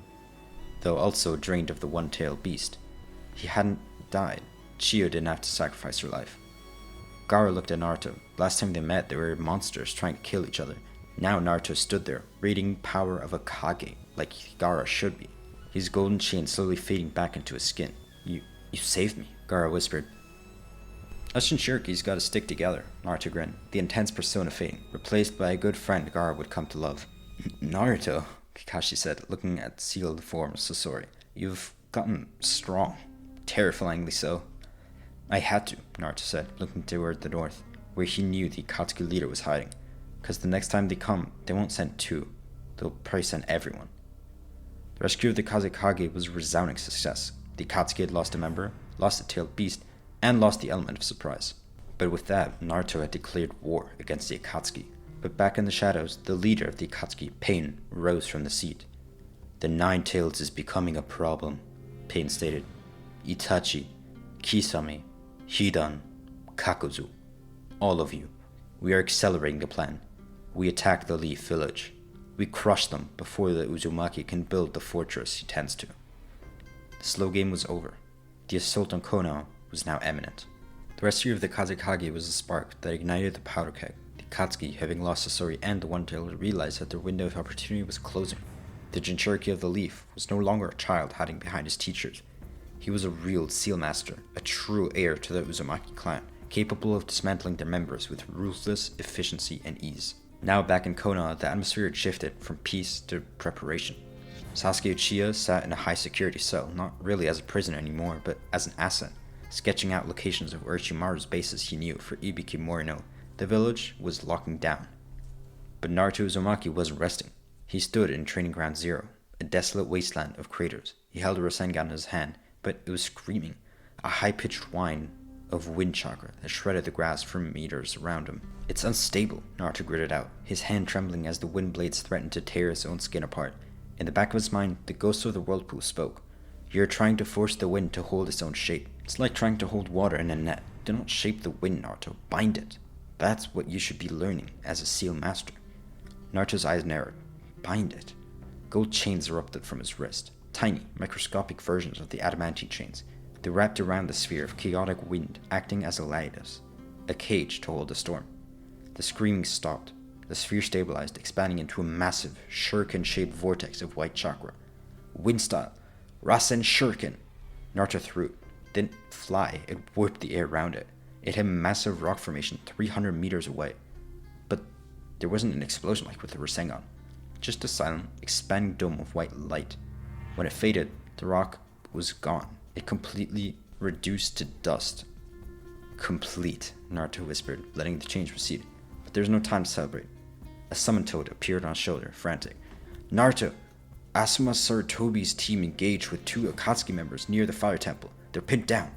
though also drained of the one-tailed beast. He hadn't died. Chiyo didn't have to sacrifice her life. Gaara looked at Naruto. Last time they met, they were monsters trying to kill each other. Now Naruto stood there, radiating power of a Kage, like Gaara should be. His golden chain slowly fading back into his skin. You saved me, Gaara whispered. Us Jinchuriki's gotta stick together, Naruto grinned, the intense persona fading, replaced by a good friend Gaara would come to love. Naruto, Kakashi said, looking at the sealed form of Sasori. You've gotten strong. Terrifyingly so. I had to, Naruto said, looking toward the north, where he knew the Akatsuki leader was hiding. Because the next time they come, they won't send two. They'll probably send everyone. The rescue of the Kazekage was a resounding success. The Akatsuki had lost a member, lost a tailed beast, and lost the element of surprise. But with that, Naruto had declared war against the Akatsuki. But back in the shadows, the leader of the Akatsuki, Pain, rose from the seat. The Nine-Tails is becoming a problem, Pain stated. Itachi, Kisame, Hidan, Kakuzu. All of you. We are accelerating the plan. We attack the Leaf Village. We crush them before the Uzumaki can build the fortress he tends to. The slow game was over. The assault on Konoha was now imminent. The rescue of the Kazekage was a spark that ignited the powder keg. The Akatsuki, having lost Sasori and the One-Tailed, realized that their window of opportunity was closing. The Jinchuriki of the Leaf was no longer a child hiding behind his teachers. He was a real seal master, a true heir to the Uzumaki clan, capable of dismantling their members with ruthless efficiency and ease. Now back in Konoha, the atmosphere had shifted from peace to preparation. Sasuke Uchiha sat in a high-security cell, not really as a prisoner anymore, but as an asset, sketching out locations of Orochimaru's bases he knew for Ibiki Morino. The village was locking down. But Naruto Uzumaki wasn't resting. He stood in Training Ground Zero, a desolate wasteland of craters. He held a Rasengan in his hand, but it was screaming, a high-pitched whine of wind chakra that shredded the grass for meters around him. It's unstable, Naruto gritted out, his hand trembling as the wind blades threatened to tear his own skin apart. In the back of his mind, the ghost of the whirlpool spoke. You're trying to force the wind to hold its own shape. It's like trying to hold water in a net. Do not shape the wind, Naruto. Bind it. That's what you should be learning as a seal master. Naruto's eyes narrowed. Bind it. Gold chains erupted from his wrist. Tiny, microscopic versions of the adamantine chains. They wrapped around the sphere of chaotic wind, acting as a lattice, a cage to hold the storm. The screaming stopped. The sphere stabilized, expanding into a massive, shuriken-shaped vortex of white chakra. Wind style. Rasen Shuriken. Naruto threw it. Didn't fly, it warped the air around it. It hit a massive rock formation 300 meters away. But there wasn't an explosion like with the Rasengan. Just a silent, expanding dome of white light. When it faded, the rock was gone. It completely reduced to dust. Complete, Naruto whispered, letting the change proceed. But there's no time to celebrate. A summon toad appeared on his shoulder, frantic. Naruto! Asuma Sarutobi's team engaged with 2 Akatsuki members near the fire temple. They're pinned down.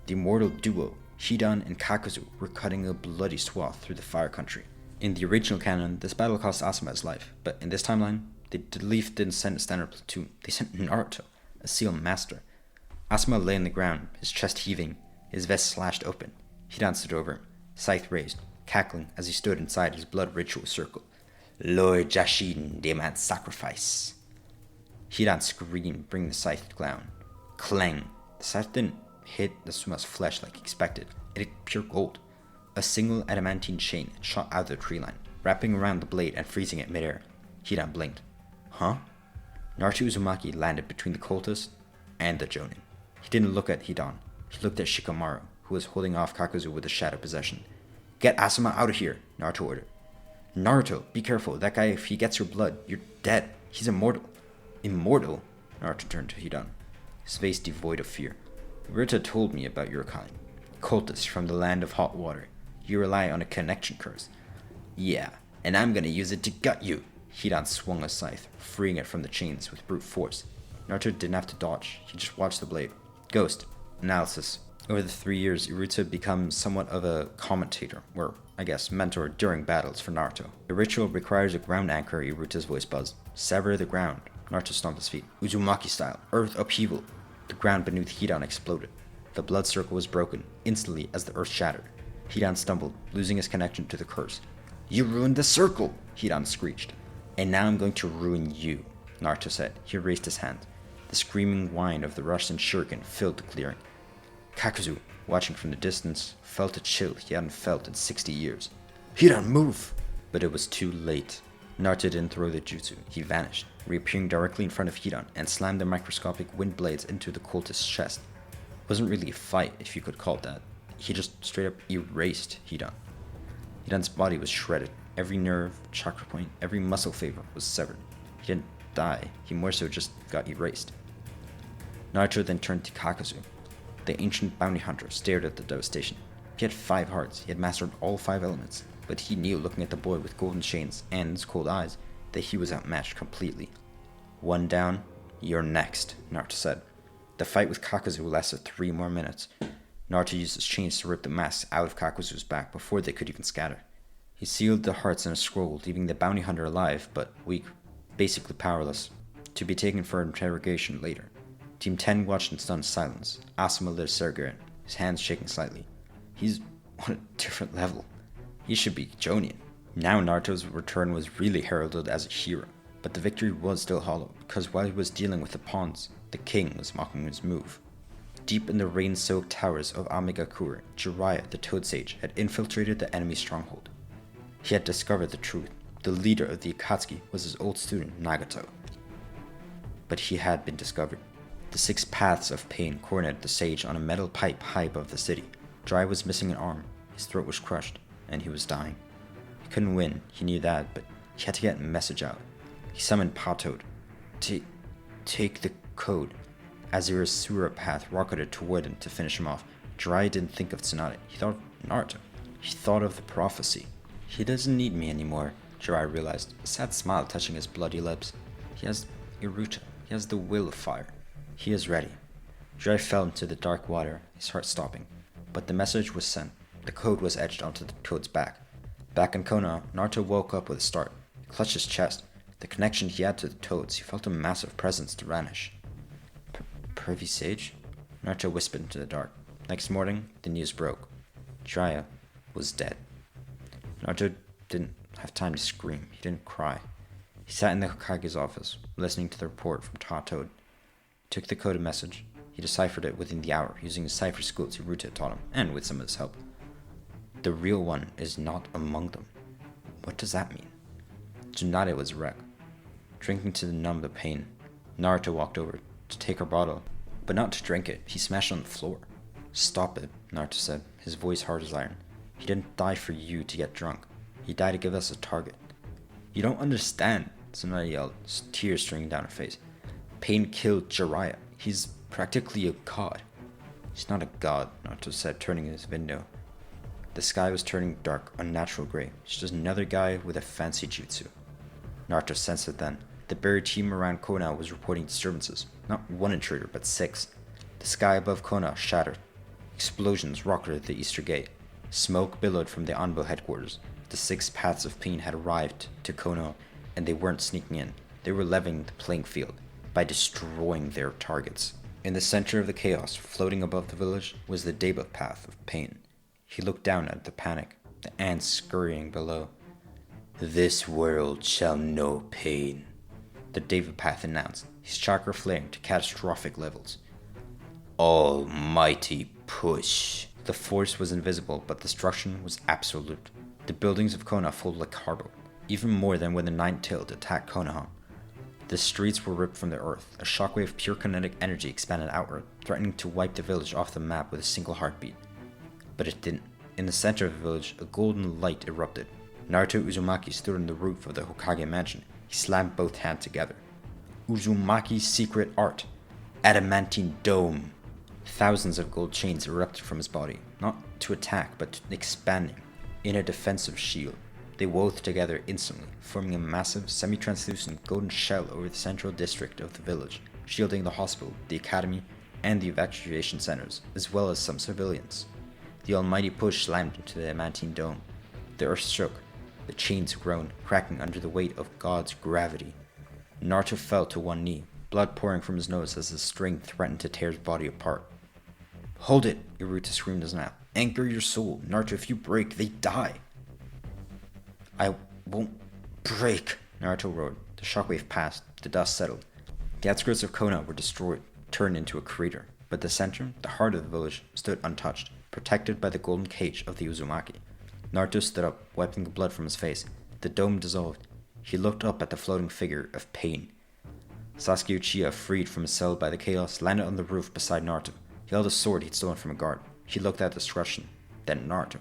The immortal duo, Hidan and Kakuzu, were cutting a bloody swath through the fire country. In the original canon, this battle cost Asuma his life, but in this timeline, the Leaf didn't send a standard platoon, they sent Naruto, a seal master. Asuma lay on the ground, his chest heaving, his vest slashed open. Hidan stood over him, scythe raised, cackling as he stood inside his blood ritual circle. Lord Jashin demands sacrifice. Hidan screamed, bringing the scythe down. Clang! The scythe didn't hit Asuma's flesh like expected. It hit pure gold. A single adamantine chain shot out of the tree line, wrapping around the blade and freezing it midair. Hidan blinked. Huh? Naruto Uzumaki landed between the cultist and the Jonin. He didn't look at Hidan. He looked at Shikamaru, who was holding off Kakuzu with a shadow possession. Get Asuma out of here, Naruto ordered. Naruto, be careful. That guy, if he gets your blood, you're dead. He's immortal. Immortal? Naruto turned to Hidan, his face devoid of fear. Ruta told me about your kind. Cultists from the land of hot water. You rely on a connection curse. Yeah, and I'm gonna use it to gut you. Hidan swung a scythe, freeing it from the chains with brute force. Naruto didn't have to dodge. He just watched the blade. Ghost. Analysis. Over the 3 years, Iruta becomes somewhat of a commentator, or, I guess, mentor during battles for Naruto. The ritual requires a ground anchor, Iruta's voice buzzed. Sever the ground. Naruto stomped his feet. Uzumaki style. Earth upheaval. The ground beneath Hidan exploded. The blood circle was broken, instantly as the earth shattered. Hidan stumbled, losing his connection to the curse. You ruined the circle! Hidan screeched. And now I'm going to ruin you, Naruto said. He raised his hand. The screaming whine of the Russian shuriken filled the clearing. Kakuzu, watching from the distance, felt a chill he hadn't felt in 60 years. Hidan, move! But it was too late. Naruto didn't throw the jutsu. He vanished, reappearing directly in front of Hidan and slammed the microscopic wind blades into the cultist's chest. It wasn't really a fight, if you could call it that. He just straight up erased Hidan. Hidan's body was shredded. Every nerve, chakra point, every muscle fiber was severed. He didn't die. He more so just got erased. Naruto then turned to Kakuzu. The ancient bounty hunter stared at the devastation. He had 5 hearts. He had mastered all 5 elements. But he knew, looking at the boy with golden chains and his cold eyes, that he was outmatched completely. One down, you're next, Naruto said. The fight with Kakuzu lasted 3 more minutes. Naruto used his chains to rip the masks out of Kakuzu's back before they could even scatter. He sealed the hearts in a scroll, leaving the bounty hunter alive, but weak, basically powerless, to be taken for interrogation later. Team 10 watched in stunned silence. Asuma lit a cigarette, his hands shaking slightly. He's on a different level. He should be Jonin. Now Naruto's return was really heralded as a hero, but the victory was still hollow, because while he was dealing with the pawns, the king was mocking his move. Deep in the rain-soaked towers of Amigakure, Jiraiya, the Toad Sage, had infiltrated the enemy stronghold. He had discovered the truth. The leader of the Akatsuki was his old student, Nagato. But he had been discovered. The 6 paths of pain coronated the sage on a metal pipe high above the city. Jiraiya was missing an arm, his throat was crushed, and he was dying. He couldn't win, he knew that, but he had to get a message out. He summoned Patoad. Take the code. Azura's Sura path rocketed toward him to finish him off. Jiraiya didn't think of Tsunade. He thought of Naruto. He thought of the prophecy. He doesn't need me anymore, Jiraiya realized, a sad smile touching his bloody lips. He has Iruta. He has the will of fire. He is ready. Jiraiya fell into the dark water, his heart stopping. But the message was sent. The code was etched onto the toad's back. Back in Konoha, Naruto woke up with a start. He clutched his chest. The connection he had to the toads, he felt a massive presence to vanish. Privy Sage? Naruto whispered into the dark. Next morning, the news broke. Jiraiya was dead. Naruto didn't have time to scream. He didn't cry. He sat in the Hokage's office, listening to the report from Toad. He took the coded message. He deciphered it within the hour, using the cipher skills Iruta taught him, and with some of his help. The real one is not among them. What does that mean? Tsunade was wrecked. Drinking to numb the pain, Naruto walked over to take her bottle, but not to drink it. He smashed on the floor. Stop it, Naruto said, his voice hard as iron. He didn't die for you to get drunk. He died to give us a target. You don't understand, Tsunade yelled, tears streaming down her face. Pain killed Jiraiya. He's practically a god. He's not a god, Naruto said, turning his window. The sky was turning dark, unnatural gray, just another guy with a fancy jutsu. Naruto sensed it then. The buried team around Konoha was reporting disturbances. Not one intruder, but 6. The sky above Konoha shattered. Explosions rocketed the Easter Gate. Smoke billowed from the Anbo headquarters. The 6 paths of pain had arrived to Konoha, and they weren't sneaking in. They were leveling the playing field by destroying their targets. In the center of the chaos, floating above the village, was the Deva path of pain. He looked down at the panic, the ants scurrying below. "This world shall know pain," the Deva path announced, his chakra flaring to catastrophic levels. "Almighty push." The force was invisible, but destruction was absolute. The buildings of Konoha folded like cardboard, even more than when the Nine-Tailed attacked Konoha. The streets were ripped from the earth. A shockwave of pure kinetic energy expanded outward, threatening to wipe the village off the map with a single heartbeat. But it didn't. In the center of the village, a golden light erupted. Naruto Uzumaki stood on the roof of the Hokage mansion. He slammed both hands together. Uzumaki's secret art. Adamantine dome. Thousands of gold chains erupted from his body, not to attack, but expanding in a defensive shield. They wove together instantly, forming a massive, semi-translucent golden shell over the central district of the village, shielding the hospital, the academy, and the evacuation centers, as well as some civilians. The almighty push slammed into the adamantine dome. The earth shook. The chains groaned, cracking under the weight of God's gravity. Naruto fell to one knee, blood pouring from his nose as the string threatened to tear his body apart. "Hold it!" Iruta screamed as now. "Anchor your soul. Naruto, if you break, they die." "I won't break," Naruto roared. The shockwave passed. The dust settled. The outskirts of Konoha were destroyed, turned into a crater. But the center, the heart of the village, stood untouched, protected by the golden cage of the Uzumaki. Naruto stood up, wiping the blood from his face. The dome dissolved. He looked up at the floating figure of pain. Sasuke Uchiha, freed from his cell by the chaos, landed on the roof beside Naruto. He held a sword he'd stolen from a guard. He looked at destruction, then Naruto.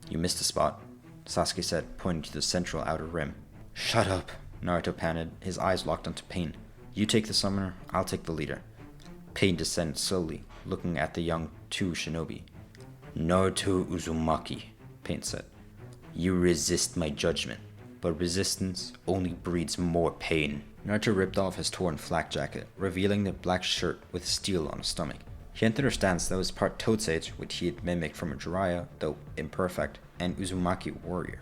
"You missed a spot," Sasuke said, pointing to the central outer rim. "Shut up," Naruto panted, his eyes locked onto Pain. "You take the summoner, I'll take the leader." Pain descended slowly, looking at the young two shinobi. "Naruto Uzumaki," Pain said. "You resist my judgment, but resistance only breeds more pain." Naruto ripped off his torn flak jacket, revealing the black shirt with steel on his stomach. He entered her stance that was part Toad Sage, which he had mimicked from a Jiraiya, though imperfect, and Uzumaki warrior.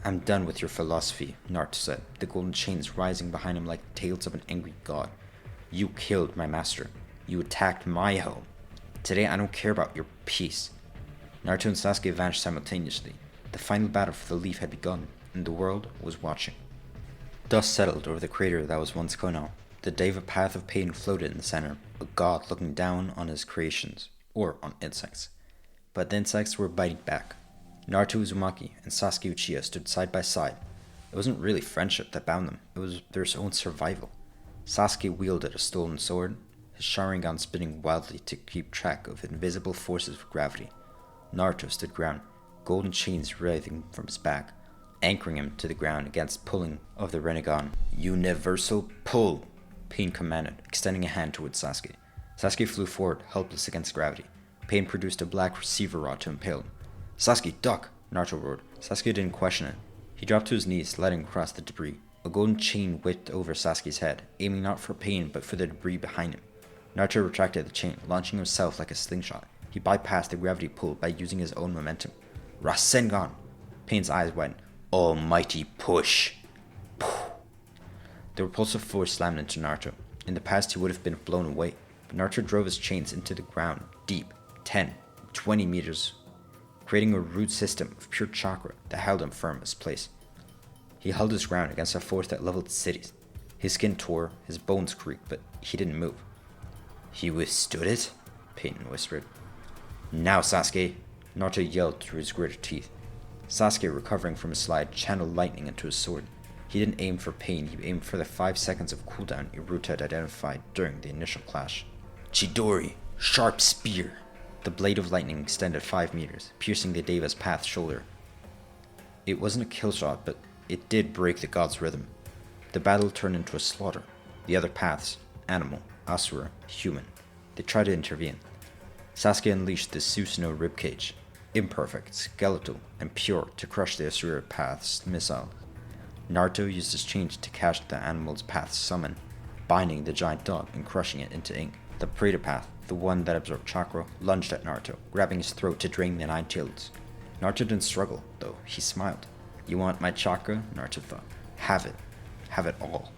"I'm done with your philosophy," Naruto said, the golden chains rising behind him like the tails of an angry god. "You killed my master. You attacked my home. Today I don't care about your peace." Naruto and Sasuke vanished simultaneously. The final battle for the leaf had begun, and the world was watching. Dust settled over the crater that was once Konoha. The Deva path of pain floated in the center, a god looking down on his creations, or on insects. But the insects were biting back. Naruto Uzumaki and Sasuke Uchiha stood side by side. It wasn't really friendship that bound them, it was their own survival. Sasuke wielded a stolen sword, his Sharingan spinning wildly to keep track of invisible forces of gravity. Naruto stood ground, golden chains writhing from his back, anchoring him to the ground against pulling of the Rinnegan. "Universal pull!" Pain commanded, extending a hand towards Sasuke. Sasuke flew forward, helpless against gravity. Pain produced a black receiver rod to impale him. "Sasuke, duck!" Naruto roared. Sasuke didn't question it. He dropped to his knees, sliding across the debris. A golden chain whipped over Sasuke's head, aiming not for Pain but for the debris behind him. Naruto retracted the chain, launching himself like a slingshot. He bypassed the gravity pull by using his own momentum. "Rasengan!" Pain's eyes widened. "Almighty push!" The repulsive force slammed into Naruto. In the past he would have been blown away, but Naruto drove his chains into the ground, deep, 10, 20 meters, creating a root system of pure chakra that held him firm in his place. He held his ground against a force that leveled cities. His skin tore, his bones creaked, but he didn't move. "He withstood it?" Pain whispered. "Now, Sasuke!" Naruto yelled through his gritted teeth. Sasuke, recovering from his slide, channeled lightning into his sword. He didn't aim for Pain, he aimed for the 5 seconds of cooldown Iruta had identified during the initial clash. "Chidori! Sharp spear!" The blade of lightning extended 5 meters, piercing the Deva's path's shoulder. It wasn't a kill shot, but it did break the god's rhythm. The battle turned into a slaughter. The other paths, animal, asura, human, they tried to intervene. Sasuke unleashed the Susanoo ribcage. imperfect, skeletal, and pure to crush the Asura Path's missile. Naruto used his change to catch the animal's path's summon, binding the giant dog and crushing it into ink. The Predator Path, the one that absorbed chakra, lunged at Naruto, grabbing his throat to drain the 9 tails. Naruto didn't struggle, though. He smiled. You want my chakra? Naruto thought. Have it. Have it all.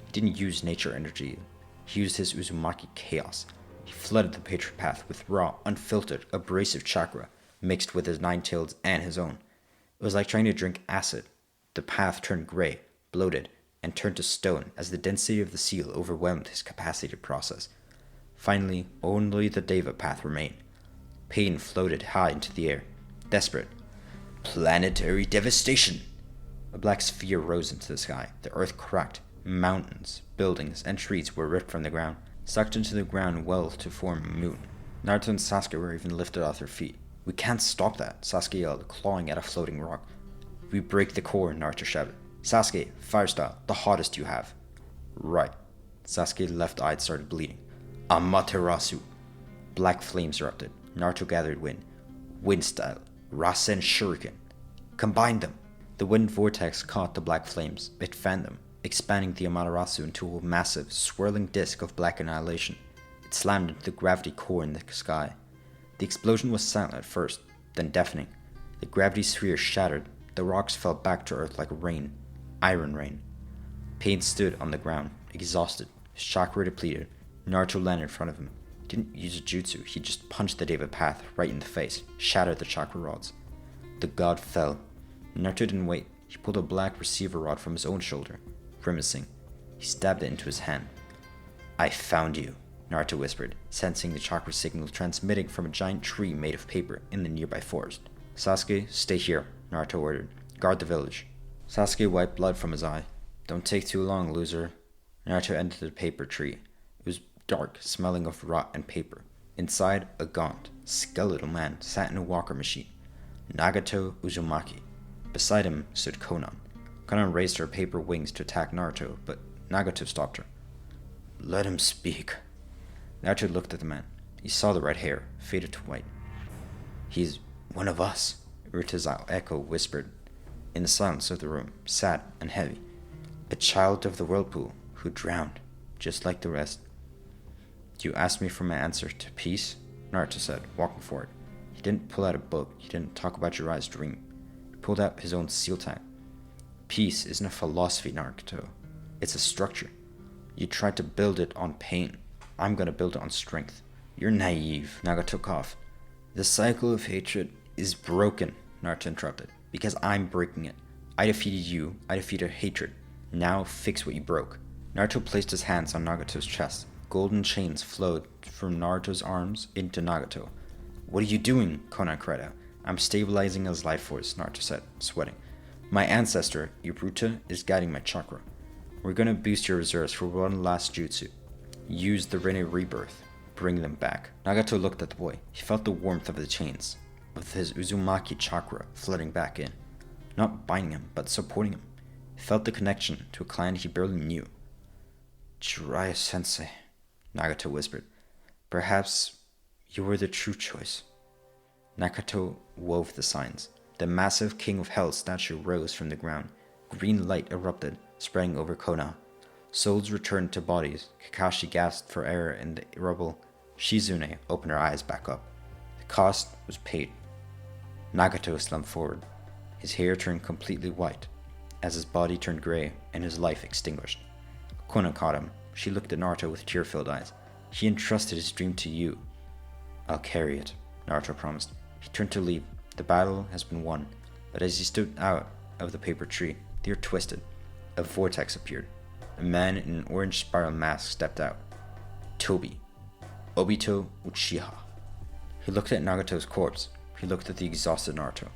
He didn't use nature energy. He used his Uzumaki chaos. He flooded the Predator Path with raw, unfiltered, abrasive chakra, mixed with his 9 tails and his own. It was like trying to drink acid. The path turned gray, bloated, and turned to stone as the density of the seal overwhelmed his capacity to process. Finally, only the Deva path remained. Pain floated high into the air. Desperate. Planetary devastation! A black sphere rose into the sky. The earth cracked. Mountains, buildings, and trees were ripped from the ground, sucked into the ground well to form a moon. Naruto and Sasuke were even lifted off their feet. We can't stop that, Sasuke yelled, clawing at a floating rock. We break the core, Naruto shouted. Sasuke, fire style, the hottest you have. Right. Sasuke's left eye started bleeding. Amaterasu. Black flames erupted. Naruto gathered wind. Wind style. Rasen Shuriken. Combine them. The wind vortex caught the black flames. It fanned them, expanding the Amaterasu into a massive, swirling disk of black annihilation. It slammed into the gravity core in the sky. The explosion was silent at first, then deafening. The gravity sphere shattered. The rocks fell back to earth like rain. Iron rain. Pain stood on the ground, exhausted, his chakra depleted. Naruto landed in front of him. He didn't use a jutsu, he just punched the Deva path right in the face, shattered the chakra rods. The god fell. Naruto didn't wait. He pulled a black receiver rod from his own shoulder, grimacing. He stabbed it into his hand. I found you, Naruto whispered, sensing the chakra signal transmitting from a giant tree made of paper in the nearby forest. Sasuke, stay here, Naruto ordered. Guard the village. Sasuke wiped blood from his eye. Don't take too long, loser. Naruto entered the paper tree. It was dark, smelling of rot and paper. Inside, a gaunt, skeletal man sat in a walker machine. Nagato Uzumaki. Beside him stood Konan. Konan raised her paper wings to attack Naruto, but Nagato stopped her. Let him speak. Naruto looked at the man. He saw the red hair, faded to white. He's one of us, Uruta's echo whispered. In the silence of the room, sad and heavy. A child of the whirlpool who drowned, just like the rest. You asked me for my answer to peace? Naruto said, walking forward. He didn't pull out a book. He didn't talk about Jiraiya's dream. He pulled out his own seal tag. Peace isn't a philosophy, Naruto. It's a structure. You tried to build it on pain. I'm gonna build it on strength. You're naive, Nagato coughed. The cycle of hatred is broken, Naruto interrupted, because I'm breaking it. I defeated you, I defeated hatred. Now fix what you broke. Naruto placed his hands on Nagato's chest. Golden chains flowed from Naruto's arms into Nagato. What are you doing? Konan cried out. I'm stabilizing his life force, Naruto said, sweating. My ancestor, Iruta, is guiding my chakra. We're gonna boost your reserves for one last jutsu. Use the Rinne rebirth. Bring them back. Nagato looked at the boy. He felt the warmth of the chains, with his Uzumaki chakra flooding back in. Not binding him, but supporting him. He felt the connection to a clan he barely knew. Jiraiya-sensei, Nagato whispered. Perhaps you were the true choice. Nagato wove the signs. The massive King of Hell statue rose from the ground. Green light erupted, spreading over Konoha. Souls returned to bodies. Kakashi gasped for air in the rubble. Shizune opened her eyes back up. The cost was paid. Nagato slumped forward. His hair turned completely white, as his body turned gray and his life extinguished. Konoha caught him. She looked at Naruto with tear-filled eyes. He entrusted his dream to you. I'll carry it, Naruto promised. He turned to leave. The battle has been won. But as he stood out of the paper tree, the earth twisted. A vortex appeared. A man in an orange spiral mask stepped out. Tobi. Obito Uchiha. He looked at Nagato's corpse. He looked at the exhausted Naruto.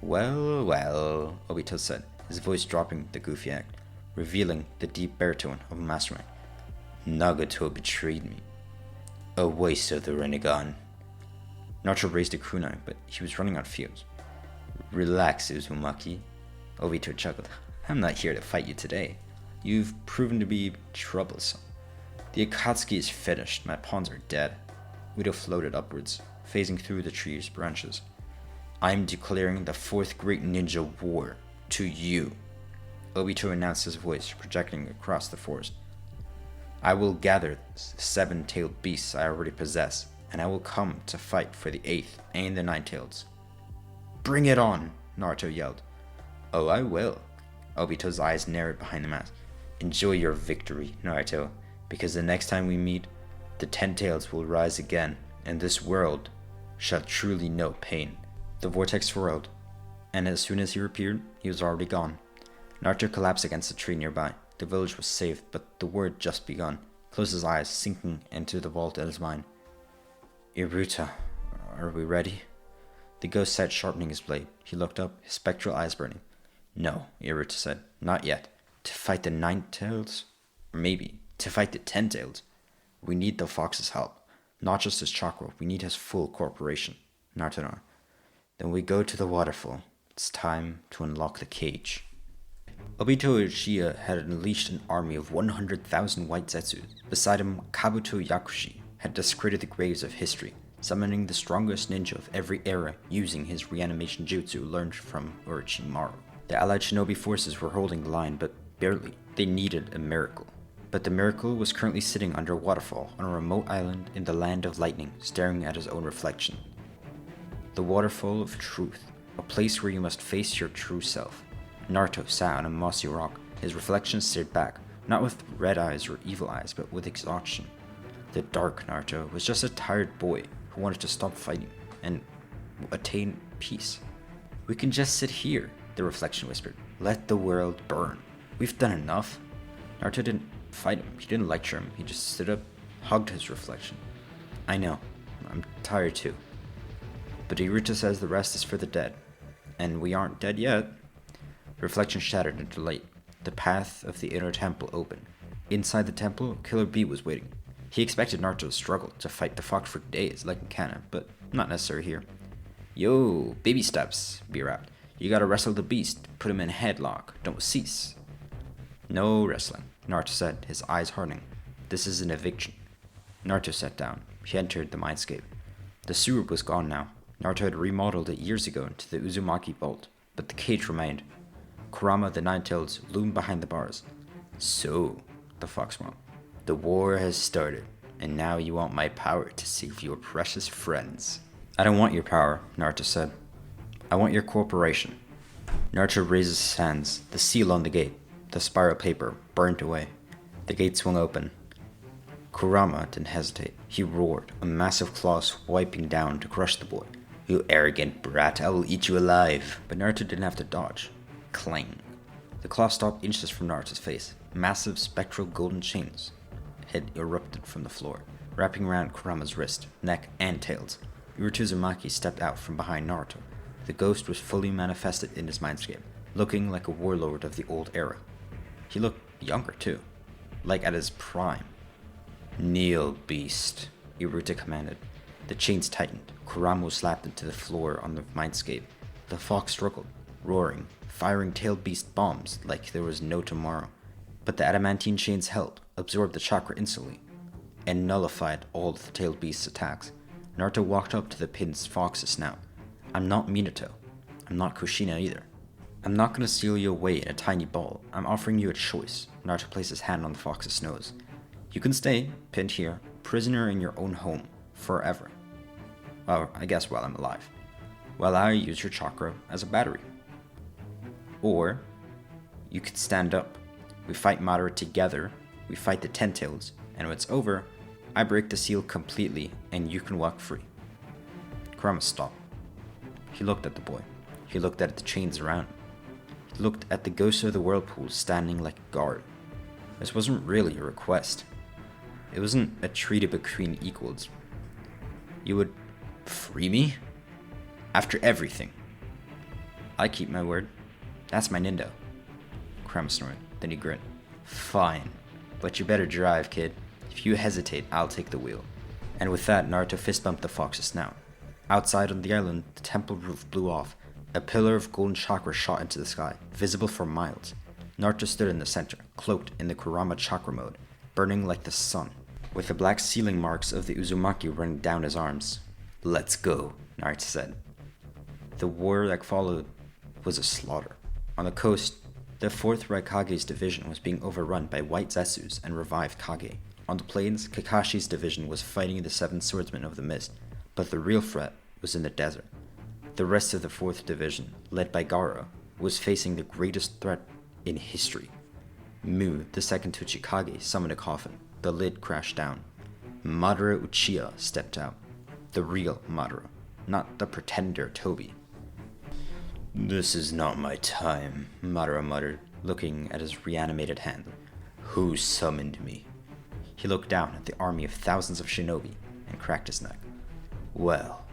Well, well, Obito said, his voice dropping the goofy act, revealing the deep baritone of a mastermind. Nagato betrayed me. A waste of the Rinnegan. Naruto raised a kunai, but he was running out of fumes. Relax, Uzumaki. Obito chuckled. I'm not here to fight you today. You've proven to be troublesome. The Akatsuki is finished. My pawns are dead. Udo floated upwards, phasing through the tree's branches. I'm declaring the fourth great ninja war to you, Obito announced, his voice projecting across the forest. I will gather the 7-tailed beasts I already possess, and I will come to fight for the 8th and the 9-tails. Bring it on, Naruto yelled. Oh, I will. Obito's eyes narrowed behind the mask. Enjoy your victory, Naruto, because the next time we meet, the 10 tails will rise again, and this world shall truly know pain. The vortex swirled, and as soon as he reappeared, he was already gone. Naruto collapsed against a tree nearby. The village was safe, but the war had just begun. Closed his eyes, sinking into the vault in his mind. Iruta, are we ready? The ghost said, sharpening his blade. He looked up, his spectral eyes burning. No, Iruta said, not yet. To fight the 9 tails? Or maybe, to fight the 10 tails. We need the fox's help. Not just his chakra, we need his full cooperation. Naruto nodded. Then we go to the waterfall. It's time to unlock the cage. Obito Uchiha had unleashed an army of 100,000 white Zetsus. Beside him, Kabuto Yakushi had desecrated the graves of history, summoning the strongest ninja of every era using his reanimation jutsu learned from Orochimaru. The allied shinobi forces were holding the line, but barely. They needed a miracle. But the miracle was currently sitting under a waterfall on a remote island in the land of lightning, staring at his own reflection. The waterfall of truth, a place where you must face your true self. Naruto sat on a mossy rock. His reflection stared back, not with red eyes or evil eyes, but with exhaustion. The dark Naruto was just a tired boy who wanted to stop fighting and attain peace. We can just sit here, the reflection whispered. Let the world burn. We've done enough. Naruto didn't fight him. He didn't lecture him. He just stood up, hugged his reflection. I know. I'm tired too. But Iruta says the rest is for the dead. And we aren't dead yet. Reflection shattered into light. The path of the inner temple opened. Inside the temple, Killer Bee was waiting. He expected Naruto to struggle to fight the fox for days like in canon, but not necessary here. Yo, baby steps, Bee rapped. You gotta wrestle the beast, put him in a headlock, don't cease. No wrestling, Naruto said, his eyes hardening. This is an eviction. Naruto sat down. He entered the mindscape. The sewer was gone now. Naruto had remodeled it years ago into the Uzumaki Vault, but the cage remained. Kurama the Nine-Tails loomed behind the bars. So, the fox moaned, the war has started, and now you want my power to save your precious friends. I don't want your power, Naruto said. I want your cooperation. Naruto raised his hands, the seal on the gate, the spiral paper, burnt away. The gate swung open. Kurama didn't hesitate. He roared, a massive claw swiping down to crush the boy. You arrogant brat, I will eat you alive. But Naruto didn't have to dodge. Clang. The claw stopped inches from Naruto's face. Massive spectral golden chains had erupted from the floor, wrapping around Kurama's wrist, neck, and tails. Naruto Uzumaki stepped out from behind Naruto. The ghost was fully manifested in his mindscape, looking like a warlord of the old era. He looked younger too, like at his prime. Kneel, beast, Naruto commanded. The chains tightened. Kurama was slapped into the floor on the mindscape. The fox struggled, roaring, firing tailed beast bombs like there was no tomorrow. But the adamantine chains held, absorbed the chakra instantly, and nullified all of the tailed beast's attacks. Naruto walked up to the pinned fox's snout. I'm not Minato. I'm not Kushina either. I'm not gonna seal you away in a tiny ball. I'm offering you a choice. Naruto placed his hand on the fox's nose. You can stay, pinned here, prisoner in your own home, forever. Well, I guess while I'm alive. While I use your chakra as a battery. Or, you could stand up. We fight Madara together, we fight the 10 tails, and when it's over, I break the seal completely and you can walk free. Kurama stopped. He looked at the boy. He looked at the chains around him. He looked at the ghost of the whirlpool standing like a guard. This wasn't really a request. It wasn't a treaty between equals. You would free me? After everything. I keep my word. That's my Nindo. Kurama snorted. Then he grinned. Fine. But you better drive, kid. If you hesitate, I'll take the wheel. And with that, Naruto fist bumped the fox's snout. Outside on the island, the temple roof blew off. A pillar of golden chakra shot into the sky, visible for miles. Naruto stood in the center, cloaked in the Kurama chakra mode, burning like the sun, with the black sealing marks of the Uzumaki running down his arms. Let's go, Naruto said. The war that followed was a slaughter. On the coast, the 4th Raikage's division was being overrun by white Zetsus and revived Kage. On the plains, Kakashi's division was fighting the 7 Swordsmen of the Mist, but the real threat was in the desert. The rest of the 4th Division, led by Gaara, was facing the greatest threat in history. Mu, the 2nd Tsuchikage, summoned a coffin. The lid crashed down. Madara Uchiha stepped out. The real Madara, not the pretender Tobi. This is not my time, Madara muttered, looking at his reanimated hand. Who summoned me? He looked down at the army of thousands of shinobi and cracked his neck. Well,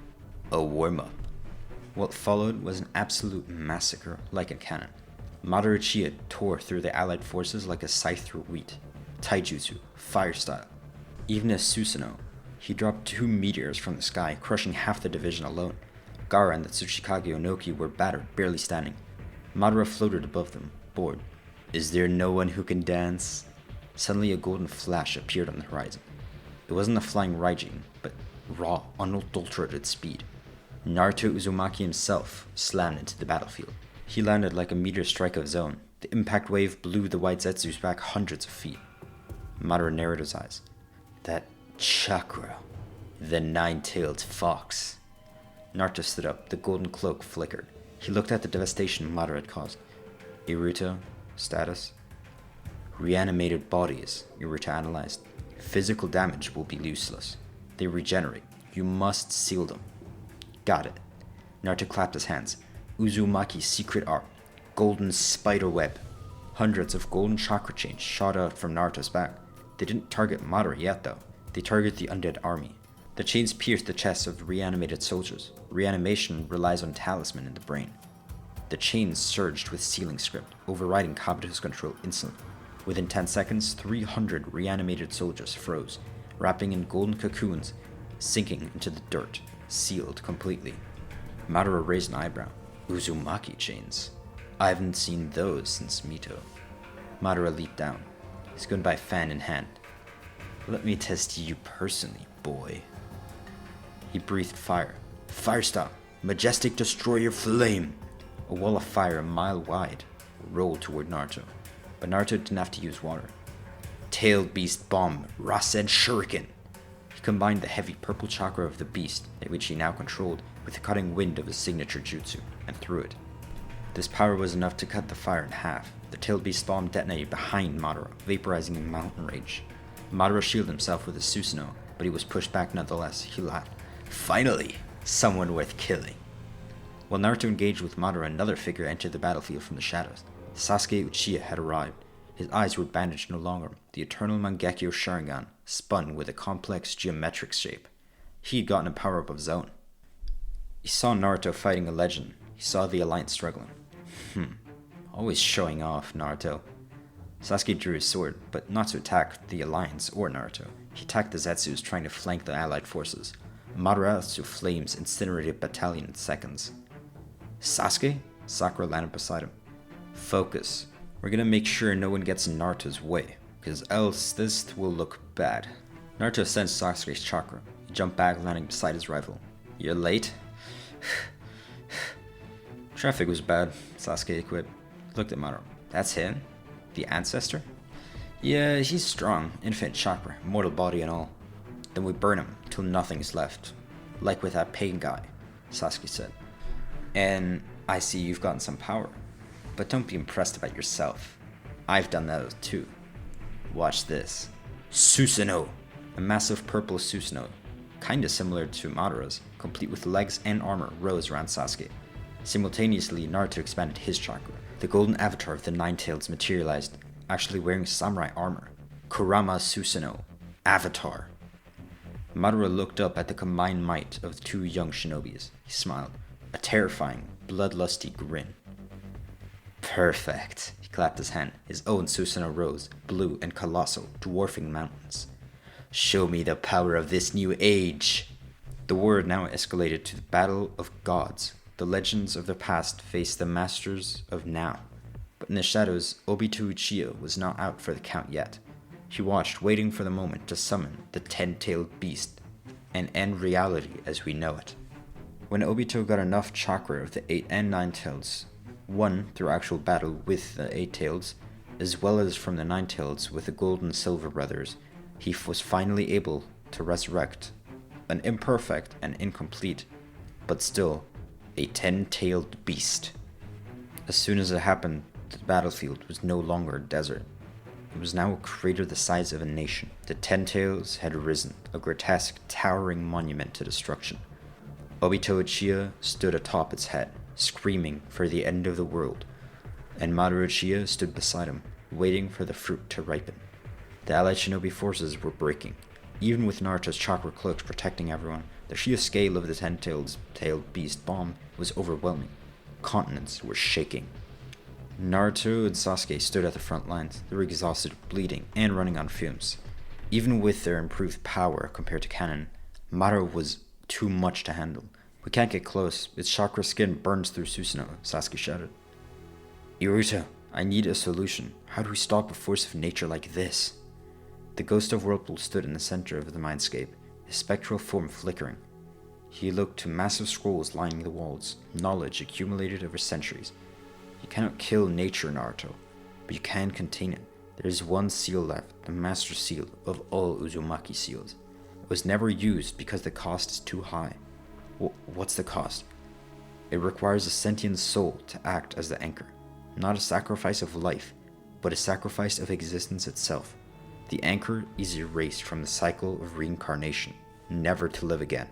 a warm-up. What followed was an absolute massacre like in canon. Madara Uchiha tore through the allied forces like a scythe through wheat. Taijutsu, fire style. Even as Susanoo, he dropped 2 meteors from the sky, crushing half the division alone. Gaara and the Tsuchikage Onoki were battered, barely standing. Madara floated above them, bored. Is there no one who can dance? Suddenly a golden flash appeared on the horizon. It wasn't a flying Raijin, but raw, unadulterated speed. Naruto Uzumaki himself slammed into the battlefield. He landed like a meteor strike of his own. The impact wave blew the white Zetsus back hundreds of feet. Madara narrowed his eyes. That chakra. The 9-tailed fox. Naruto stood up. The golden cloak flickered. He looked at the devastation Madara had caused. Iruta, status? Reanimated bodies, Iruta analyzed. Physical damage will be useless. They regenerate. You must seal them. Got it. Naruto clapped his hands. Uzumaki's secret art. Golden spider web. Hundreds of golden chakra chains shot out from Naruto's back. They didn't target Madara yet though. They targeted the undead army. The chains pierced the chests of reanimated soldiers. Reanimation relies on talisman in the brain. The chains surged with sealing script, overriding Kabuto's control instantly. Within 10 seconds, 300 reanimated soldiers froze, wrapping in golden cocoons, sinking into the dirt, sealed completely. Madara raised an eyebrow. Uzumaki chains. I haven't seen those since Mito. Madara leaped down, his goodbye fan in hand. Let me test you personally, boy. He breathed fire. Fire style. Majestic destroyer flame. A wall of fire a mile wide rolled toward Naruto, but Naruto didn't have to use water. Tailed beast bomb, Rasen shuriken. He combined the heavy purple chakra of the beast, which he now controlled, with the cutting wind of his signature jutsu, and threw it. This power was enough to cut the fire in half. The tailed beast bomb detonated behind Madara, vaporizing in mountain rage. Madara shielded himself with his Susanoo, but he was pushed back nonetheless. He laughed. Finally, someone worth killing. While Naruto engaged with Madara, another figure entered the battlefield from the shadows. Sasuke Uchiha had arrived. His eyes were bandaged no longer. The eternal Mangekyo Sharingan spun with a complex geometric shape. He had gotten a power-up of his own. He saw Naruto fighting a legend. He saw the Alliance struggling. Always showing off, Naruto. Sasuke drew his sword, but not to attack the Alliance or Naruto. He attacked the Zetsus trying to flank the allied forces. Madara flames incinerated battalion in seconds. Sasuke? Sakura landed beside him. Focus. We're gonna make sure no one gets in Naruto's way, because else this will look bad. Naruto sensed Sasuke's chakra. He jumped back, landing beside his rival. You're late? Traffic was bad, Sasuke quipped. He looked at Madara. That's him? The ancestor? Yeah, he's strong. Infinite chakra, mortal body and all. Then we burn him till nothing is left. Like with that pagan guy, Sasuke said. And I see you've gotten some power. But don't be impressed about yourself. I've done that too. Watch this. Susanoo! A massive purple Susanoo, kinda similar to Madara's, complete with legs and armor, rose around Sasuke. Simultaneously, Naruto expanded his chakra. The golden avatar of the Nine-Tails materialized, actually wearing samurai armor. Kurama Susanoo. Avatar. Madara looked up at the combined might of the 2 young shinobis. He smiled. A terrifying, bloodlusty grin. Perfect. He clapped his hand. His own Susanoo rose, blue and colossal, dwarfing mountains. Show me the power of this new age. The war now escalated to the battle of gods. The legends of the past faced the masters of now. But in the shadows, Obito Uchiha was not out for the count yet. He watched, waiting for the moment to summon the 10-tailed beast and end reality as we know it. When Obito got enough chakra of the 8 and 9 tails, one through actual battle with the 8 tails, as well as from the 9 tails with the Gold and Silver brothers, he was finally able to resurrect an imperfect and incomplete, but still a 10-tailed beast. As soon as it happened, the battlefield was no longer a desert. It was now a crater the size of a nation. The 10 tails had risen, a grotesque, towering monument to destruction. Obito Uchiha stood atop its head, screaming for the end of the world, and Madara Uchiha stood beside him, waiting for the fruit to ripen. The allied shinobi forces were breaking. Even with Naruto's chakra cloaks protecting everyone, the sheer scale of the 10-tailed beast bomb was overwhelming. Continents were shaking. Naruto and Sasuke stood at the front lines. They were exhausted, bleeding, and running on fumes. Even with their improved power compared to Kanon, Madara was too much to handle. We can't get close. Its chakra skin burns through Susanoo, Sasuke shouted. Naruto, I need a solution. How do we stop a force of nature like this? The ghost of Whirlpool stood in the center of the mindscape, his spectral form flickering. He looked to massive scrolls lining the walls, knowledge accumulated over centuries. You cannot kill nature, Naruto, but you can contain it. There is one seal left, the master seal of all Uzumaki seals. It was never used because the cost is too high. What's the cost? It requires a sentient soul to act as the anchor. Not a sacrifice of life, but a sacrifice of existence itself. The anchor is erased from the cycle of reincarnation, never to live again.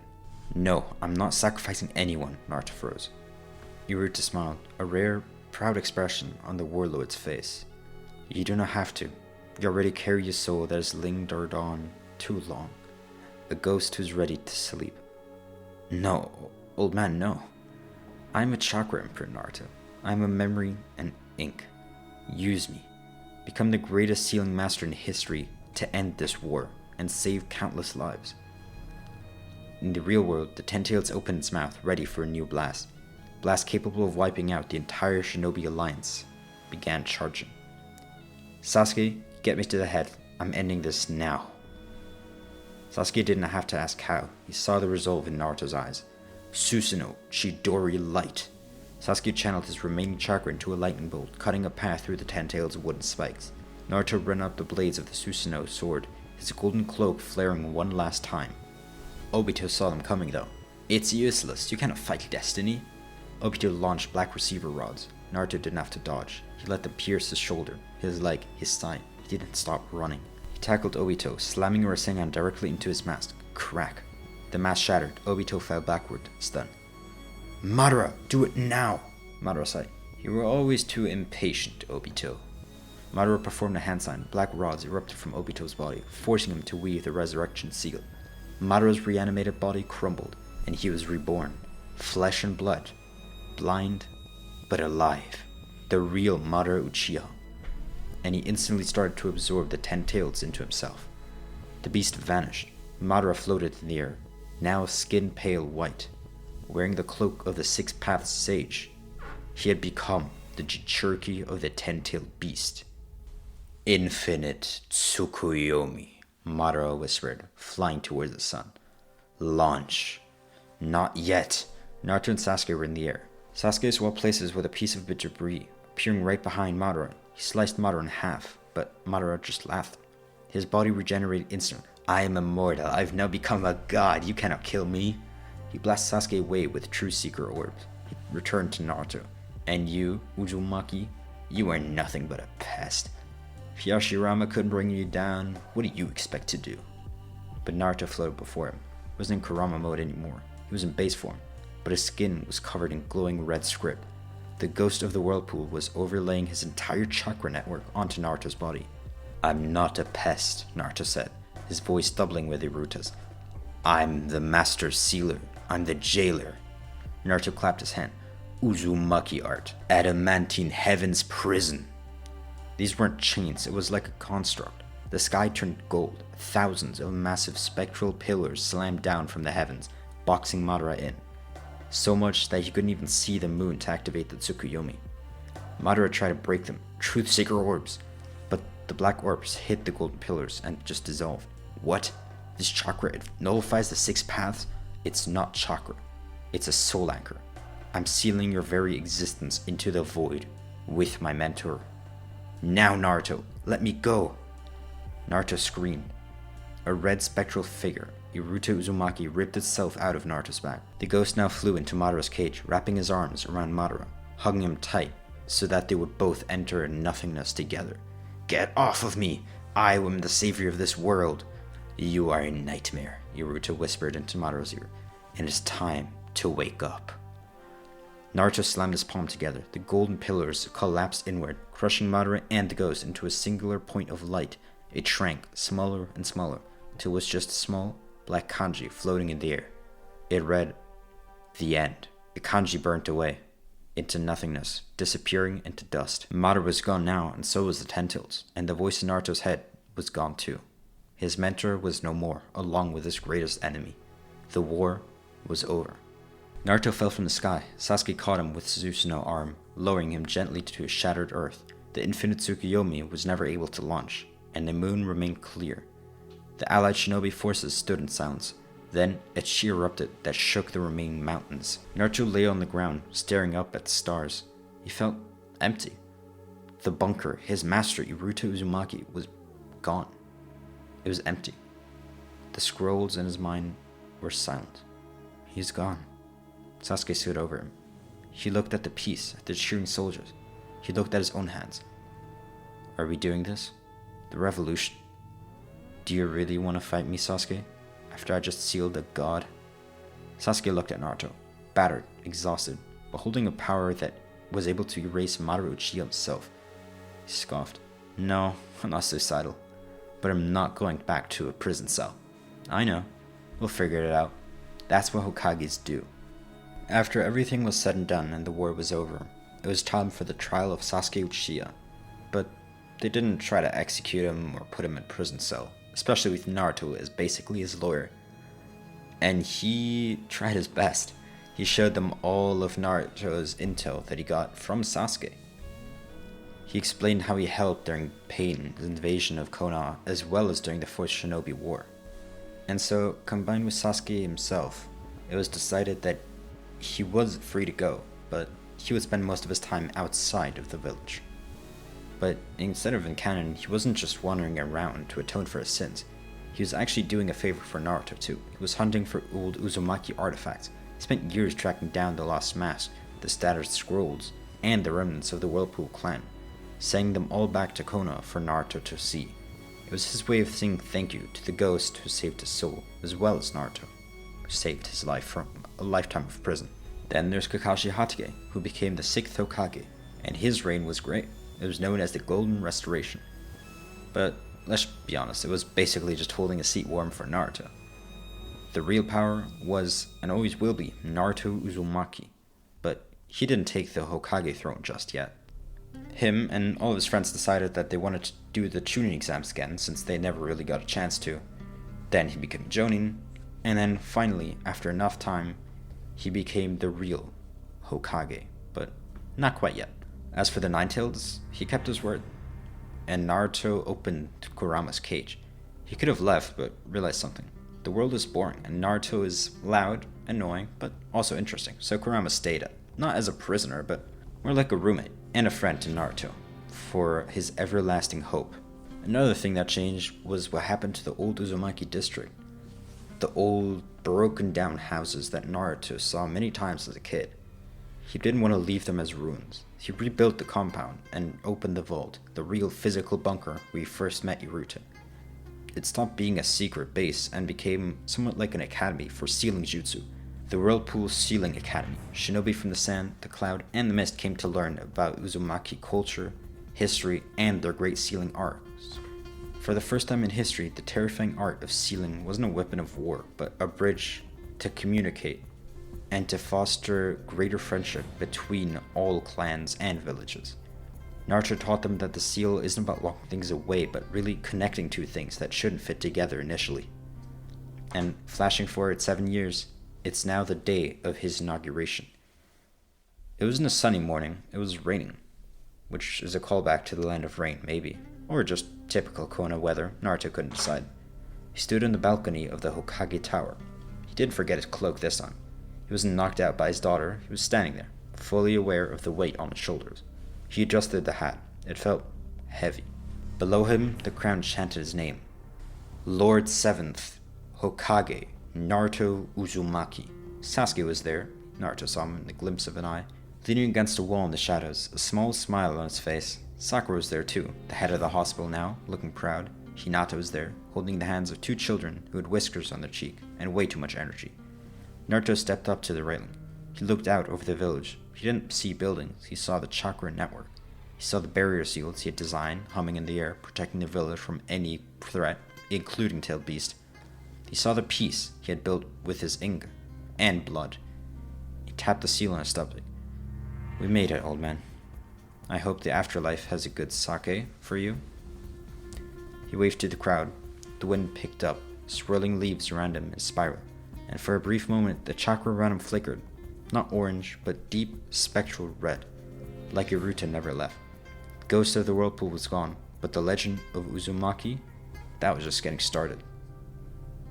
No, I'm not sacrificing anyone, Naruto froze. Naruto smiled, a rare, proud expression on the warlord's face. You do not have to. You already carry a soul that has lingered on too long. A ghost who's ready to sleep. No, old man, no. I'm a chakra emperor, Naruto. I'm a memory and ink. Use me. Become the greatest sealing master in history to end this war and save countless lives. In the real world, the 10-tails opened its mouth, ready for a new blast. Blast capable of wiping out the entire Shinobi Alliance began charging. Sasuke, get me to the head. I'm ending this now. Sasuke didn't have to ask how. He saw the resolve in Naruto's eyes. Susanoo Chidori Light. Sasuke channeled his remaining chakra into a lightning bolt, cutting a path through the 10-tails wooden spikes. Naruto ran up the blades of the Susanoo sword, his golden cloak flaring one last time. Obito saw them coming though. It's useless, you cannot fight destiny. Obito launched black receiver rods. Naruto didn't have to dodge. He let them pierce his shoulder, his leg, his side. He didn't stop running. He tackled Obito, slamming a Rasengan directly into his mask. Crack. The mask shattered. Obito fell backward, stunned. Madara, do it now! Madara sighed. You were always too impatient, Obito. Madara performed a hand sign. Black rods erupted from Obito's body, forcing him to weave the resurrection seal. Madara's reanimated body crumbled, and he was reborn. Flesh and blood. Blind, but alive. The real Madara Uchiha. And he instantly started to absorb the 10-tails into himself. The beast vanished. Madara floated in the air, now skin pale white. Wearing the cloak of the Six Paths Sage, he had become the Jinchuriki of the 10-tailed beast. Infinite Tsukuyomi, Madara whispered, flying towards the sun. Launch. Not yet. Naruto and Sasuke were in the air. Sasuke swapped places with a piece of debris, appearing right behind Madara. He sliced Madara in half, but Madara just laughed. His body regenerated instantly. I am immortal. I've now become a god. You cannot kill me. He blasted Sasuke away with True Seeker orbs. He returned to Naruto. And you, Uzumaki, you are nothing but a pest. If Yashirama couldn't bring you down, what do you expect to do? But Naruto floated before him. He wasn't in Kurama mode anymore. He was in base form, but his skin was covered in glowing red script. The ghost of the whirlpool was overlaying his entire chakra network onto Naruto's body. I'm not a pest, Naruto said, his voice doubling with Iruta's. I'm the master sealer. I'm the jailer. Naruto clapped his hand. Uzumaki art. Adamantine heaven's prison. These weren't chains, it was like a construct. The sky turned gold. Thousands of massive spectral pillars slammed down from the heavens, boxing Madara in. So much that he couldn't even see the moon to activate the Tsukuyomi. Madara tried to break them, Truth Seeker orbs, but the black orbs hit the golden pillars and just dissolved. What? This chakra, it nullifies the 6 paths? It's not chakra. It's a soul anchor. I'm sealing your very existence into the void with my mentor. Now, Naruto, let me go! Naruto screamed. A red spectral figure, Naruto Uzumaki, ripped itself out of Naruto's back. The ghost now flew into Madara's cage, wrapping his arms around Madara, hugging him tight so that they would both enter nothingness together. Get off of me! I am the savior of this world! You are a nightmare, Naruto whispered into Madara's ear. And it's time to wake up. Naruto slammed his palm together. The golden pillars collapsed inward, crushing Madara and the ghost into a singular point of light. It shrank, smaller and smaller, until it was just a small, black kanji floating in the air. It read, "The End." The kanji burnt away into nothingness, disappearing into dust. Madara was gone now, and so was the Ten Tails, and the voice in Naruto's head was gone too. His mentor was no more, along with his greatest enemy. The war was over. Naruto fell from the sky. Sasuke caught him with Susanoo's arm, lowering him gently to a shattered earth. The infinite Tsukuyomi was never able to launch, and the moon remained clear. The allied shinobi forces stood in silence. Then a chi erupted that shook the remaining mountains. Naruto lay on the ground, staring up at the stars. He felt empty. The bunker, his master Naruto Uzumaki, was gone. It was empty. The scrolls in his mind were silent. He's gone. Sasuke stood over him. He looked at the peace, at the cheering soldiers. He looked at his own hands. Are we doing this? The revolution? Do you really want to fight me, Sasuke? After I just sealed a god? Sasuke looked at Naruto, battered, exhausted, but holding a power that was able to erase Madara Uchiha himself. He scoffed. No, I'm not suicidal. But I'm not going back to a prison cell. I know. We'll figure it out. That's what Hokages do. After everything was said and done and the war was over, it was time for the trial of Sasuke Uchiha. But they didn't try to execute him or put him in a prison cell, especially with Naruto as basically his lawyer. And he tried his best. He showed them all of Naruto's intel that he got from Sasuke. He explained how he helped during Pain's invasion of Konoha, as well as during the Fourth Shinobi War. And so, combined with Sasuke himself, it was decided that he was free to go, but he would spend most of his time outside of the village. But instead of in canon, he wasn't just wandering around to atone for his sins. He was actually doing a favor for Naruto too. He was hunting for old Uzumaki artifacts. He spent years tracking down the lost mask, the scattered scrolls, and the remnants of the Whirlpool clan, sending them all back to Konoha for Naruto to see. It was his way of saying thank you to the ghost who saved his soul, as well as Naruto, who saved his life from a lifetime of prison. Then there's Kakashi Hatake, who became the 6th Hokage, and his reign was great. It was known as the Golden Restoration. But let's be honest, it was basically just holding a seat warm for Naruto. The real power was, and always will be, Naruto Uzumaki, but he didn't take the Hokage throne just yet. Him and all of his friends decided that they wanted to do the Chunin exams again, since they never really got a chance to. Then he became Jonin, and then finally, after enough time, he became the real Hokage, but not quite yet. As for the Nine-Tails, he kept his word, and Naruto opened Kurama's cage. He could have left, but realized something. The world is boring, and Naruto is loud, annoying, but also interesting, so Kurama stayed, not as a prisoner, but more like a roommate and a friend to Naruto, for his everlasting hope. Another thing that changed was what happened to the old Uzumaki district. The old, broken down houses that Naruto saw many times as a kid. He didn't want to leave them as ruins. He rebuilt the compound and opened the vault, the real physical bunker where he first met Naruto. It stopped being a secret base and became somewhat like an academy for sealing jutsu. The Whirlpool Sealing Academy. Shinobi from the sand, the cloud, and the mist came to learn about Uzumaki culture, history, and their great sealing arts. For the first time in history, the terrifying art of sealing wasn't a weapon of war, but a bridge to communicate and to foster greater friendship between all clans and villages. Naruto taught them that the seal isn't about locking things away, but really connecting two things that shouldn't fit together initially. And flashing forward 7 years, it's now the day of his inauguration. It wasn't a sunny morning, it was raining, which is a callback to the land of rain, maybe, or just typical Konoha weather. Naruto couldn't decide. He stood on the balcony of the Hokage Tower. He didn't forget his cloak this time. He wasn't knocked out by his daughter, he was standing there, fully aware of the weight on his shoulders. He adjusted the hat. It felt heavy. Below him, the crown chanted his name. Lord 7th, Hokage, Naruto Uzumaki. Sasuke was there. Naruto saw him in the glimpse of an eye. Leaning against a wall in the shadows, a small smile on his face. Sakura was there too, the head of the hospital now, looking proud. Hinata was there, holding the hands of two children who had whiskers on their cheek and way too much energy. Naruto stepped up to the railing. He looked out over the village. He didn't see buildings, he saw the chakra network. He saw the barrier seals he had designed humming in the air, protecting the village from any threat, including tailed beast. He saw the peace he had built with his ink and blood. He tapped the seal on his stomach. We made it, old man. I hope the afterlife has a good sake for you. He waved to the crowd. The wind picked up, swirling leaves around him in a spiral, and for a brief moment the chakra around him flickered, not orange, but deep, spectral red, like Naruto never left. The ghost of the whirlpool was gone, but the legend of Uzumaki, that was just getting started.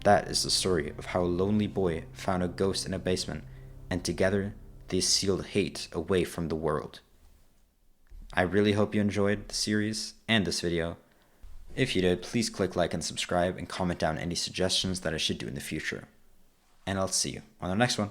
That is the story of how a lonely boy found a ghost in a basement, and together they sealed hate away from the world. I really hope you enjoyed the series and this video. If you did, please click like and subscribe and comment down any suggestions that I should do in the future. And I'll see you on the next one.